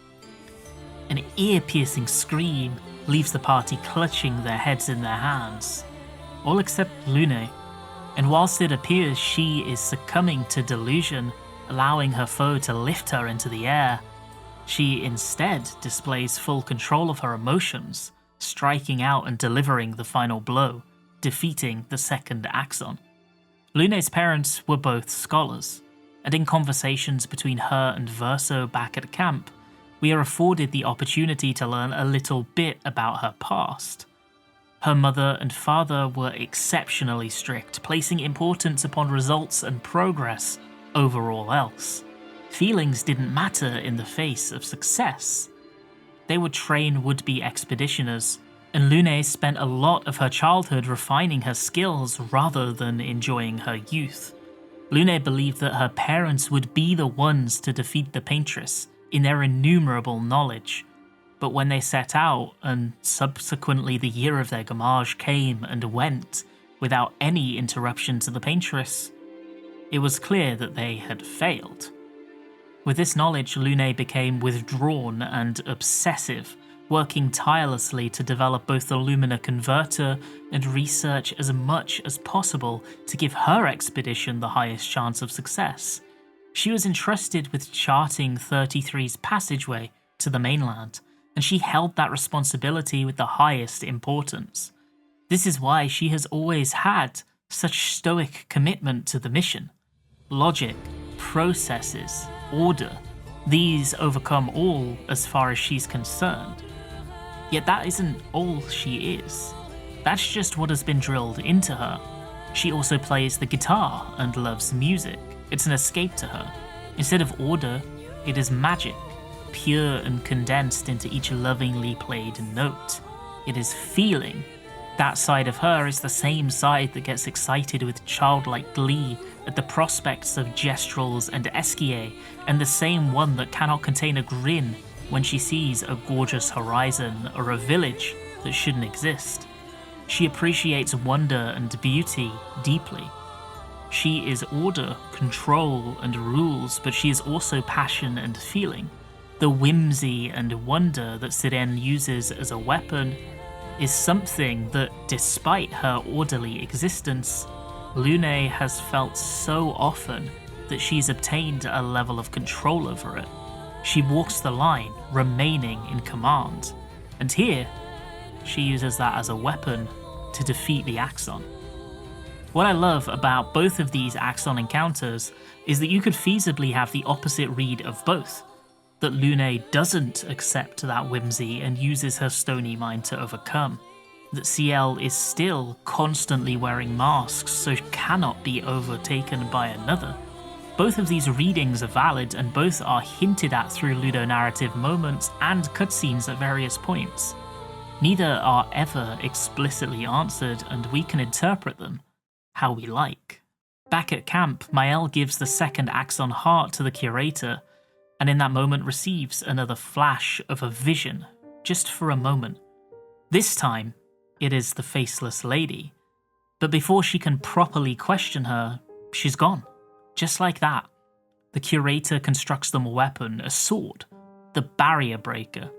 An ear-piercing scream leaves the party clutching their heads in their hands, all except Lune, and whilst it appears she is succumbing to delusion, allowing her foe to lift her into the air, She instead displays full control of her emotions, striking out and delivering the final blow, defeating the second Axon. Lune's parents were both scholars, and in conversations between her and Verso back at camp, we are afforded the opportunity to learn a little bit about her past. Her mother and father were exceptionally strict, placing importance upon results and progress over all else. Feelings didn't matter in the face of success. They would train would-be expeditioners, and Lune spent a lot of her childhood refining her skills rather than enjoying her youth. Lune believed that her parents would be the ones to defeat the Paintress in their innumerable knowledge, but when they set out, and subsequently the year of their gamage came and went without any interruption to the Paintress, it was clear that they had failed. With this knowledge, Lune became withdrawn and obsessive, working tirelessly to develop both the Lumina converter and research as much as possible to give her expedition the highest chance of success. She was entrusted with charting 33's passageway to the mainland, and she held that responsibility with the highest importance. This is why she has always had such stoic commitment to the mission. Logic, processes, order, these overcome all as far as she's concerned. Yet that isn't all she is. That's just what has been drilled into her. She also plays the guitar and loves music. It's an escape to her. Instead of order, it is magic, pure and condensed into each lovingly played note. It is feeling. That side of her is the same side that gets excited with childlike glee at the prospects of gestrals and esquier, and the same one that cannot contain a grin when she sees a gorgeous horizon or a village that shouldn't exist. She appreciates wonder and beauty deeply. She is order, control, and rules, but she is also passion and feeling. The whimsy and wonder that Sirène uses as a weapon is something that, despite her orderly existence, Lune has felt so often that she's obtained a level of control over it. She walks the line, remaining in command, and here, she uses that as a weapon to defeat the Axon. What I love about both of these Axon encounters is that you could feasibly have the opposite read of both. That Lune doesn't accept that whimsy and uses her stony mind to overcome. That Sciel is still constantly wearing masks so cannot be overtaken by another. Both of these readings are valid and both are hinted at through ludonarrative moments and cutscenes at various points. Neither are ever explicitly answered and we can interpret them how we like. Back at camp, Mael gives the second Axon heart to the curator, and in that moment receives another flash of a vision, just for a moment. This time, it is the faceless lady, but before she can properly question her, she's gone. Just like that. The curator constructs them a weapon, a sword, the barrier breaker.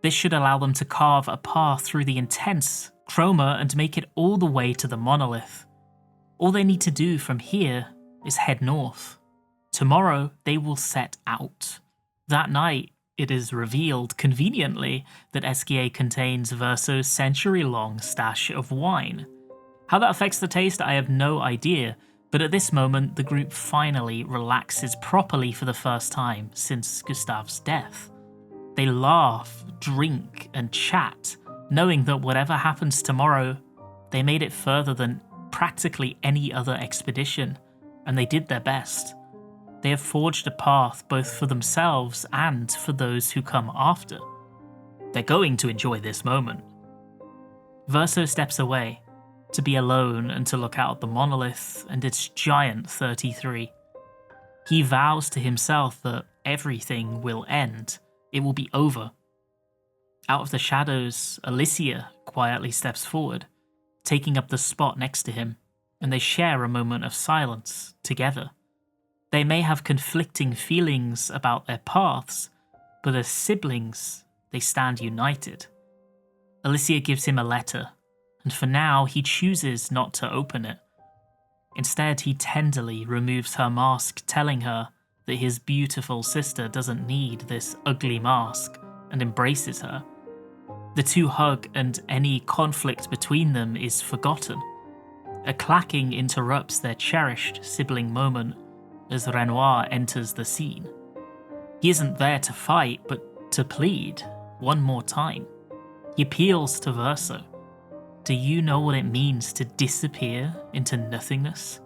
This should allow them to carve a path through the intense chroma and make it all the way to the monolith. All they need to do from here is head north. Tomorrow, they will set out. That night, it is revealed conveniently that Esquier contains Verso's century-long stash of wine. How that affects the taste, I have no idea, but at this moment, the group finally relaxes properly for the first time since Gustave's death. They laugh, drink, and chat, knowing that whatever happens tomorrow, they made it further than practically any other expedition, and they did their best. They have forged a path both for themselves and for those who come after. They're going to enjoy this moment. Verso steps away, to be alone and to look out at the monolith and its giant 33. He vows to himself that everything will end. It will be over. Out of the shadows, Alicia quietly steps forward, taking up the spot next to him, and they share a moment of silence together. They may have conflicting feelings about their paths, but as siblings, they stand united. Alicia gives him a letter, and for now he chooses not to open it. Instead, he tenderly removes her mask, telling her that his beautiful sister doesn't need this ugly mask and embraces her. The two hug and any conflict between them is forgotten. A clacking interrupts their cherished sibling moment as Renoir enters the scene. He isn't there to fight, but to plead one more time. He appeals to Verso. Do you know what it means to disappear into nothingness?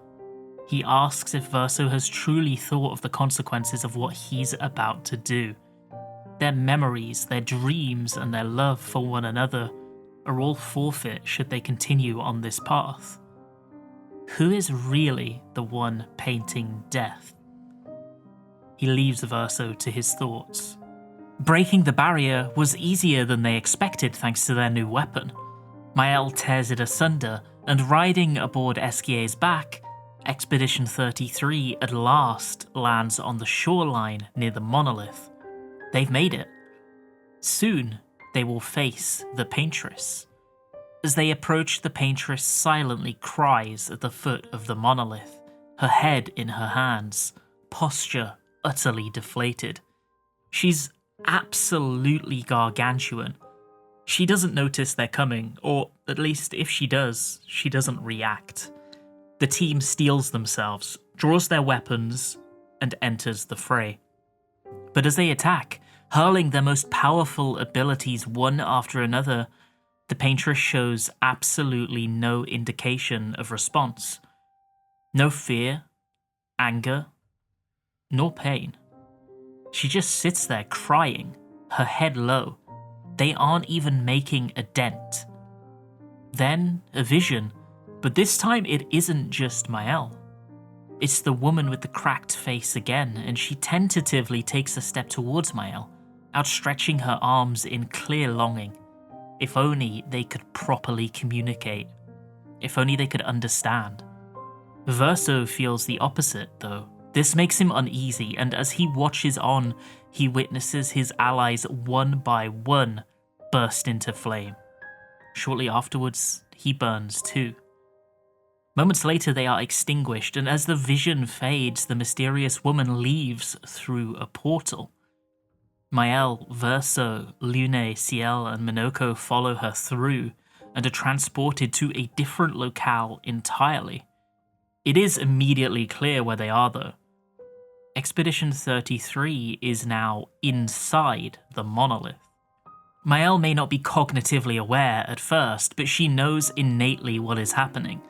He asks if Verso has truly thought of the consequences of what he's about to do. Their memories, their dreams, and their love for one another are all forfeit should they continue on this path. Who is really the one painting death? He leaves Verso to his thoughts. Breaking the barrier was easier than they expected thanks to their new weapon. Sciel tears it asunder, and riding aboard Esquier's back, Expedition 33 at last lands on the shoreline near the monolith. They've made it. Soon, they will face the Paintress. As they approach, the Paintress silently cries at the foot of the monolith, her head in her hands, posture utterly deflated. She's absolutely gargantuan. She doesn't notice they're coming, or at least if she does, she doesn't react. The team steels themselves, draws their weapons, and enters the fray. But as they attack, hurling their most powerful abilities one after another, the Paintress shows absolutely no indication of response. No fear, anger, nor pain. She just sits there crying, her head low. They aren't even making a dent. Then, a vision, but this time it isn't just Sciel. It's the woman with the cracked face again, and she tentatively takes a step towards Sciel, outstretching her arms in clear longing. If only they could properly communicate. If only they could understand. Verso feels the opposite, though. This makes him uneasy, and as he watches on, he witnesses his allies one by one burst into flame. Shortly afterwards, he burns too. Moments later, they are extinguished, and as the vision fades, the mysterious woman leaves through a portal. Sciel, Verso, Lune, Sciel, and Monoco follow her through and are transported to a different locale entirely. It is immediately clear where they are, though. Expedition 33 is now inside the monolith. Sciel may not be cognitively aware at first, but she knows innately what is happening.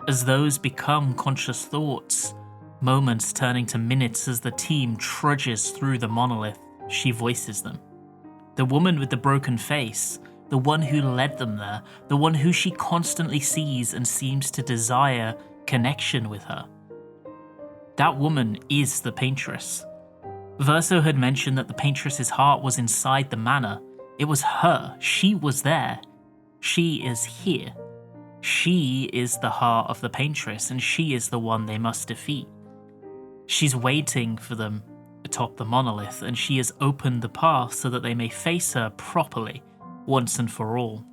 As those become conscious thoughts, moments turning to minutes as the team trudges through the monolith, she voices them. The woman with the broken face, the one who led them there, the one who she constantly sees and seems to desire connection with her. That woman is the Paintress. Verso had mentioned that the Paintress's heart was inside the manor. It was her. She was there. She is here. She is the heart of the Paintress, and she is the one they must defeat. She's waiting for them atop the monolith, and she has opened the path so that they may face her properly, once and for all.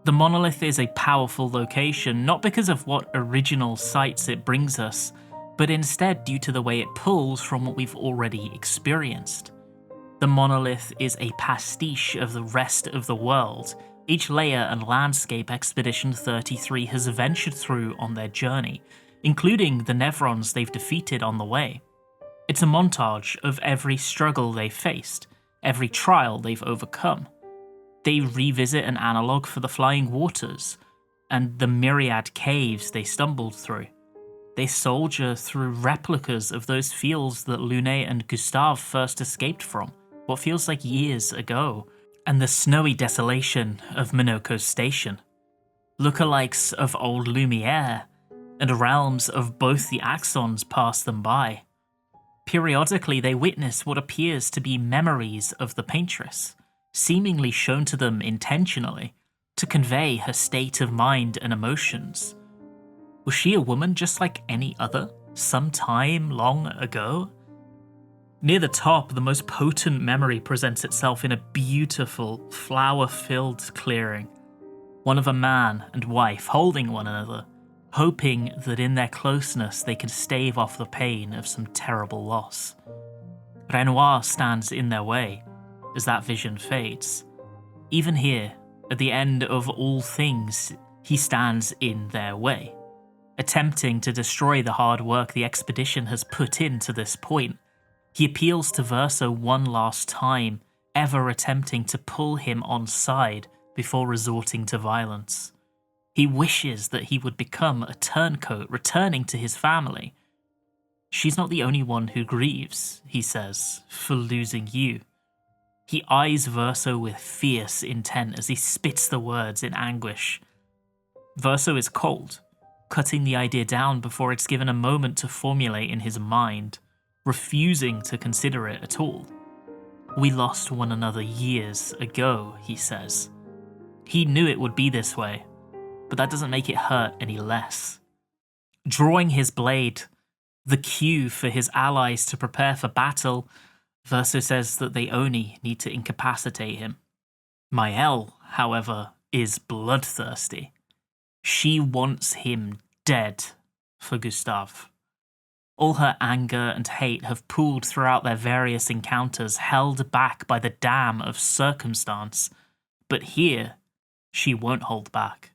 The monolith is a powerful location, not because of what original sights it brings us, but instead due to the way it pulls from what we've already experienced. The monolith is a pastiche of the rest of the world, each layer and landscape Expedition 33 has ventured through on their journey, including the Nevrons they've defeated on the way. It's a montage of every struggle they've faced, every trial they've overcome. They revisit an analogue for the Flying Waters, and the myriad caves they stumbled through. They soldier through replicas of those fields that Lune and Gustave first escaped from, what feels like years ago, and the snowy desolation of Monoco's station. Lookalikes of old Lumière, and realms of both the Axons pass them by. Periodically they witness what appears to be memories of the Paintress, seemingly shown to them intentionally, to convey her state of mind and emotions. Was she a woman just like any other, some time long ago? Near the top, the most potent memory presents itself in a beautiful, flower-filled clearing. One of a man and wife holding one another, hoping that in their closeness they can stave off the pain of some terrible loss. Renoir stands in their way as that vision fades. Even here, at the end of all things, he stands in their way, attempting to destroy the hard work the expedition has put in to this point. He appeals to Verso one last time, ever attempting to pull him on side before resorting to violence. He wishes that he would become a turncoat, returning to his family. She's not the only one who grieves, he says, for losing you. He eyes Verso with fierce intent as he spits the words in anguish. Verso is cold, cutting the idea down before it's given a moment to formulate in his mind, refusing to consider it at all. We lost one another years ago, he says. He knew it would be this way, but that doesn't make it hurt any less. Drawing his blade, the cue for his allies to prepare for battle, Verso says that they only need to incapacitate him. Sciel, however, is bloodthirsty. She wants him dead for Gustave. All her anger and hate have pooled throughout their various encounters, held back by the dam of circumstance. But here, she won't hold back.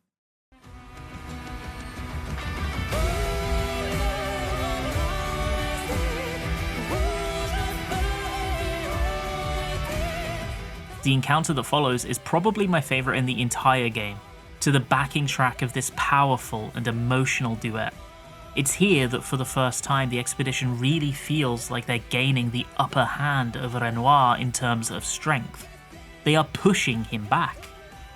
The encounter that follows is probably my favourite in the entire game, to the backing track of this powerful and emotional duet. It's here that for the first time the expedition really feels like they're gaining the upper hand over Renoir in terms of strength. They are pushing him back.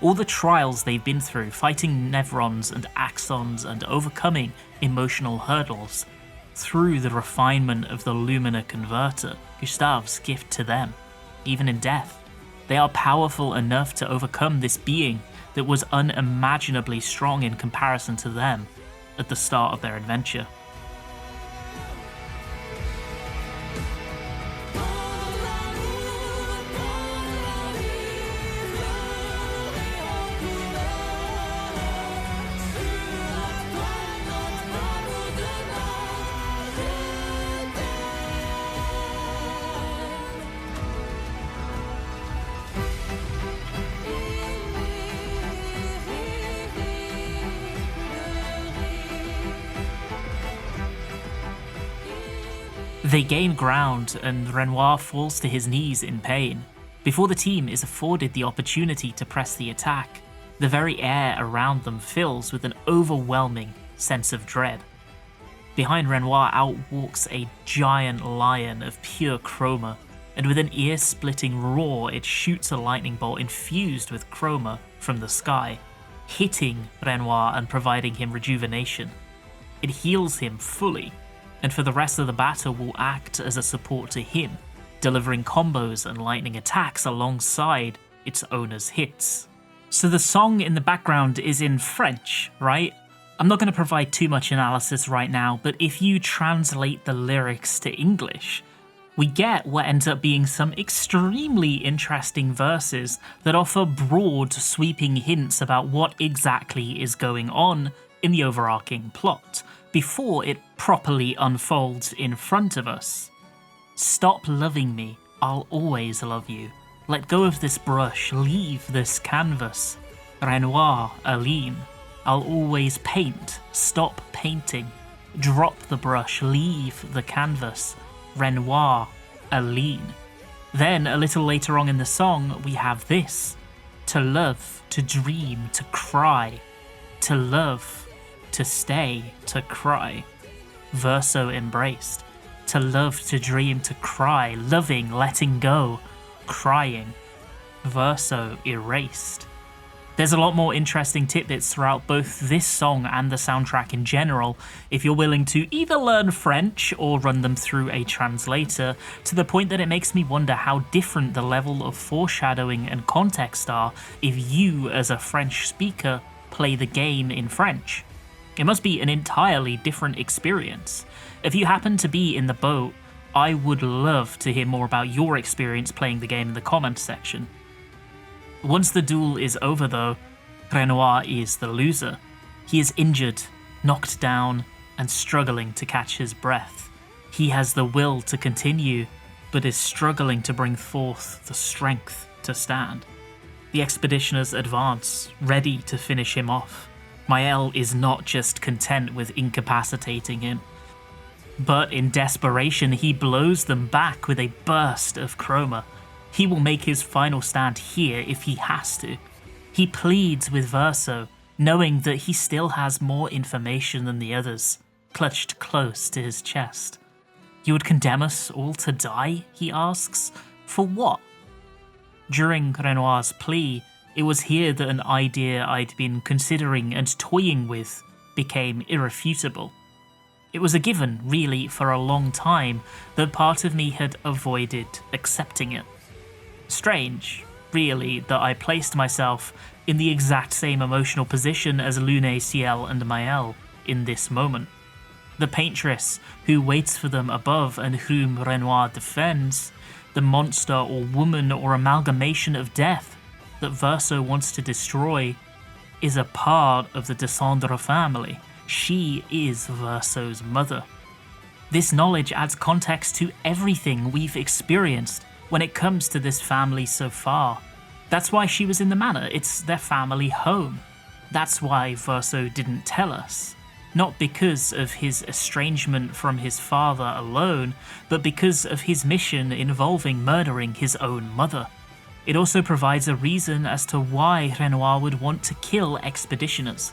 All the trials they've been through, fighting Nevrons and Axons and overcoming emotional hurdles, through the refinement of the Lumiere converter, Gustave's gift to them, even in death. They are powerful enough to overcome this being that was unimaginably strong in comparison to them at the start of their adventure. They gain ground and Renoir falls to his knees in pain. Before the team is afforded the opportunity to press the attack, the very air around them fills with an overwhelming sense of dread. Behind Renoir out walks a giant lion of pure chroma, and with an ear-splitting roar it shoots a lightning bolt infused with chroma from the sky, hitting Renoir and providing him rejuvenation. It heals him fully, and for the rest of the battle will act as a support to him, delivering combos and lightning attacks alongside its owner's hits. So the song in the background is in French, right? I'm not going to provide too much analysis right now, but if you translate the lyrics to English, we get what ends up being some extremely interesting verses that offer broad, sweeping hints about what exactly is going on in the overarching plot, before it properly unfolds in front of us. Stop loving me, I'll always love you. Let go of this brush, leave this canvas. Renoir, Aline, I'll always paint, stop painting. Drop the brush, leave the canvas. Renoir, Aline. Then, a little later on in the song, we have this. To love, to dream, to cry. To love, to stay, to cry. Verso embraced. To love, to dream, to cry. Loving, letting go, crying. Verso erased. There's a lot more interesting tidbits throughout both this song and the soundtrack in general, if you're willing to either learn French or run them through a translator, to the point that it makes me wonder how different the level of foreshadowing and context are if you, as a French speaker, play the game in French. It must be an entirely different experience. If you happen to be in the boat, I would love to hear more about your experience playing the game in the comments section. Once the duel is over though, Renoir is the loser. He is injured, knocked down and struggling to catch his breath. He has the will to continue, but is struggling to bring forth the strength to stand. The expeditioners advance, ready to finish him off. Sciel is not just content with incapacitating him, but in desperation he blows them back with a burst of chroma. He will make his final stand here if he has to. He pleads with Verso, knowing that he still has more information than the others, clutched close to his chest. You would condemn us all to die, he asks. For what? During Renoir's plea, it was here that an idea I'd been considering and toying with became irrefutable. It was a given, really, for a long time, that part of me had avoided accepting it. Strange, really, that I placed myself in the exact same emotional position as Lune, Sciel and Sciel in this moment. The Paintress who waits for them above and whom Renoir defends, the monster or woman or amalgamation of death that Verso wants to destroy, is a part of the Descendre family. She is Verso's mother. This knowledge adds context to everything we've experienced when it comes to this family so far. That's why she was in the manor. It's their family home. That's why Verso didn't tell us. Not because of his estrangement from his father alone, but because of his mission involving murdering his own mother. It also provides a reason as to why Renoir would want to kill expeditioners.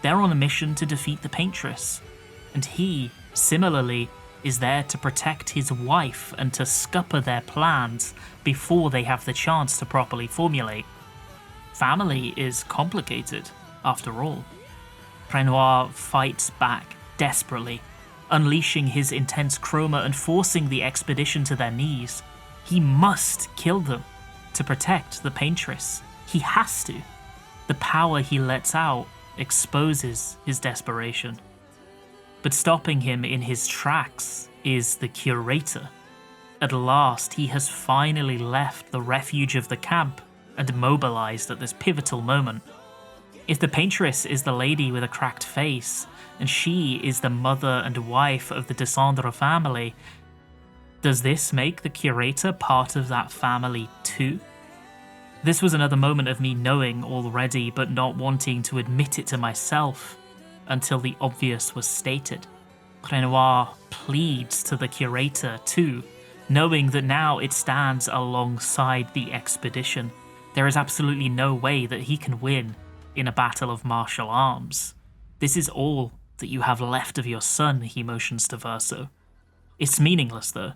They're on a mission to defeat the Paintress, and he, similarly, is there to protect his wife and to scupper their plans before they have the chance to properly formulate. Family is complicated, after all. Renoir fights back desperately, unleashing his intense chroma and forcing the expedition to their knees. He must kill them to protect the Paintress. He has to. The power he lets out exposes his desperation. But stopping him in his tracks is the curator. At last, he has finally left the refuge of the camp and mobilized at this pivotal moment. If the Paintress is the lady with a cracked face, and she is the mother and wife of the Descendre family, does this make the curator part of that family too? This was another moment of me knowing already, but not wanting to admit it to myself until the obvious was stated. Renoir pleads to the curator too, knowing that now it stands alongside the expedition. There is absolutely no way that he can win in a battle of martial arms. This is all that you have left of your son, he motions to Verso. It's meaningless though.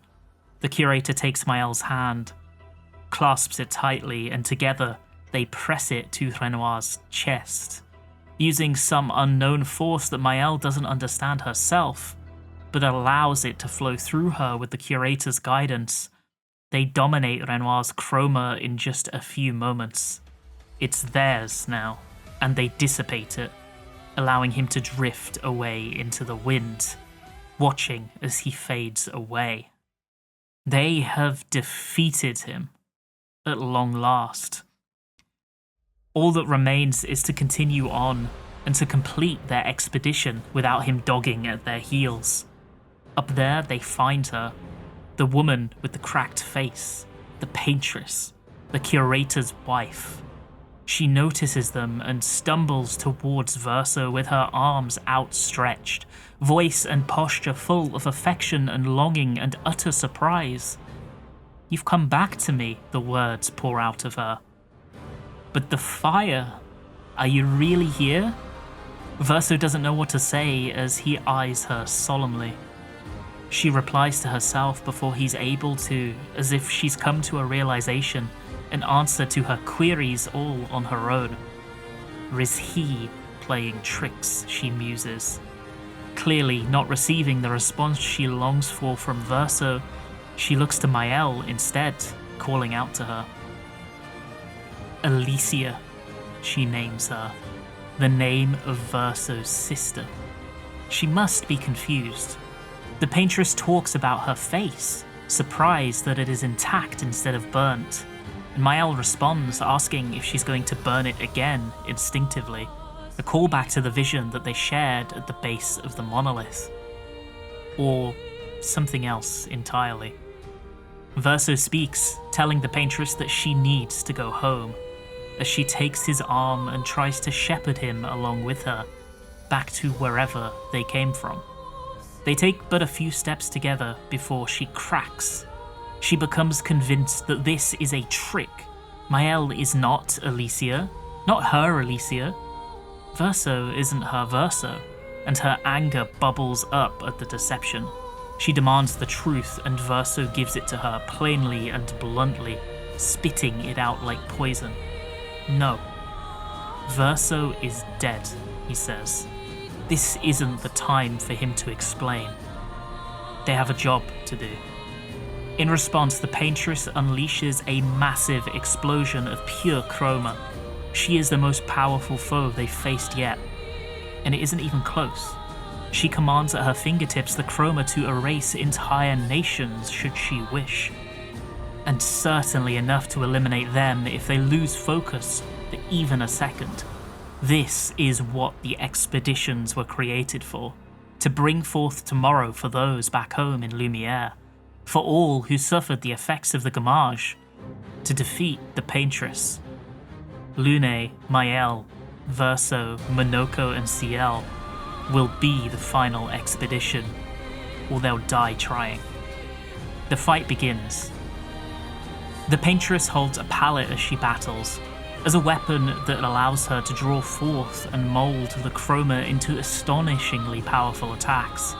The curator takes Sciel's hand, clasps it tightly, and together they press it to Renoir's chest. Using some unknown force that Sciel doesn't understand herself, but allows it to flow through her with the curator's guidance, they dominate Renoir's chroma in just a few moments. It's theirs now, and they dissipate it, allowing him to drift away into the wind, watching as he fades away. They have defeated him, at long last. All that remains is to continue on and to complete their expedition without him dogging at their heels. Up there they find her, the woman with the cracked face, the Paintress, the curator's wife. She notices them and stumbles towards Verso with her arms outstretched, voice and posture full of affection and longing and utter surprise. "You've come back to me," the words pour out of her. "But the fire, are you really here?" Verso doesn't know what to say as he eyes her solemnly. She replies to herself before he's able to, as if she's come to a realization, an answer to her queries all on her own. Or is he playing tricks, she muses. Clearly not receiving the response she longs for from Verso, she looks to Sciel instead, calling out to her. Alicia, she names her, the name of Verso's sister. She must be confused. The Paintress talks about her face, surprised that it is intact instead of burnt. And Sciel responds, asking if she's going to burn it again, instinctively. a callback to the vision that they shared at the base of the monolith. Or something else entirely. Verso speaks, telling the Paintress that she needs to go home, as she takes his arm and tries to shepherd him along with her, back to wherever they came from. They take but a few steps together before she cracks. She becomes convinced that this is a trick. Sciel is not Alicia, not her Alicia. Verso isn't her Verso, and her anger bubbles up at the deception. She demands the truth, and Verso gives it to her plainly and bluntly, spitting it out like poison. No. Verso is dead, he says. This isn't the time for him to explain. They have a job to do. In response, the Paintress unleashes a massive explosion of pure chroma. She is the most powerful foe they've faced yet, and it isn't even close. She commands at her fingertips the chroma to erase entire nations should she wish, and certainly enough to eliminate them if they lose focus for even a second. This is what the expeditions were created for, to bring forth tomorrow for those back home in Lumière, for all who suffered the effects of the Gamage, to defeat the Paintress. Lune, Sciel, Verso, Monoco and Sciel will be the final expedition, or they'll die trying. The fight begins. The Paintress holds a palette as she battles, as a weapon that allows her to draw forth and mould the chroma into astonishingly powerful attacks.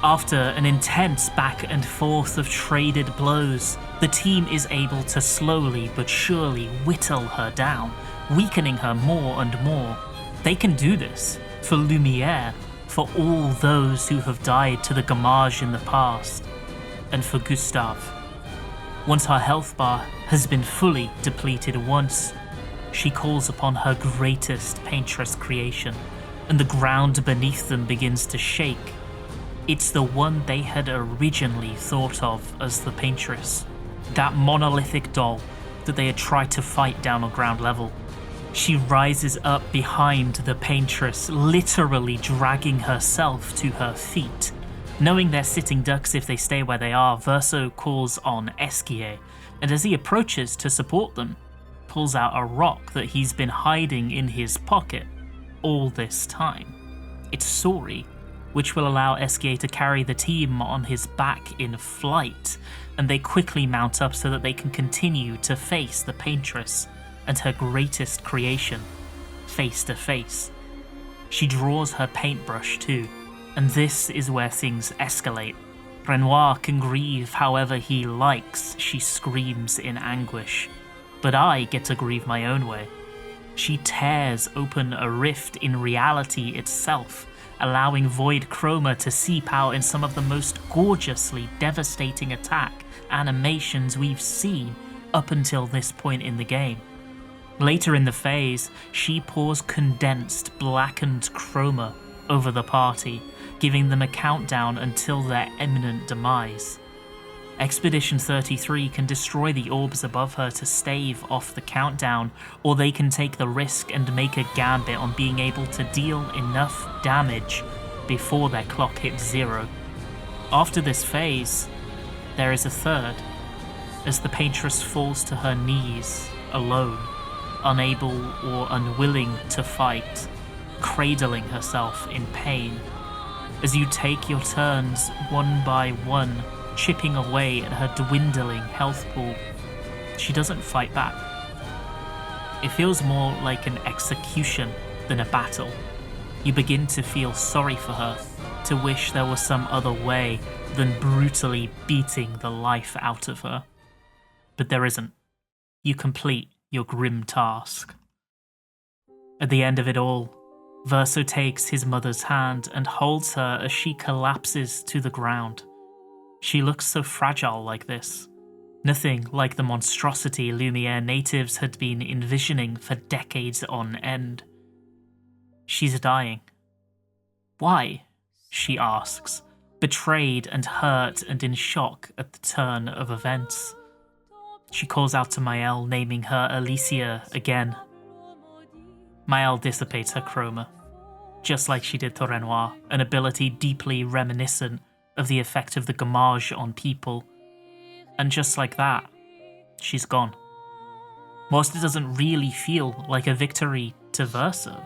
After an intense back and forth of traded blows, the team is able to slowly but surely whittle her down, weakening her more and more. They can do this for Lumière, for all those who have died to the Gamage in the past, and for Gustave. Once her health bar has been fully depleted once, she calls upon her greatest Paintress creation, and the ground beneath them begins to shake. It's the one they had originally thought of as the Paintress, that monolithic doll that they had tried to fight down on ground level. She rises up behind the Paintress, literally dragging herself to her feet. Knowing they're sitting ducks if they stay where they are, Verso calls on Sciel, and as he approaches to support them, pulls out a rock that he's been hiding in his pocket all this time. It's Sori, which will allow Sciel to carry the team on his back in flight, and they quickly mount up so that they can continue to face the Paintress and her greatest creation, face to face. She draws her paintbrush too, and this is where things escalate. Renoir can grieve however he likes, she screams in anguish. But I get to grieve my own way. She tears open a rift in reality itself, allowing void chroma to seep out in some of the most gorgeously devastating attack animations we've seen up until this point in the game. Later in the phase, she pours condensed, blackened chroma over the party, giving them a countdown until their imminent demise. Expedition 33 can destroy the orbs above her to stave off the countdown, or they can take the risk and make a gambit on being able to deal enough damage before their clock hits 0. After this phase, there is a third, as the Paintress falls to her knees, alone, unable or unwilling to fight, cradling herself in pain. As you take your turns one by one, chipping away at her dwindling health pool, she doesn't fight back. It feels more like an execution than a battle. You begin to feel sorry for her, to wish there was some other way than brutally beating the life out of her. But there isn't. You complete your grim task. At the end of it all, Verso takes his mother's hand and holds her as she collapses to the ground. She looks so fragile like this. Nothing like the monstrosity Lumière natives had been envisioning for decades on end. She's dying. Why? She asks, betrayed and hurt and in shock at the turn of events. She calls out to Sciel, naming her Alicia again. Maëlle dissipates her chroma, just like she did to Renoir, an ability deeply reminiscent of the effect of the gamage on people. And just like that, she's gone. Whilst it doesn't really feel like a victory to Verso,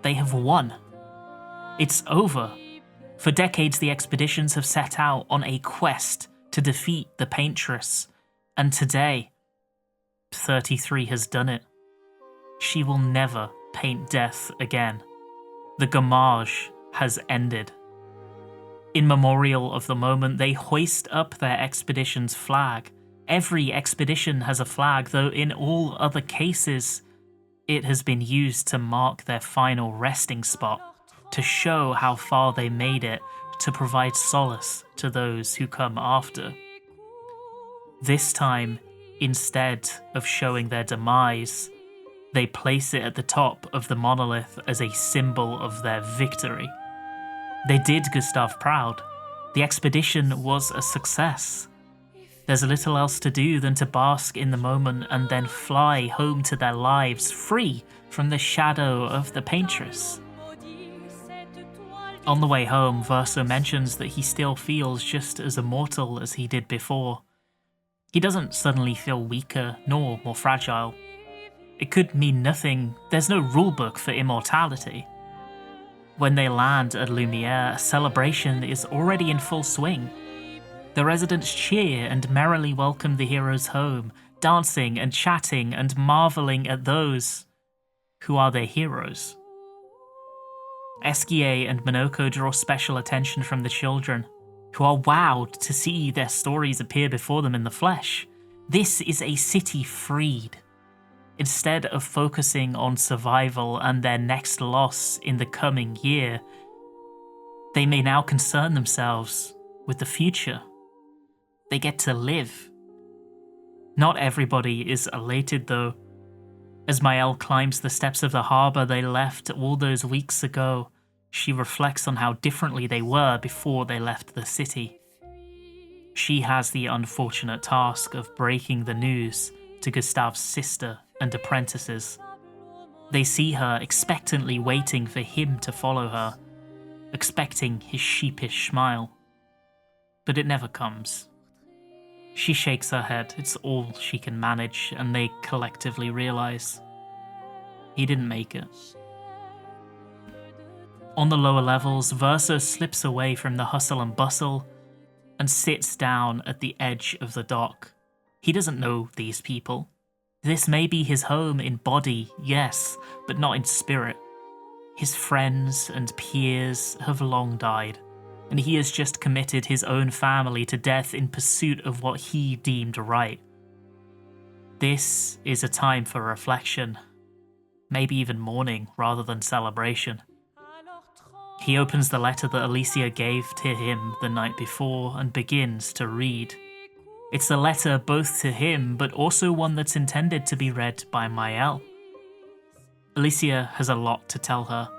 they have won. It's over. For decades, the expeditions have set out on a quest to defeat the Paintress, and today, 33 has done it. She will never paint death again. The gamage has ended. In memorial of the moment, they hoist up their expedition's flag. Every expedition has a flag, though in all other cases, it has been used to mark their final resting spot, to show how far they made it, to provide solace to those who come after. This time, instead of showing their demise, they place it at the top of the monolith as a symbol of their victory. They did Gustave proud. The expedition was a success. There's little else to do than to bask in the moment and then fly home to their lives, free from the shadow of the Paintress. On the way home, Verso mentions that he still feels just as immortal as he did before. He doesn't suddenly feel weaker nor more fragile. It could mean nothing. There's no rulebook for immortality. When they land at Lumière, a celebration is already in full swing. The residents cheer and merrily welcome the heroes home, dancing and chatting and marveling at those who are their heroes. Sciel and Monoco draw special attention from the children, who are wowed to see their stories appear before them in the flesh. This is a city freed. Instead of focusing on survival and their next loss in the coming year, they may now concern themselves with the future. They get to live. Not everybody is elated though. As Maëlle climbs the steps of the harbour they left all those weeks ago, she reflects on how differently they were before they left the city. She has the unfortunate task of breaking the news to Gustave's sister and apprentices. They see her expectantly waiting for him to follow her, expecting his sheepish smile. But it never comes. She shakes her head, it's all she can manage, and they collectively realise he didn't make it. On the lower levels, Verso slips away from the hustle and bustle and sits down at the edge of the dock. He doesn't know these people. This may be his home in body, yes, but not in spirit. His friends and peers have long died, and he has just committed his own family to death in pursuit of what he deemed right. This is a time for reflection, maybe even mourning rather than celebration. He opens the letter that Alicia gave to him the night before and begins to read. It's a letter both to him, but also one that's intended to be read by Maëlle. Alicia has a lot to tell her,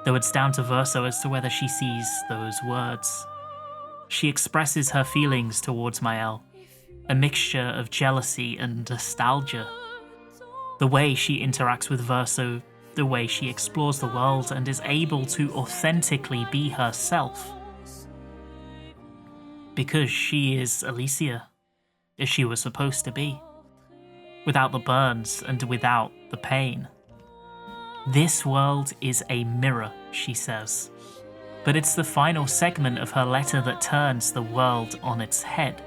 though it's down to Verso as to whether she sees those words. She expresses her feelings towards Maëlle, a mixture of jealousy and nostalgia. The way she interacts with Verso, the way she explores the world and is able to authentically be herself. Because she is Alicia, as she was supposed to be, without the burns and without the pain. This world is a mirror, she says, but it's the final segment of her letter that turns the world on its head.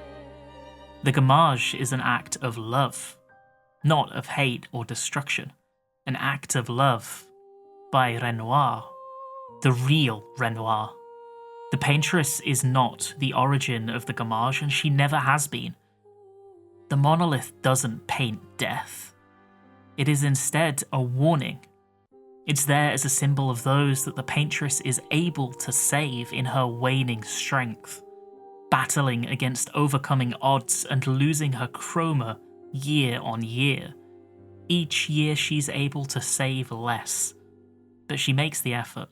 The gamage is an act of love, not of hate or destruction, an act of love by Renoir, the real Renoir. The Paintress is not the origin of the gamage, and she never has been. The monolith doesn't paint death. It is instead a warning. It's there as a symbol of those that the Paintress is able to save in her waning strength, battling against overcoming odds and losing her chroma year on year. Each year she's able to save less, but she makes the effort.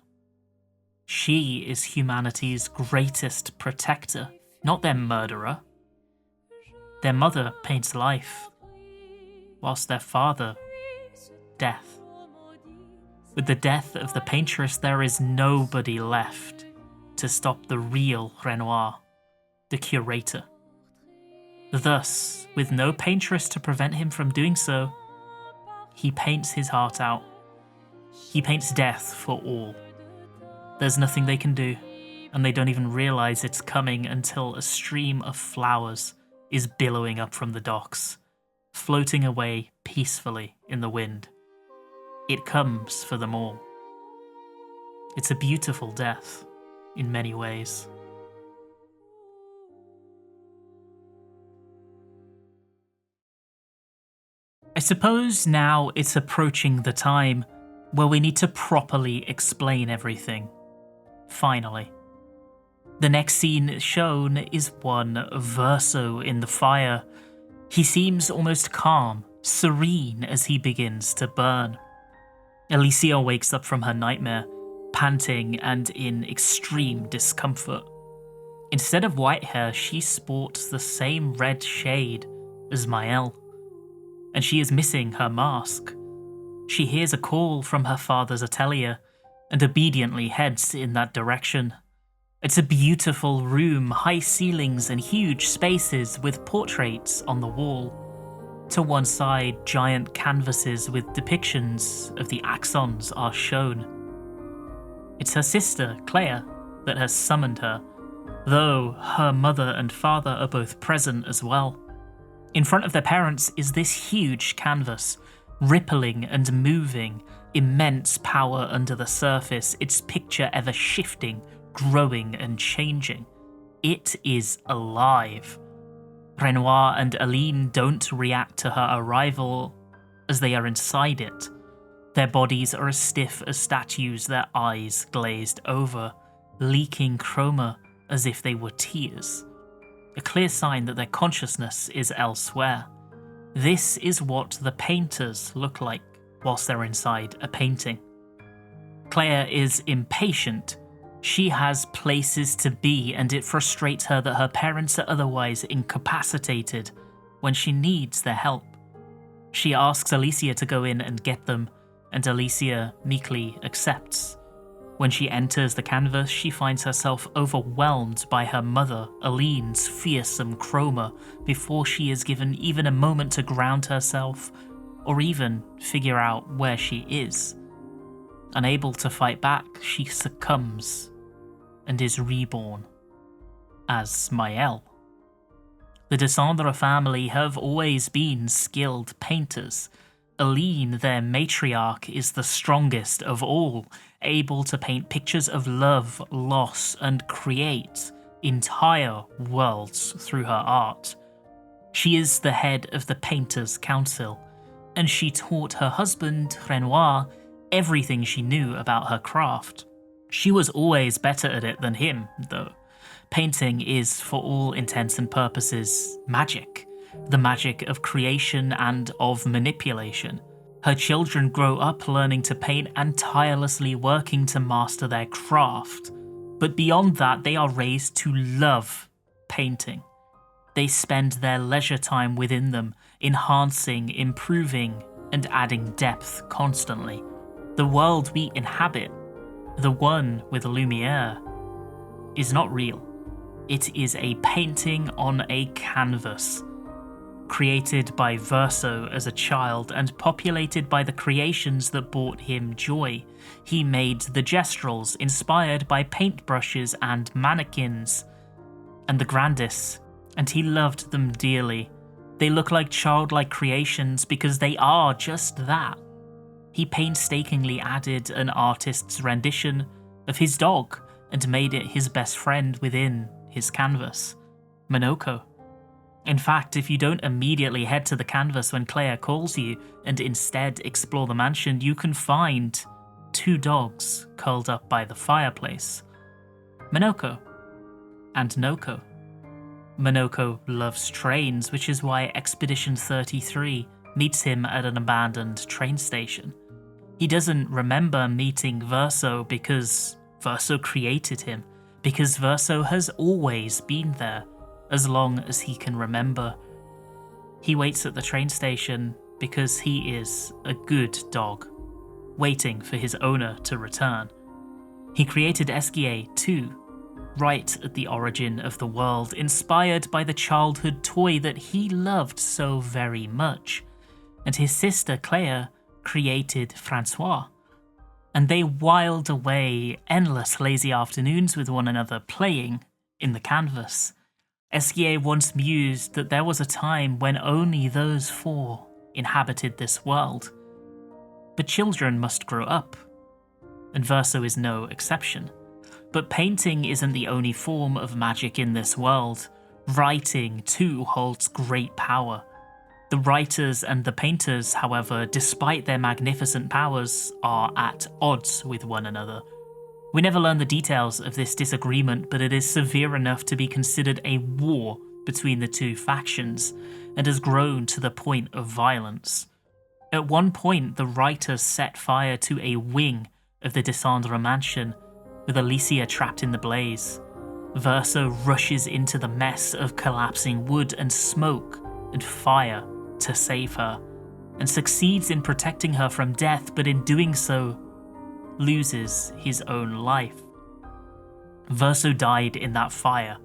She is humanity's greatest protector, not their murderer. Their mother paints life, whilst their father, death. With the death of the Paintress, there is nobody left to stop the real Renoir, the curator. Thus, with no Paintress to prevent him from doing so, he paints his heart out. He paints death for all. There's nothing they can do, and they don't even realize it's coming until a stream of flowers is billowing up from the docks, floating away peacefully in the wind. It comes for them all. It's a beautiful death, in many ways. I suppose now it's approaching the time where we need to properly explain everything. Finally. The next scene shown is one of Verso in the fire. He seems almost calm, serene as he begins to burn. Alicia wakes up from her nightmare, panting and in extreme discomfort. Instead of white hair, she sports the same red shade as Sciel, and she is missing her mask. She hears a call from her father's atelier and obediently heads in that direction. It's a beautiful room, high ceilings and huge spaces with portraits on the wall. To one side, giant canvases with depictions of the axons are shown. It's her sister, Clair, that has summoned her, though her mother and father are both present as well. In front of their parents is this huge canvas, rippling and moving, immense power under the surface, its picture ever shifting, growing and changing. It is alive. Renoir and Aline don't react to her arrival as they are inside it. Their bodies are as stiff as statues, their eyes glazed over, leaking chroma as if they were tears. A clear sign that their consciousness is elsewhere. This is what the painters look like whilst they're inside a painting. Claire is impatient. She has places to be, and it frustrates her that her parents are otherwise incapacitated when she needs their help. She asks Alicia to go in and get them, and Alicia meekly accepts. When she enters the canvas, she finds herself overwhelmed by her mother, Aline's fearsome chroma, before she is given even a moment to ground herself, or even figure out where she is. Unable to fight back, she succumbs and is reborn as Sciel. The Descendre family have always been skilled painters. Aline, their matriarch, is the strongest of all, able to paint pictures of love, loss, and create entire worlds through her art. She is the head of the Painters' Council, and she taught her husband, Renoir, everything she knew about her craft. She was always better at it than him, though. Painting is, for all intents and purposes, magic. The magic of creation and of manipulation. Her children grow up learning to paint and tirelessly working to master their craft. But beyond that, they are raised to love painting. They spend their leisure time within them, enhancing, improving, and adding depth constantly. The world we inhabit, the one with Lumière, is not real. It is a painting on a canvas, created by Verso as a child and populated by the creations that brought him joy. He made the Gestrals inspired by paintbrushes and mannequins, and the Grandis, and he loved them dearly. They look like childlike creations because they are just that. He painstakingly added an artist's rendition of his dog and made it his best friend within his canvas, Monoco. In fact, if you don't immediately head to the canvas when Claire calls you and instead explore the mansion, you can find 2 dogs curled up by the fireplace, Monoco and Noco. Monoco loves trains, which is why Expedition 33 meets him at an abandoned train station. He doesn't remember meeting Verso because Verso created him, because Verso has always been there, as long as he can remember. He waits at the train station because he is a good dog, waiting for his owner to return. He created Esquier too, right at the origin of the world, inspired by the childhood toy that he loved so very much. And his sister Claire created Francois. And they whiled away endless lazy afternoons with one another playing in the canvas. Esquier once mused that there was a time when only those four inhabited this world. But children must grow up, and Verso is no exception. But painting isn't the only form of magic in this world. Writing, too, holds great power. The writers and the painters, however, despite their magnificent powers, are at odds with one another. We never learn the details of this disagreement, but it is severe enough to be considered a war between the two factions, and has grown to the point of violence. At one point, the writers set fire to a wing of the Descendre mansion, with Alicia trapped in the blaze. Verso rushes into the mess of collapsing wood and smoke and fire to save her, and succeeds in protecting her from death, but in doing so, loses his own life. Verso died in that fire,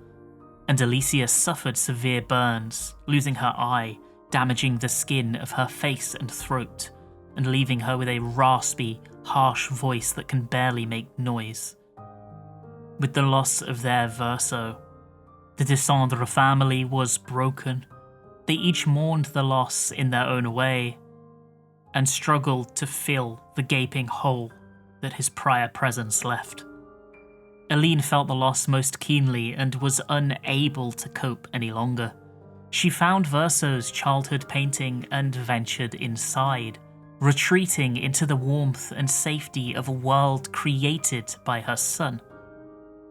and Alicia suffered severe burns, losing her eye, damaging the skin of her face and throat, and leaving her with a raspy, harsh voice that can barely make noise. With the loss of their Verso, the Descendre family was broken. They each mourned the loss in their own way, and struggled to fill the gaping hole that his prior presence left. Aline felt the loss most keenly and was unable to cope any longer. She found Verso's childhood painting and ventured inside, retreating into the warmth and safety of a world created by her son.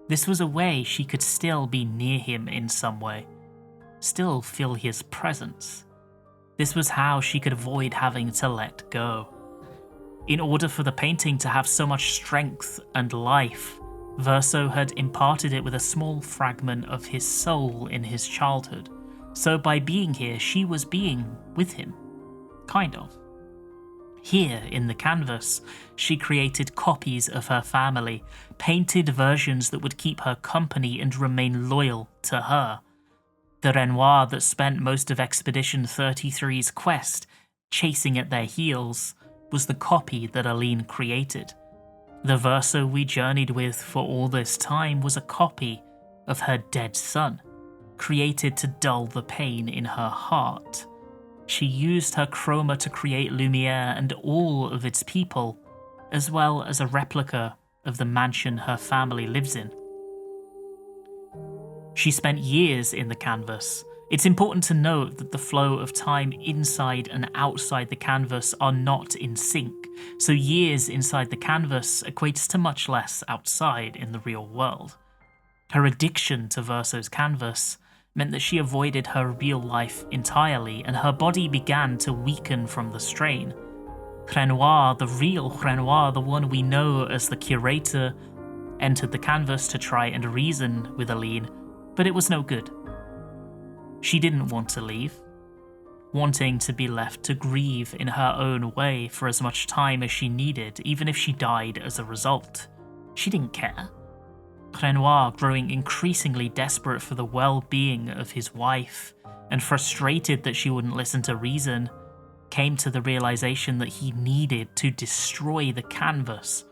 This was a way she could still be near him in some way, still feel his presence. This was how she could avoid having to let go. In order for the painting to have so much strength and life, Verso had imparted it with a small fragment of his soul in his childhood, so by being here, she was being with him. Kind of. Here, in the canvas, she created copies of her family, painted versions that would keep her company and remain loyal to her. The Renoir that spent most of Expedition 33's quest chasing at their heels was the copy that Aline created. The Verso we journeyed with for all this time was a copy of her dead son, created to dull the pain in her heart. She used her chroma to create Lumiere and all of its people, as well as a replica of the mansion her family lives in. She spent years in the canvas. It's important to note that the flow of time inside and outside the canvas are not in sync, so years inside the canvas equates to much less outside in the real world. Her addiction to Verso's canvas meant that she avoided her real life entirely, and her body began to weaken from the strain. Renoir, the real Renoir, the one we know as the curator, entered the canvas to try and reason with Aline, but it was no good. She didn't want to leave, wanting to be left to grieve in her own way for as much time as she needed, even if she died as a result. She didn't care. Renoir, growing increasingly desperate for the well-being of his wife, and frustrated that she wouldn't listen to reason, came to the realization that he needed to destroy the canvas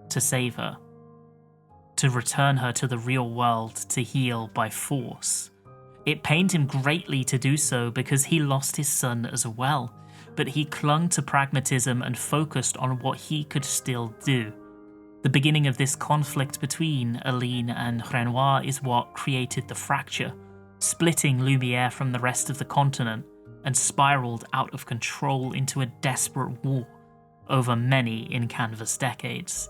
to save her, to return her to the real world to heal by force. It pained him greatly to do so because he lost his son as well, but he clung to pragmatism and focused on what he could still do. The beginning of this conflict between Aline and Renoir is what created the fracture, splitting Lumière from the rest of the continent, and spiraled out of control into a desperate war over many in-canvas decades.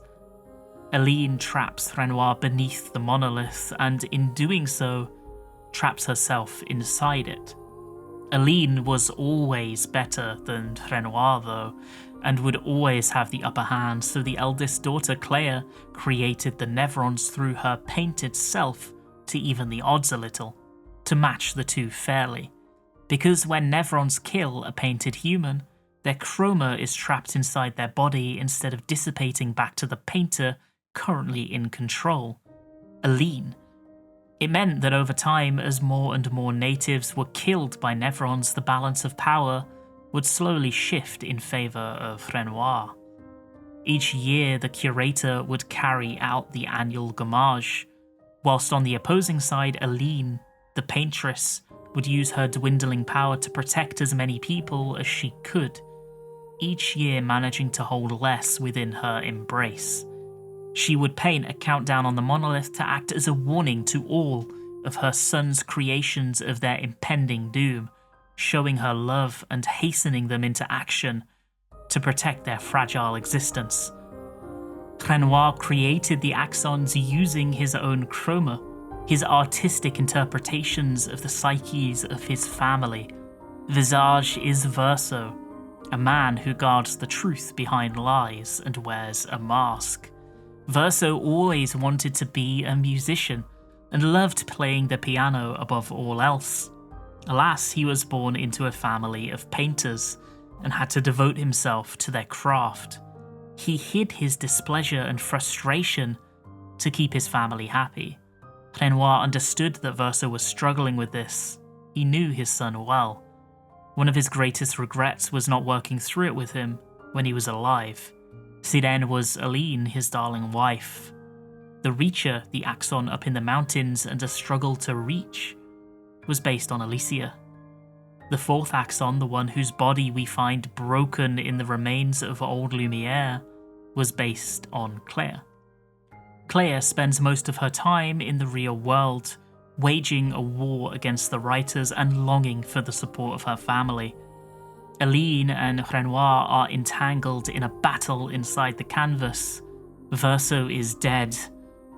Aline traps Renoir beneath the monolith, and in doing so, traps herself inside it. Aline was always better than Renoir though, and would always have the upper hand, so the eldest daughter Claire created the Nevrons through her painted self to even the odds a little, to match the two fairly. Because when Nevrons kill a painted human, Their chroma is trapped inside their body instead of dissipating back to the painter currently in control, Aline. It meant that over time, as more and more natives were killed by Nevrons, the balance of power would slowly shift in favour of Renoir. Each year, the curator would carry out the annual gommage, whilst on the opposing side, Aline, the paintress, would use her dwindling power to protect as many people as she could, each year managing to hold less within her embrace. She would paint a countdown on the monolith to act as a warning to all of her son's creations of their impending doom, showing her love and hastening them into action to protect their fragile existence. Renoir created the axons using his own chroma, his artistic interpretations of the psyches of his family. Visage is Verso, a man who guards the truth behind lies and wears a mask. Verso always wanted to be a musician and loved playing the piano above all else. Alas, he was born into a family of painters and had to devote himself to their craft. He hid his displeasure and frustration to keep his family happy. Renoir understood that Verso was struggling with this. He knew his son well. One of his greatest regrets was not working through it with him when he was alive. Sirène was Aline, his darling wife. The Reacher, the axon up in the mountains and a struggle to reach, was based on Alicia. The fourth axon, the one whose body we find broken in the remains of old Lumière, was based on Clair. Clair spends most of her time in the real world, waging a war against the writers and longing for the support of her family. Aline and Renoir are entangled in a battle inside the canvas. Verso is dead,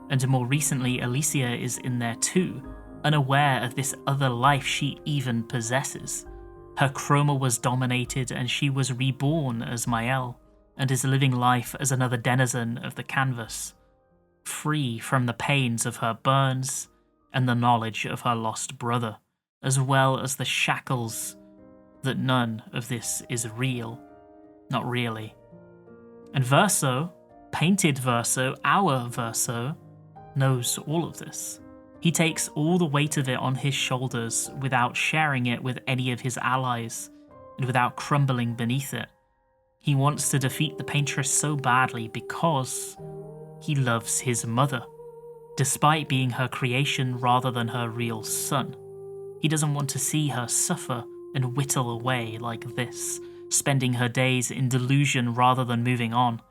and more recently Alicia is in there too, unaware of this other life she even possesses. Her chroma was dominated and she was reborn as Sciel, and is living life as another denizen of the canvas, free from the pains of her burns and the knowledge of her lost brother, as well as the shackles that none of this is real. Not really. And Verso, painted Verso, our Verso, knows all of this. He takes all the weight of it on his shoulders without sharing it with any of his allies, and without crumbling beneath it. He wants to defeat the Paintress so badly because he loves his mother, despite being her creation rather than her real son. He doesn't want to see her suffer and whittle away like this, spending her days in delusion rather than moving on.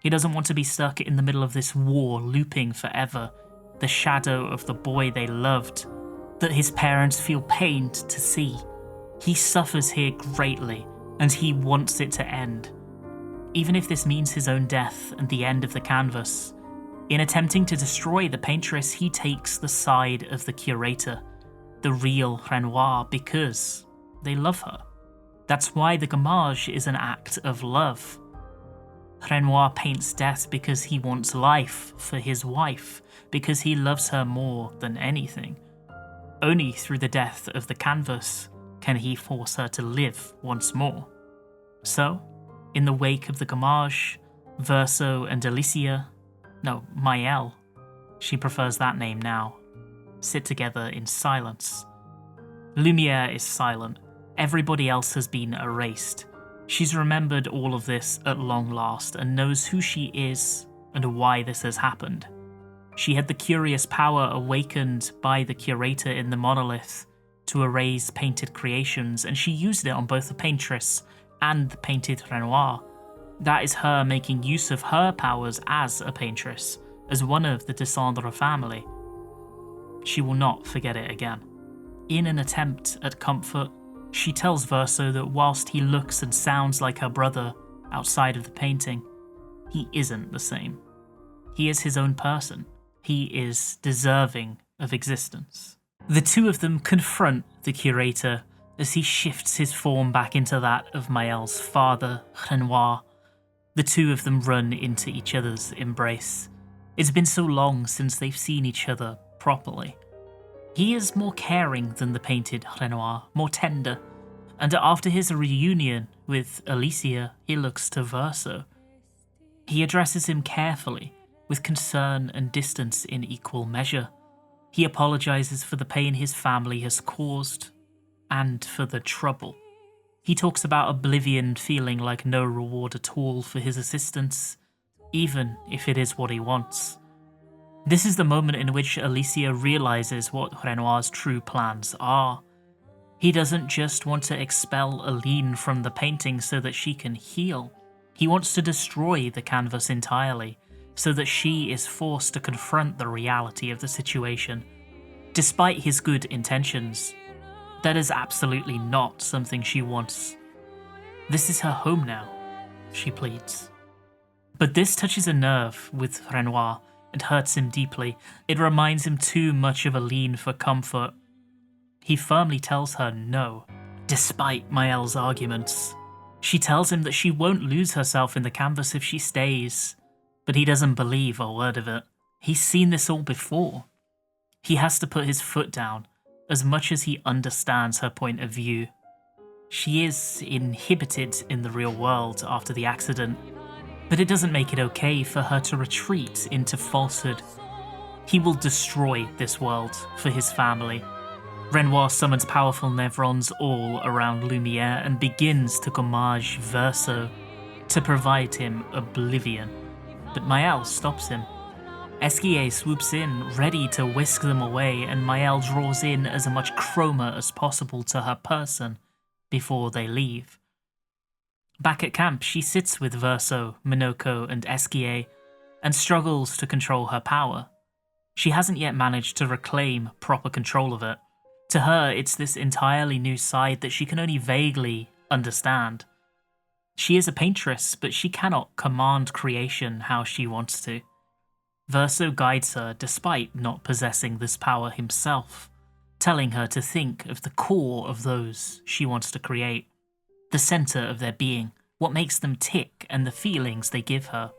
He doesn't want to be stuck in the middle of this war looping forever, the shadow of the boy they loved, that his parents feel pained to see. He suffers here greatly, and he wants it to end, even if this means his own death and the end of the canvas. In attempting to destroy the Paintress, he takes the side of the curator, the real Renoir, because they love her. That's why the gommage is an act of love. Renoir paints death because he wants life for his wife, because he loves her more than anything. Only through the death of the canvas can he force her to live once more. So, in the wake of the gommage, Verso and Alicia, Sciel, she prefers that name now, sit together in silence. Lumière is silent. Everybody else has been erased. She's remembered all of this at long last and knows who she is and why this has happened. She had the curious power awakened by the curator in the monolith to erase painted creations, and she used it on both the Paintress and the painted Renoir. That is her making use of her powers as a Paintress, as one of the Descendre family. She will not forget it again. In an attempt at comfort, she tells Verso that whilst he looks and sounds like her brother outside of the painting, he isn't the same. He is his own person. He is deserving of existence. The two of them confront the curator as he shifts his form back into that of Sciel's father, Renoir. The two of them run into each other's embrace. It's been so long since they've seen each other properly. He is more caring than the painted Renoir, more tender, and after his reunion with Alicia, he looks to Verso. He addresses him carefully, with concern and distance in equal measure. He apologizes for the pain his family has caused, and for the trouble. He talks about oblivion feeling like no reward at all for his assistance, even if it is what he wants. This is the moment in which Alicia realizes what Renoir's true plans are. He doesn't just want to expel Aline from the painting so that she can heal. He wants to destroy the canvas entirely, so that she is forced to confront the reality of the situation. Despite his good intentions, that is absolutely not something she wants. This is her home now, she pleads. But this touches a nerve with Renoir and hurts him deeply. It reminds him too much of Aline for comfort. He firmly tells her no, despite Maël's arguments. She tells him that she won't lose herself in the canvas if she stays, but he doesn't believe a word of it. He's seen this all before. He has to put his foot down, as much as he understands her point of view. She is inhibited in the real world after the accident, but it doesn't make it okay for her to retreat into falsehood. He will destroy this world for his family. Renoir summons powerful nevrons all around Lumière and begins to gommage Verso to provide him oblivion. But Maël stops him. Esquier swoops in, ready to whisk them away, and Maël draws in as much chroma as possible to her person before they leave. Back at camp, she sits with Verso, Monoco, and Esquier, and struggles to control her power. She hasn't yet managed to reclaim proper control of it. To her, it's this entirely new side that she can only vaguely understand. She is a paintress, but she cannot command creation how she wants to. Verso guides her despite not possessing this power himself, telling her to think of the core of those she wants to create, the center of their being, what makes them tick and the feelings they give her.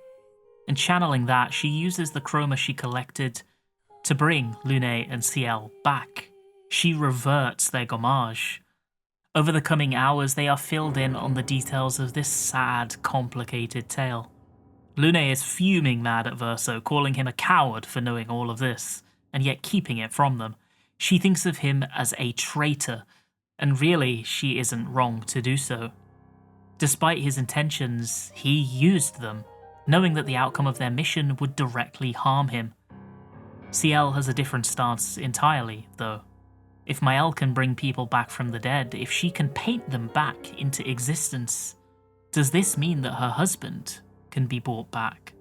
And channeling that, she uses the chroma she collected to bring Lune and Sciel back. She reverts their gommage. Over the coming hours, they are filled in on the details of this sad, complicated tale. Lune is fuming mad at Verso, calling him a coward for knowing all of this, and yet keeping it from them. She thinks of him as a traitor, and really, she isn't wrong to do so. Despite his intentions, he used them, knowing that the outcome of their mission would directly harm him. Sciel has a different stance entirely, though. If Maël can bring people back from the dead, if she can paint them back into existence, does this mean that her husband can be brought back?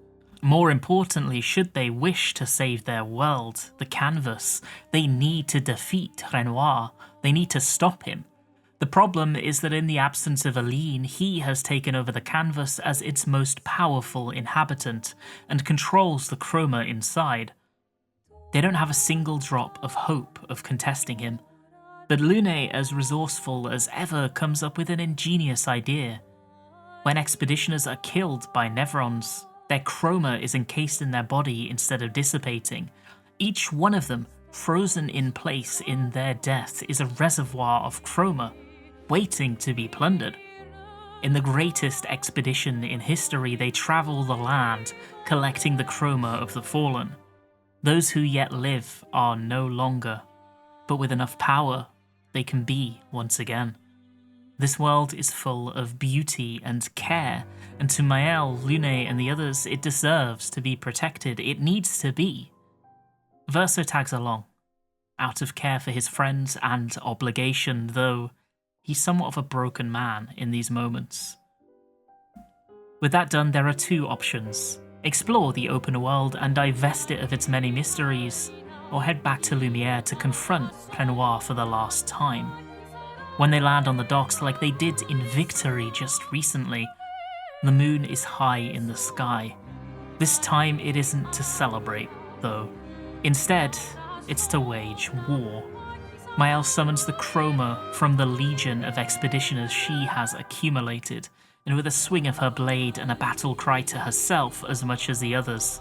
More importantly, should they wish to save their world, the canvas, they need to defeat Renoir. They need to stop him. The problem is that in the absence of Aline, he has taken over the canvas as its most powerful inhabitant and controls the chroma inside. They don't have a single drop of hope of contesting him. But Lune, as resourceful as ever, comes up with an ingenious idea. When expeditioners are killed by nevrons, their chroma is encased in their body instead of dissipating. Each one of them, frozen in place in their death, is a reservoir of chroma, waiting to be plundered. In the greatest expedition in history, they travel the land, collecting the chroma of the fallen. Those who yet live are no longer, but with enough power, they can be once again. This world is full of beauty and care, and to Maël, Lune, and the others, it deserves to be protected. It needs to be. Verso tags along, out of care for his friends and obligation, though he's somewhat of a broken man in these moments. With that done, there are two options. Explore the open world and divest it of its many mysteries, or head back to Lumière to confront Renoir for the last time. When they land on the docks like they did in Victory just recently, the moon is high in the sky. This time it isn't to celebrate, though. Instead, it's to wage war. Maël summons the chroma from the legion of expeditioners she has accumulated, and with a swing of her blade and a battle cry to herself as much as the others,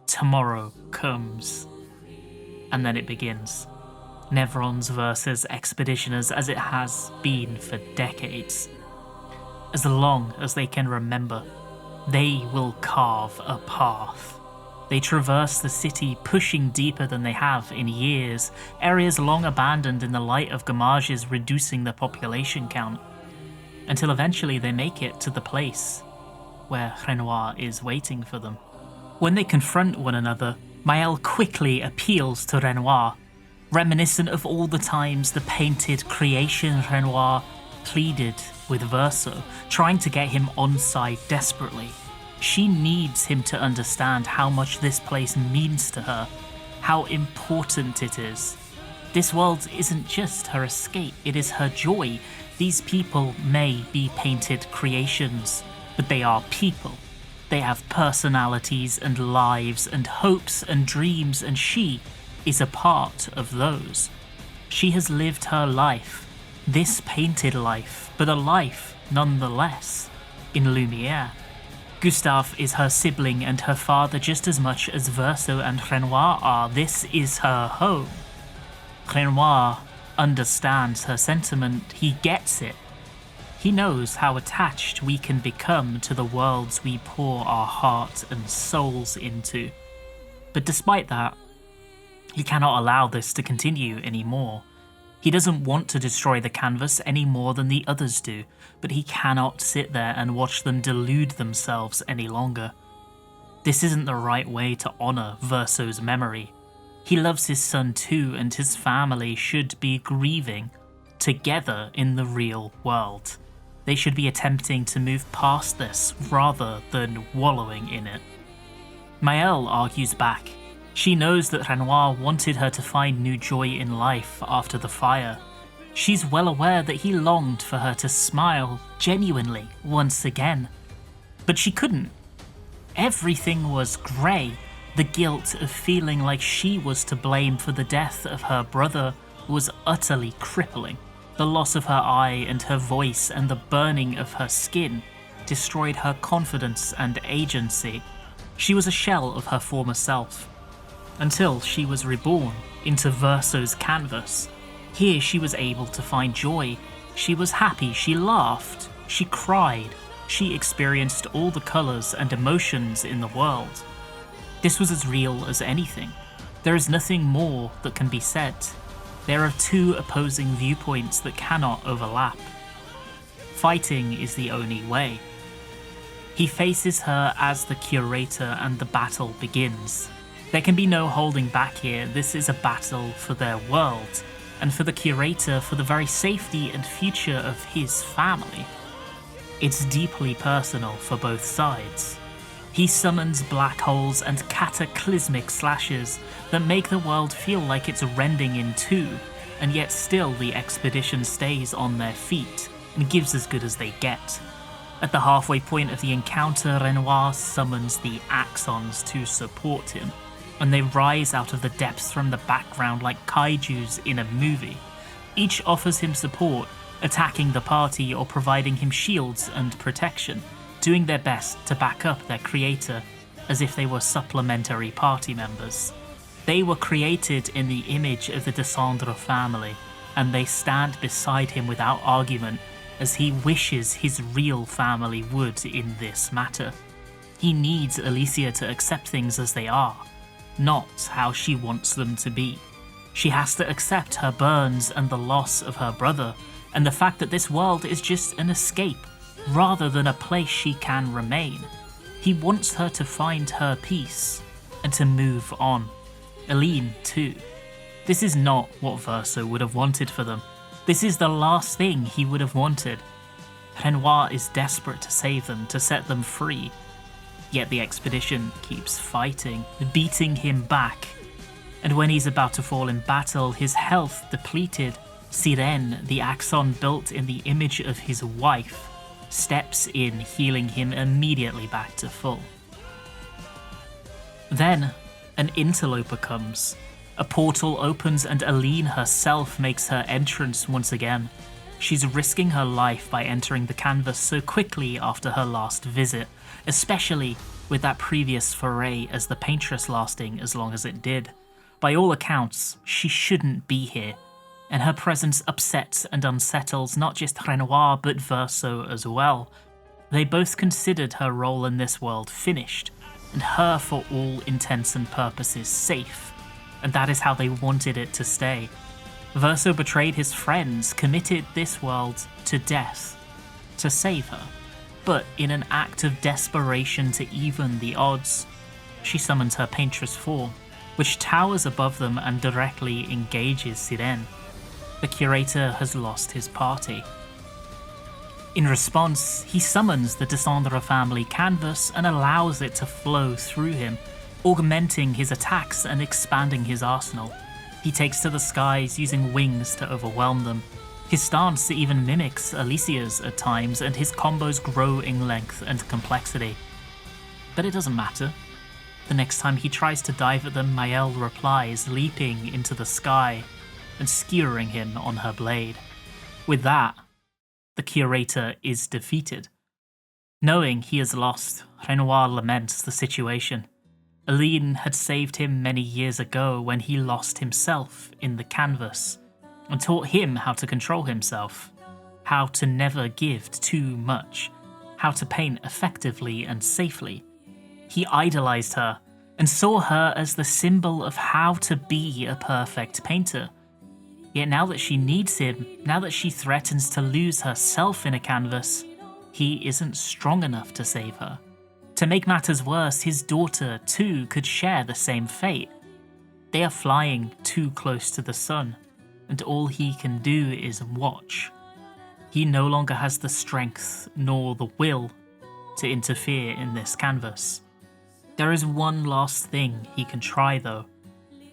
tomorrow comes. And then it begins. Nevron's versus expeditioners as it has been for decades. As long as they can remember, they will carve a path. They traverse the city, pushing deeper than they have in years, areas long abandoned in the light of Gammage's reducing the population count, until eventually they make it to the place where Renoir is waiting for them. When they confront one another, Maël quickly appeals to Renoir, reminiscent of all the times the painted creation Renoir pleaded with Verso, trying to get him on side desperately. She needs him to understand how much this place means to her, how important it is. This world isn't just her escape, it is her joy. These people may be painted creations, but they are people. They have personalities and lives and hopes and dreams, and she is a part of those. She has lived her life, this painted life, but a life nonetheless, in Lumiere. Gustave is her sibling and her father just as much as Verso and Renoir are. This is her home. Renoir understands her sentiment, he gets it. He knows how attached we can become to the worlds we pour our hearts and souls into. But despite that, he cannot allow this to continue anymore. He doesn't want to destroy the canvas any more than the others do, but he cannot sit there and watch them delude themselves any longer. This isn't the right way to honor Verso's memory. He loves his son too, and his family should be grieving together in the real world. They should be attempting to move past this rather than wallowing in it. Maël argues back. She knows that Renoir wanted her to find new joy in life after the fire. She's well aware that he longed for her to smile genuinely once again. But she couldn't. Everything was grey. The guilt of feeling like she was to blame for the death of her brother was utterly crippling. The loss of her eye and her voice and the burning of her skin destroyed her confidence and agency. She was a shell of her former self, until she was reborn into Verso's canvas. Here she was able to find joy. She was happy, she laughed, she cried, she experienced all the colours and emotions in the world. This was as real as anything. There is nothing more that can be said. There are two opposing viewpoints that cannot overlap. Fighting is the only way. He faces her as the curator and the battle begins. There can be no holding back here. This is a battle for their world, and for the curator, for the very safety and future of his family. It's deeply personal for both sides. He summons black holes and cataclysmic slashes that make the world feel like it's rending in two, and yet still the expedition stays on their feet and gives as good as they get. At the halfway point of the encounter, Renoir summons the Axons to support him, and they rise out of the depths from the background like kaijus in a movie. Each offers him support, attacking the party or providing him shields and protection, doing their best to back up their creator as if they were supplementary party members. They were created in the image of the Descendre family, and they stand beside him without argument as he wishes his real family would in this matter. He needs Alicia to accept things as they are, not how she wants them to be. She has to accept her burns and the loss of her brother, and the fact that this world is just an escape rather than a place she can remain. He wants her to find her peace and to move on. Aline too. This is not what Verso would have wanted for them. This is the last thing he would have wanted. Renoir is desperate to save them, to set them free. Yet the expedition keeps fighting, beating him back. And when he's about to fall in battle, his health depleted, Sirène, the Axon built in the image of his wife, steps in, healing him immediately back to full. Then, an interloper comes. A portal opens and Aline herself makes her entrance once again. She's risking her life by entering the canvas so quickly after her last visit, especially with that previous foray as the Paintress lasting as long as it did. By all accounts, she shouldn't be here, and her presence upsets and unsettles not just Renoir but Verso as well. They both considered her role in this world finished, and her for all intents and purposes safe, and that is how they wanted it to stay. Verso betrayed his friends, committed this world to death, to save her. But in an act of desperation to even the odds, she summons her Paintress form, which towers above them and directly engages Sirène. The curator has lost his party. In response, he summons the Descendre family canvas and allows it to flow through him, augmenting his attacks and expanding his arsenal. He takes to the skies using wings to overwhelm them. His stance even mimics Alicia's at times, and his combos grow in length and complexity. But it doesn't matter. The next time he tries to dive at them, Maëlle replies, leaping into the sky and skewering him on her blade. With that, the curator is defeated. Knowing he has lost, Renoir laments the situation. Aline had saved him many years ago when he lost himself in the canvas, and taught him how to control himself, how to never give too much, how to paint effectively and safely. He idolized her and saw her as the symbol of how to be a perfect painter. Yet now that she needs him, now that she threatens to lose herself in a canvas, he isn't strong enough to save her. To make matters worse, his daughter too could share the same fate. They are flying too close to the sun, and all he can do is watch. He no longer has the strength nor the will to interfere in this canvas. There is one last thing he can try though.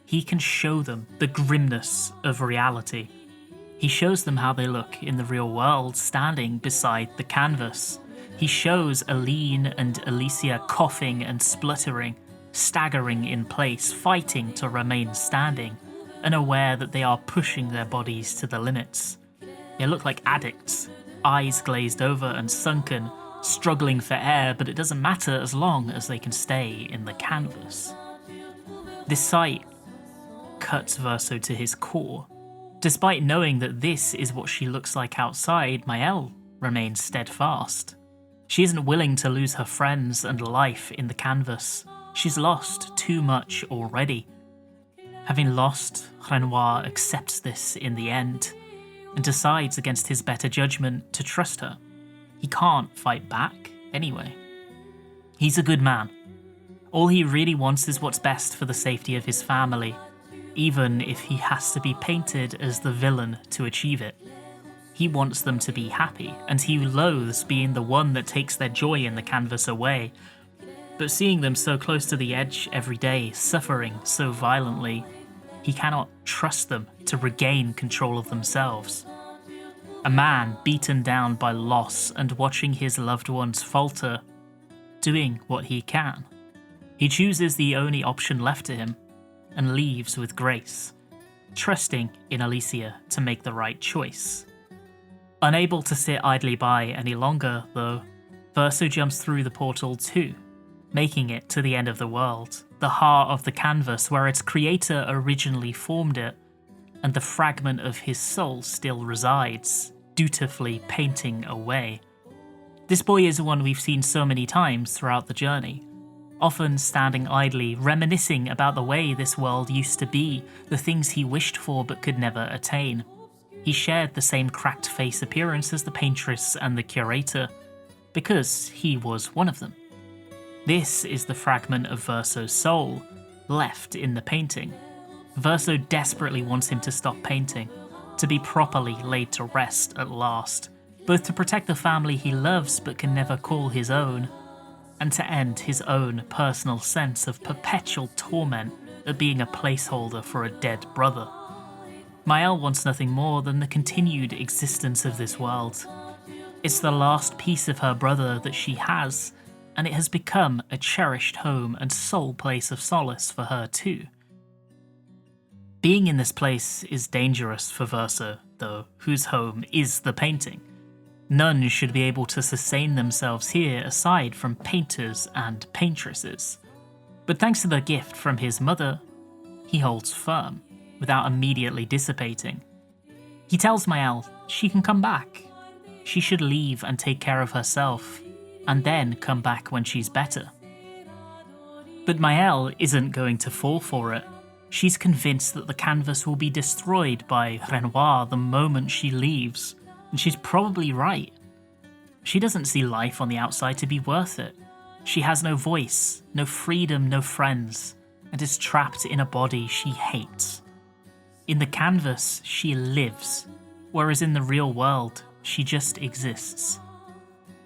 He can show them the grimness of reality. He shows them how they look in the real world standing beside the canvas. He shows Aline and Alicia coughing and spluttering, staggering in place, fighting to remain standing, unaware that they are pushing their bodies to the limits. They look like addicts, eyes glazed over and sunken, struggling for air, but it doesn't matter as long as they can stay in the canvas. This sight cuts Verso to his core. Despite knowing that this is what she looks like outside, Maëlle remains steadfast. She isn't willing to lose her friends and life in the canvas. She's lost too much already. Having lost, Renoir accepts this in the end, and decides against his better judgment to trust her. He can't fight back anyway. He's a good man. All he really wants is what's best for the safety of his family, even if he has to be painted as the villain to achieve it. He wants them to be happy, and he loathes being the one that takes their joy in the canvas away. But seeing them so close to the edge every day, suffering so violently, he cannot trust them to regain control of themselves. A man beaten down by loss and watching his loved ones falter, doing what he can. He chooses the only option left to him, and leaves with grace, trusting in Alicia to make the right choice. Unable to sit idly by any longer, though, Verso jumps through the portal too, making it to the end of the world, the heart of the canvas where its creator originally formed it, and the fragment of his soul still resides, dutifully painting away. This boy is one we've seen so many times throughout the journey, often standing idly, reminiscing about the way this world used to be, the things he wished for but could never attain. He shared the same cracked face appearance as the Paintress and the curator, because he was one of them. This is the fragment of Verso's soul, left in the painting. Verso desperately wants him to stop painting, to be properly laid to rest at last, both to protect the family he loves but can never call his own, and to end his own personal sense of perpetual torment at being a placeholder for a dead brother. Maëlle wants nothing more than the continued existence of this world. It's the last piece of her brother that she has, and it has become a cherished home and sole place of solace for her too. Being in this place is dangerous for Verso, though, whose home is the painting. None should be able to sustain themselves here aside from painters and paintresses. But thanks to the gift from his mother, he holds firm, without immediately dissipating. He tells Sciel she can come back. She should leave and take care of herself, and then come back when she's better. But Sciel isn't going to fall for it. She's convinced that the canvas will be destroyed by Renoir the moment she leaves, and she's probably right. She doesn't see life on the outside to be worth it. She has no voice, no freedom, no friends, and is trapped in a body she hates. In the canvas, she lives, whereas in the real world, she just exists.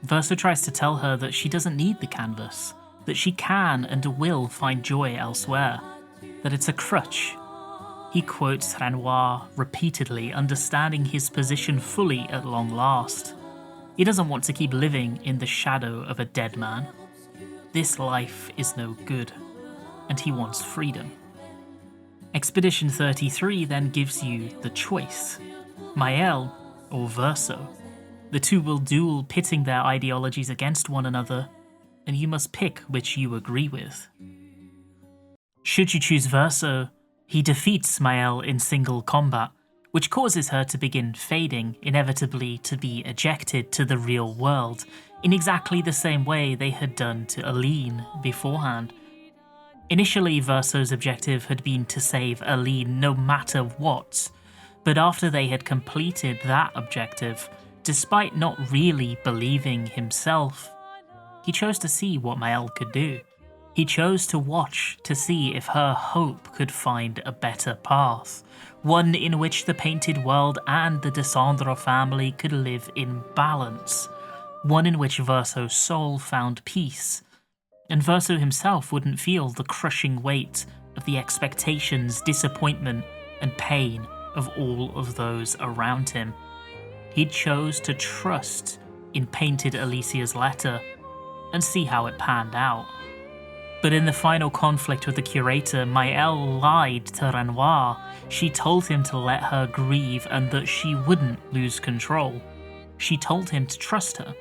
Verso tries to tell her that she doesn't need the canvas, that she can and will find joy elsewhere, that it's a crutch. He quotes Renoir repeatedly, understanding his position fully at long last. He doesn't want to keep living in the shadow of a dead man. This life is no good, and he wants freedom. Expedition 33 then gives you the choice, Sciel or Verso. The two will duel, pitting their ideologies against one another, and you must pick which you agree with. Should you choose Verso, he defeats Sciel in single combat, which causes her to begin fading, inevitably to be ejected to the real world, in exactly the same way they had done to Aline beforehand. Initially, Verso's objective had been to save Aline no matter what, but after they had completed that objective, despite not really believing himself, he chose to see what Sciel could do. He chose to watch to see if her hope could find a better path, one in which the painted world and the Descendre family could live in balance, one in which Verso's soul found peace, and Verso himself wouldn't feel the crushing weight of the expectations, disappointment, and pain of all of those around him. He chose to trust in painted Alicia's letter and see how it panned out. But in the final conflict with the curator, Sciel lied to Renoir. She told him to let her grieve and that she wouldn't lose control. She told him to trust her.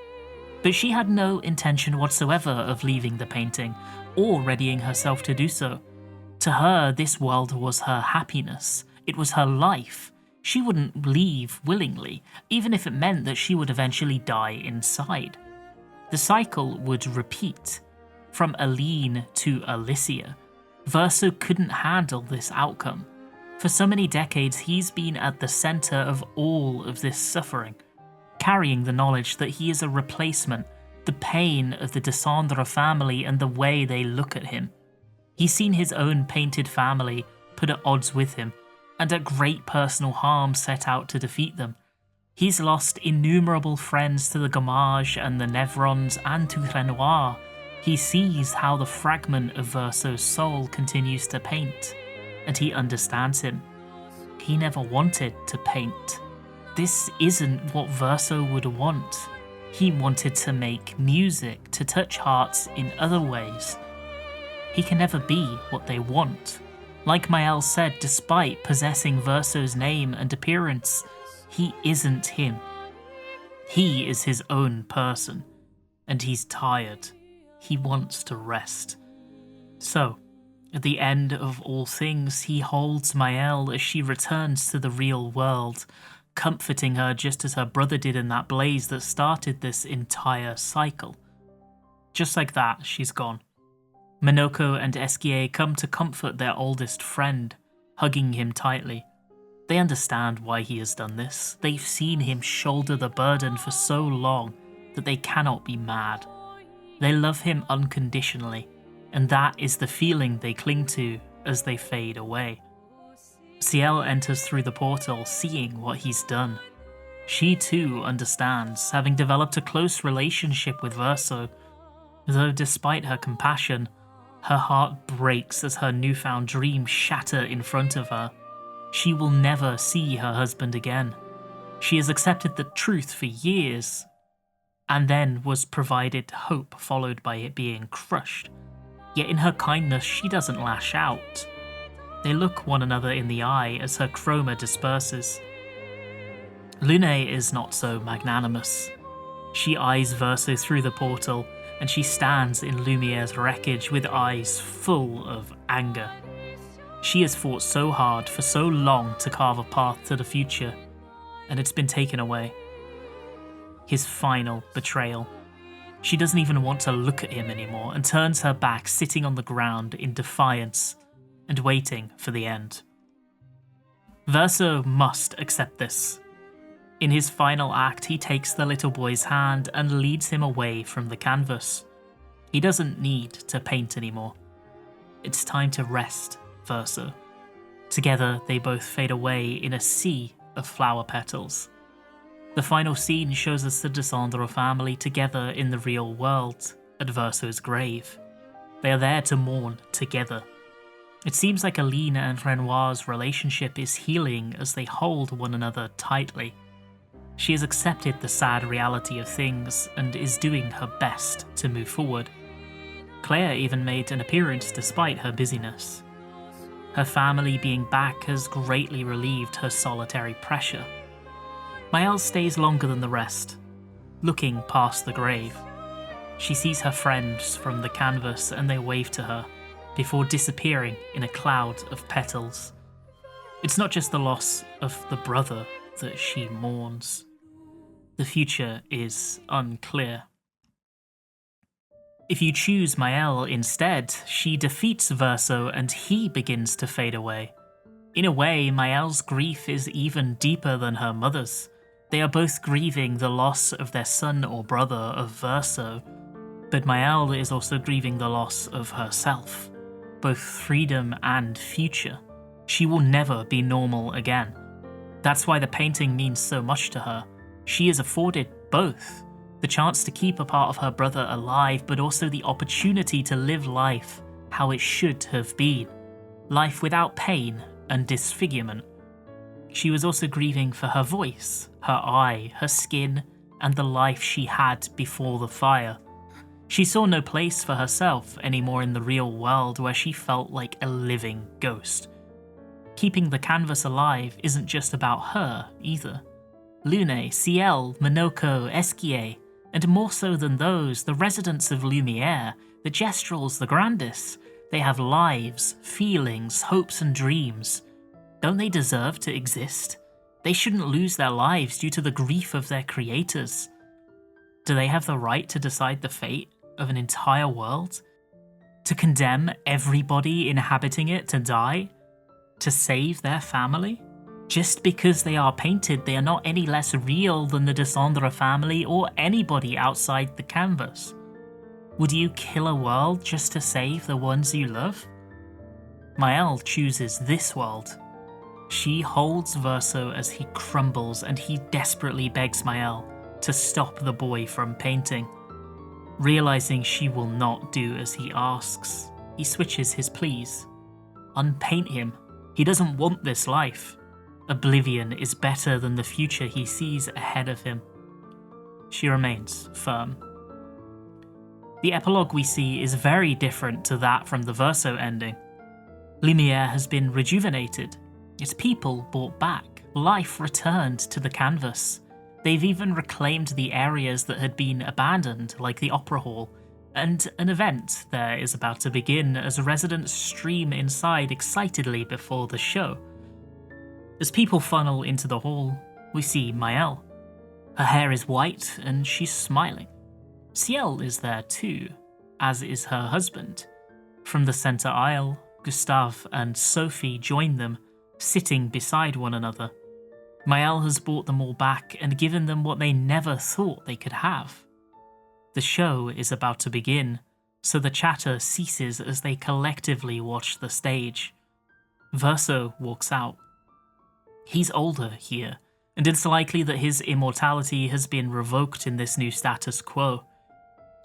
But she had no intention whatsoever of leaving the painting, or readying herself to do so. To her, this world was her happiness. It was her life. She wouldn't leave willingly, even if it meant that she would eventually die inside. The cycle would repeat. From Aline to Alicia, Verso couldn't handle this outcome. For so many decades, he's been at the center of all of this suffering, carrying the knowledge that he is a replacement, the pain of the Descendre family and the way they look at him. He's seen his own painted family put at odds with him, and at great personal harm set out to defeat them. He's lost innumerable friends to the Gommage and the Nevrons and to Renoir. He sees how the fragment of Verso's soul continues to paint, and he understands him. He never wanted to paint. This isn't what Verso would want. He wanted to make music, to touch hearts in other ways. He can never be what they want. Like Sciel said, despite possessing Verso's name and appearance, he isn't him. He is his own person, and he's tired. He wants to rest. So, at the end of all things, he holds Sciel as she returns to the real world, comforting her just as her brother did in that blaze that started this entire cycle. Just like that, she's gone. Monoco and Esquier come to comfort their oldest friend, hugging him tightly. They understand why he has done this. They've seen him shoulder the burden for so long that they cannot be mad. They love him unconditionally, and that is the feeling they cling to as they fade away. Sciel enters through the portal, seeing what he's done. She too understands, having developed a close relationship with Verso, though despite her compassion, her heart breaks as her newfound dreams shatter in front of her. She will never see her husband again. She has accepted the truth for years, and then was provided hope followed by it being crushed. Yet in her kindness, she doesn't lash out. They look one another in the eye as her chroma disperses. Lune is not so magnanimous. She eyes Verso through the portal, and she stands in Lumiere's wreckage with eyes full of anger. She has fought so hard for so long to carve a path to the future, and it's been taken away. His final betrayal. She doesn't even want to look at him anymore and turns her back, sitting on the ground in defiance and waiting for the end. Verso must accept this. In his final act, he takes the little boy's hand and leads him away from the canvas. He doesn't need to paint anymore. It's time to rest, Verso. Together, they both fade away in a sea of flower petals. The final scene shows us the Descendre family together in the real world, at Verso's grave. They are there to mourn together. It seems like Aline and Renoir's relationship is healing as they hold one another tightly. She has accepted the sad reality of things and is doing her best to move forward. Claire even made an appearance despite her busyness. Her family being back has greatly relieved her solitary pressure. Maëlle stays longer than the rest, looking past the grave. She sees her friends from the canvas and they wave to her, before disappearing in a cloud of petals. It's not just the loss of the brother that she mourns. The future is unclear. If you choose Maëlle instead, she defeats Verso and he begins to fade away. In a way, Maëlle's grief is even deeper than her mother's. They are both grieving the loss of their son or brother of Verso, but Maëlle is also grieving the loss of herself, both freedom and future. She will never be normal again. That's why the painting means so much to her. She is afforded both. The chance to keep a part of her brother alive, but also the opportunity to live life how it should have been. Life without pain and disfigurement. She was also grieving for her voice, her eye, her skin, and the life she had before the fire. She saw no place for herself anymore in the real world where she felt like a living ghost. Keeping the canvas alive isn't just about her either. Lune, Sciel, Monoco, Esquier, and more so than those, the residents of Lumière, the Gestrals, the Grandis, they have lives, feelings, hopes and dreams. Don't they deserve to exist? They shouldn't lose their lives due to the grief of their creators. Do they have the right to decide the fate of an entire world? To condemn everybody inhabiting it to die? To save their family? Just because they are painted, they are not any less real than the Descendre family or anybody outside the canvas. Would you kill a world just to save the ones you love? Maëlle chooses this world. She holds Verso as he crumbles and he desperately begs Maëlle to stop the boy from painting. Realizing she will not do as he asks, he switches his pleas. Unpaint him. He doesn't want this life. Oblivion is better than the future he sees ahead of him. She remains firm. The epilogue we see is very different to that from the Verso ending. Lumière has been rejuvenated, its people brought back, life returned to the canvas. They've even reclaimed the areas that had been abandoned, like the Opera Hall, and an event there is about to begin as residents stream inside excitedly before the show. As people funnel into the hall, we see Maëlle. Her hair is white and she's smiling. Sciel is there too, as is her husband. From the center aisle, Gustave and Sophie join them, sitting beside one another. Maëlle has brought them all back and given them what they never thought they could have. The show is about to begin, so the chatter ceases as they collectively watch the stage. Verso walks out. He's older here, and it's likely that his immortality has been revoked in this new status quo.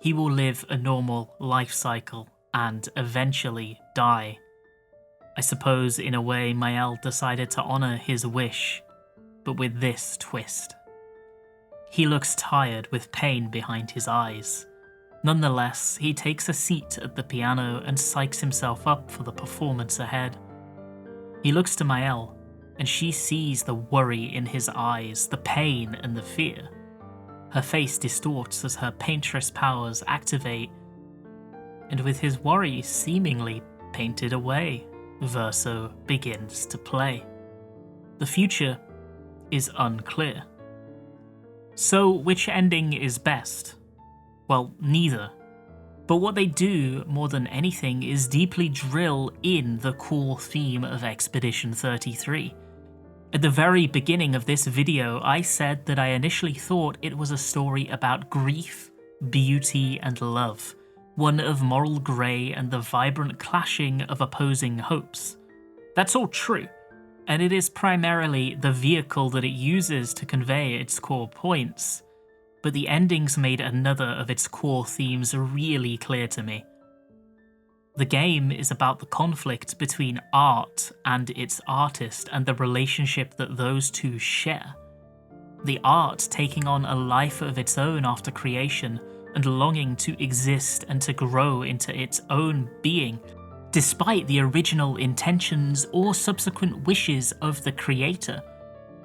He will live a normal life cycle and eventually die. I suppose in a way Maëlle decided to honor his wish, but with this twist. He looks tired with pain behind his eyes. Nonetheless, he takes a seat at the piano and psychs himself up for the performance ahead. He looks to Maëlle, and she sees the worry in his eyes, the pain and the fear. Her face distorts as her Paintress powers activate, and with his worry seemingly painted away, Verso begins to play. The future is unclear. So which ending is best? Well, neither. But what they do more than anything is deeply drill in the core theme of Expedition 33. At the very beginning of this video, I said that I initially thought it was a story about grief, beauty, and love, one of moral grey and the vibrant clashing of opposing hopes. That's all true, and it is primarily the vehicle that it uses to convey its core points. But the endings made another of its core themes really clear to me. The game is about the conflict between art and its artist and the relationship that those two share. The art taking on a life of its own after creation and longing to exist and to grow into its own being, despite the original intentions or subsequent wishes of the creator,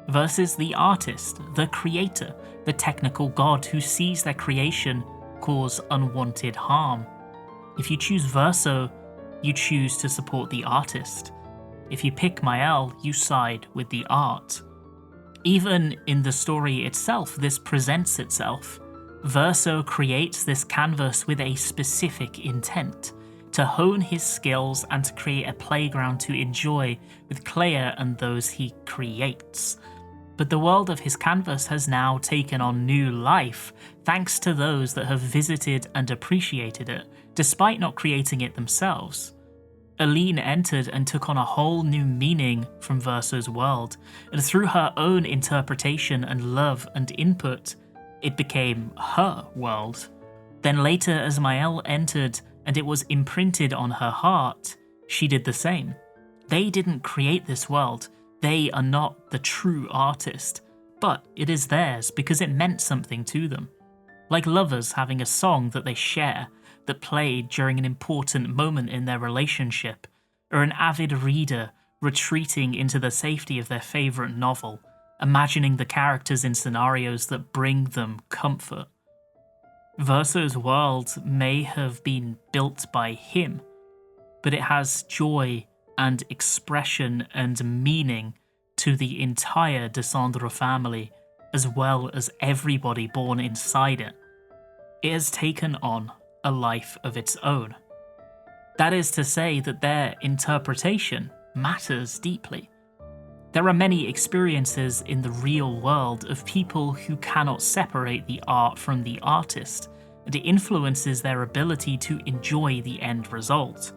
versus the artist, the creator, the technical god who sees their creation cause unwanted harm. If you choose Verso, you choose to support the artist. If you pick Sciel, you side with the art. Even in the story itself, this presents itself. Verso creates this canvas with a specific intent, to hone his skills and to create a playground to enjoy with Clair and those he creates. But the world of his canvas has now taken on new life, thanks to those that have visited and appreciated it, despite not creating it themselves. Aline entered and took on a whole new meaning from Verso's world, and through her own interpretation and love and input, it became her world. Then later, as Sciel entered and it was imprinted on her heart, she did the same. They didn't create this world. They are not the true artist, but it is theirs because it meant something to them. Like lovers having a song that they share, that played during an important moment in their relationship, or an avid reader retreating into the safety of their favourite novel, imagining the characters in scenarios that bring them comfort. Verso's world may have been built by him, but it has joy and expression and meaning to the entire Descendre family, as well as everybody born inside it. It has taken on a life of its own. That is to say that their interpretation matters deeply. There are many experiences in the real world of people who cannot separate the art from the artist, and it influences their ability to enjoy the end result.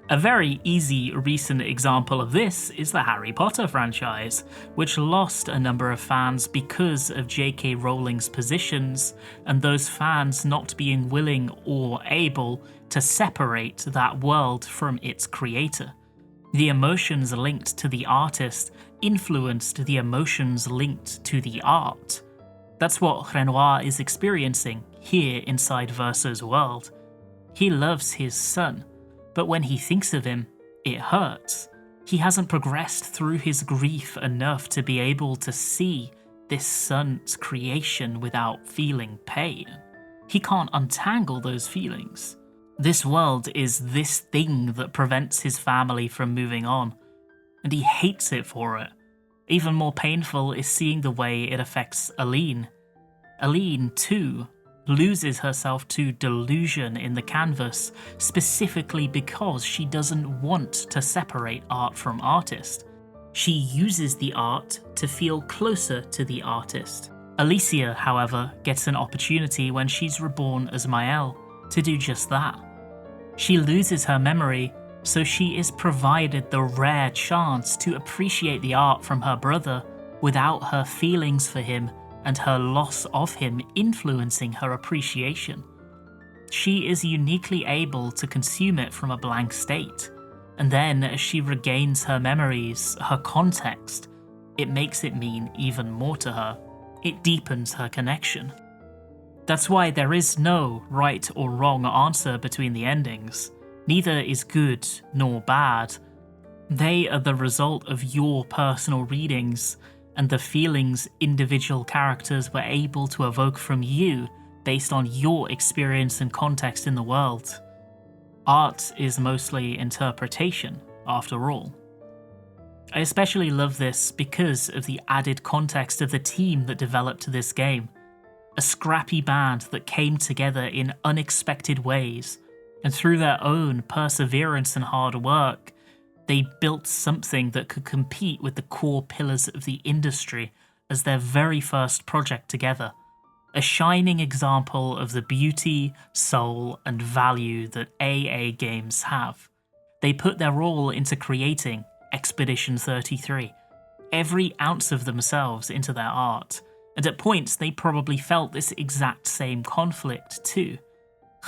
A very easy recent example of this is the Harry Potter franchise, which lost a number of fans because of J.K. Rowling's positions, and those fans not being willing or able to separate that world from its creator. The emotions linked to the artist influenced the emotions linked to the art. That's what Renoir is experiencing here inside Verso's world. He loves his son, but when he thinks of him, it hurts. He hasn't progressed through his grief enough to be able to see this son's creation without feeling pain. He can't untangle those feelings. This world is this thing that prevents his family from moving on, and he hates it for it. Even more painful is seeing the way it affects Aline. Aline, too, loses herself to delusion in the canvas, specifically because she doesn't want to separate art from artist. She uses the art to feel closer to the artist. Alicia, however, gets an opportunity when she's reborn as Sciel to do just that. She loses her memory, so she is provided the rare chance to appreciate the art from her brother without her feelings for him and her loss of him influencing her appreciation. She is uniquely able to consume it from a blank state, and then as she regains her memories, her context, it makes it mean even more to her. It deepens her connection. That's why there is no right or wrong answer between the endings. Neither is good nor bad. They are the result of your personal readings and the feelings individual characters were able to evoke from you based on your experience and context in the world. Art is mostly interpretation, after all. I especially love this because of the added context of the team that developed this game. A scrappy band that came together in unexpected ways, and through their own perseverance and hard work, they built something that could compete with the core pillars of the industry as their very first project together. A shining example of the beauty, soul, and value that AA games have. They put their all into creating Expedition 33, every ounce of themselves into their art, and at points they probably felt this exact same conflict too.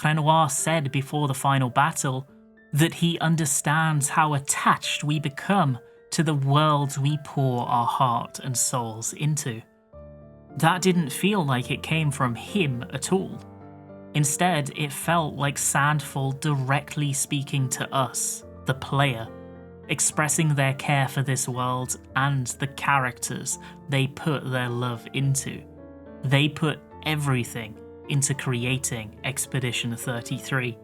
Renoir said before the final battle that he understands how attached we become to the worlds we pour our heart and souls into. That didn't feel like it came from him at all. Instead, it felt like Sandfall directly speaking to us, the player, expressing their care for this world and the characters they put their love into. They put everything into creating Expedition 33.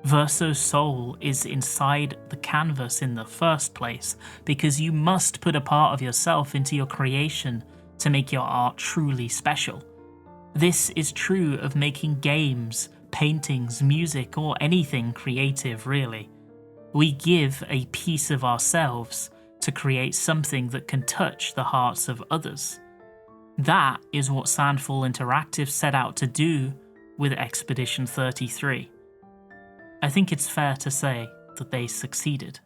Verso's soul is inside the canvas in the first place because you must put a part of yourself into your creation to make your art truly special. This is true of making games, paintings, music, or anything creative really. We give a piece of ourselves to create something that can touch the hearts of others. That is what Sandfall Interactive set out to do with Expedition 33. I think it's fair to say that they succeeded.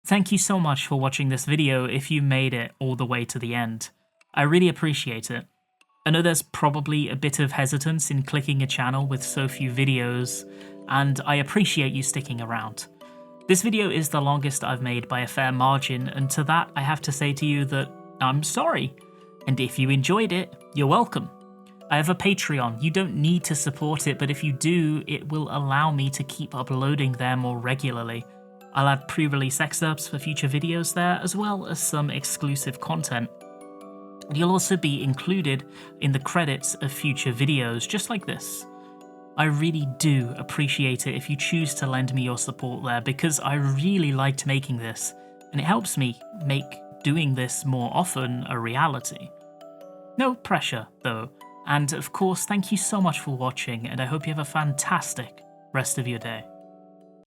Thank you so much for watching this video if you made it all the way to the end. I really appreciate it. I know there's probably a bit of hesitance in clicking a channel with so few videos, and I appreciate you sticking around. This video is the longest I've made by a fair margin, and to that I have to say to you that I'm sorry. And if you enjoyed it, you're welcome. I have a Patreon. You don't need to support it, but if you do, it will allow me to keep uploading there more regularly. I'll add pre-release excerpts for future videos there, as well as some exclusive content. You'll also be included in the credits of future videos just like this. I really do appreciate it if you choose to lend me your support there, because I really liked making this, and it helps me make doing this more often a reality. No pressure though, and of course thank you so much for watching, and I hope you have a fantastic rest of your day.